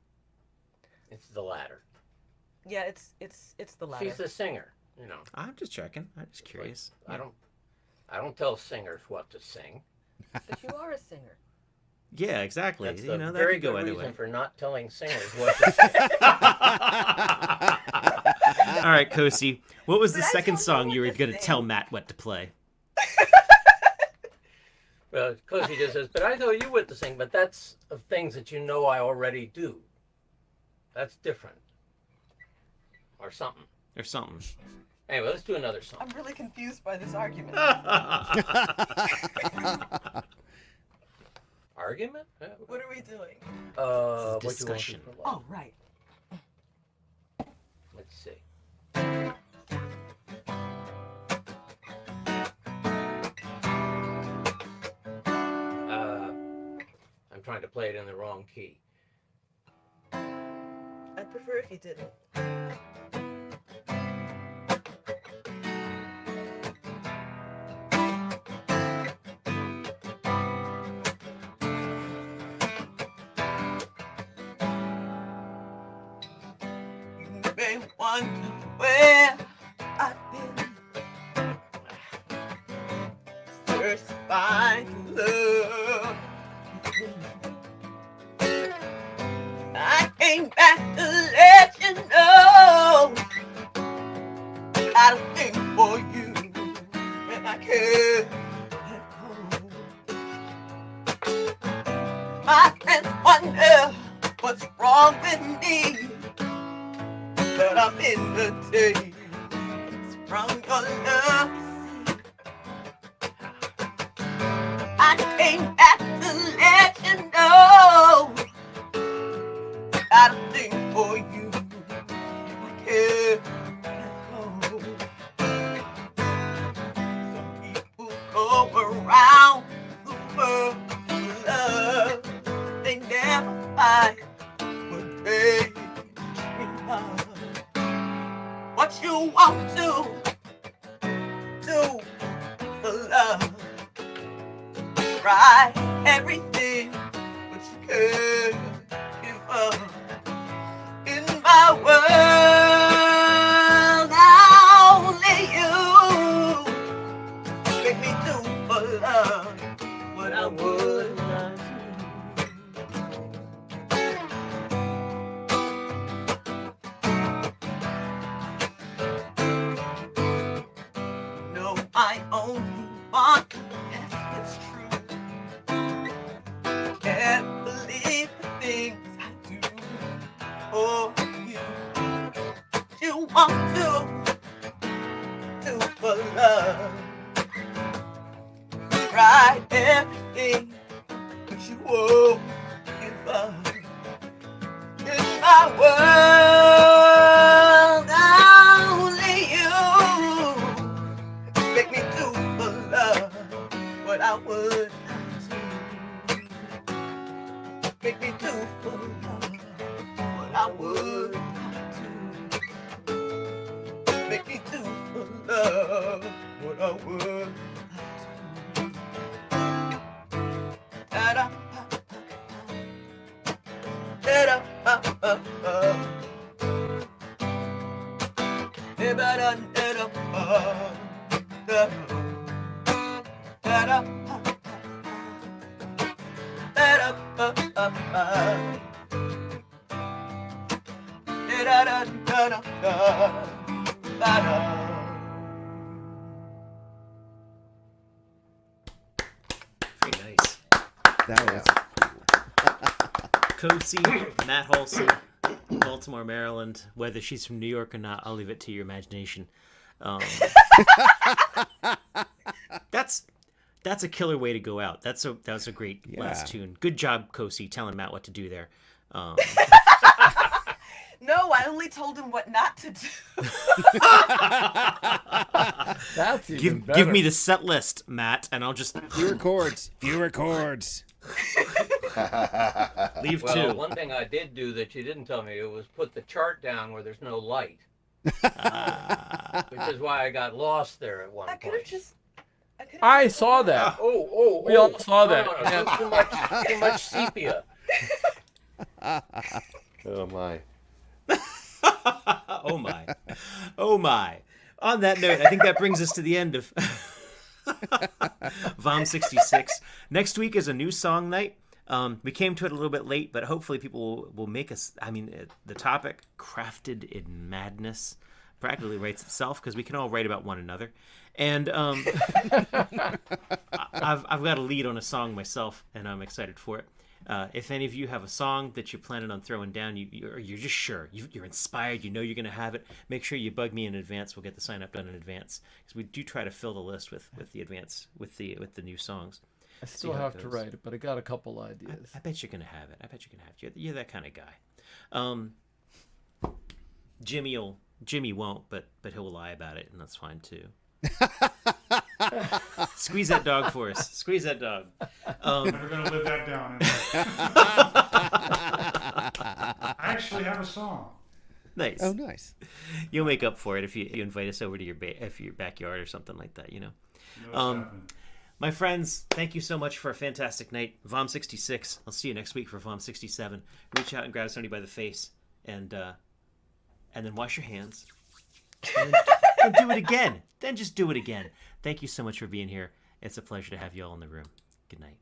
It's the latter. Yeah, it's the latter. She's the singer, you know. I'm just checking. I'm just curious. I don't tell singers what to sing. But you are a singer. Yeah, exactly. That's You the know, that very could go good either reason way. for not telling singers what to sing. All right, Kosi, what was the But I second don't know song what you were to going to sing. tell Matt what to play? Well, Kosi just says, but I know you what to sing, but that's of things that you know I already do. That's different. Or something. Or something. Anyway, let's do another song. I'm really confused by this argument. Argument? What are we doing? What you want Discussion. for life? Oh, right. Let's see. I'm trying to play it in the wrong key. I'd prefer if you didn't. You may wonder where I've been. Search to find love. I came back to let you know got a thing for you, and I can't let go. My friends wonder what's wrong with me, but I'm in the daze from your love. I came back to let you know got a thing for you, I can't let go. Some people go around the world for love, they never find what they dream of. What you want to do for love, try everything, but you can't give up. In my world, only you make me do for love what I would not do. No, I only want the best, it's true. for love. Try everything, but you won't give up. In my world, only you make me do for love what I would not do. Make me do for love what I would not do. Make me do for love what I would not do. Da-da. Da-da. Very nice. That was Kosi, Matt Hoslen, Baltimore, Maryland. Whether she's from New York or not, I'll leave it to your imagination. That's a killer way to go out. That was a great last tune. Good job, Kosi, telling Matt what to do there. No, I only told him what not to do. That's even Give better. me the set list, Matt, and I'll just fewer chords. Fewer chords. Leave well, two. One thing I did do that you didn't tell me was put the chart down where there's no light. Which is why I got lost there at one point. I saw that. We all saw that. No, too much sepia. Oh my. Oh my. Oh my. On that note, I think that brings us to the end of VOM 66. Next week is a new song night. We came to it a little bit late, but hopefully people will make us. I mean, the topic, crafted in madness, practically writes itself because we can all write about one another. And I've got a lead on a song myself, and I'm excited for it. If any of you have a song that you're planning on throwing down, you're just sure, you're inspired, you know you're going to have it, make sure you bug me in advance. We'll get the sign up done in advance because we do try to fill the list with the new songs. I still have to write it, but I got a couple ideas. I bet you're going to have it. You're that kind of guy. Jimmy won't, but he'll lie about it, and that's fine too. Squeeze that dog for us. Squeeze that dog. Never gonna live that down. I actually have a song. Nice. Oh, nice. You'll make up for it if you invite us over to your backyard or something like that. You know. My friends, thank you so much for a fantastic night. VOM 66. I'll see you next week for VOM 67. Reach out and grab somebody by the face, and then wash your hands. And do it again. Then just do it again. Thank you so much for being here. It's a pleasure to have you all in the room. Good night.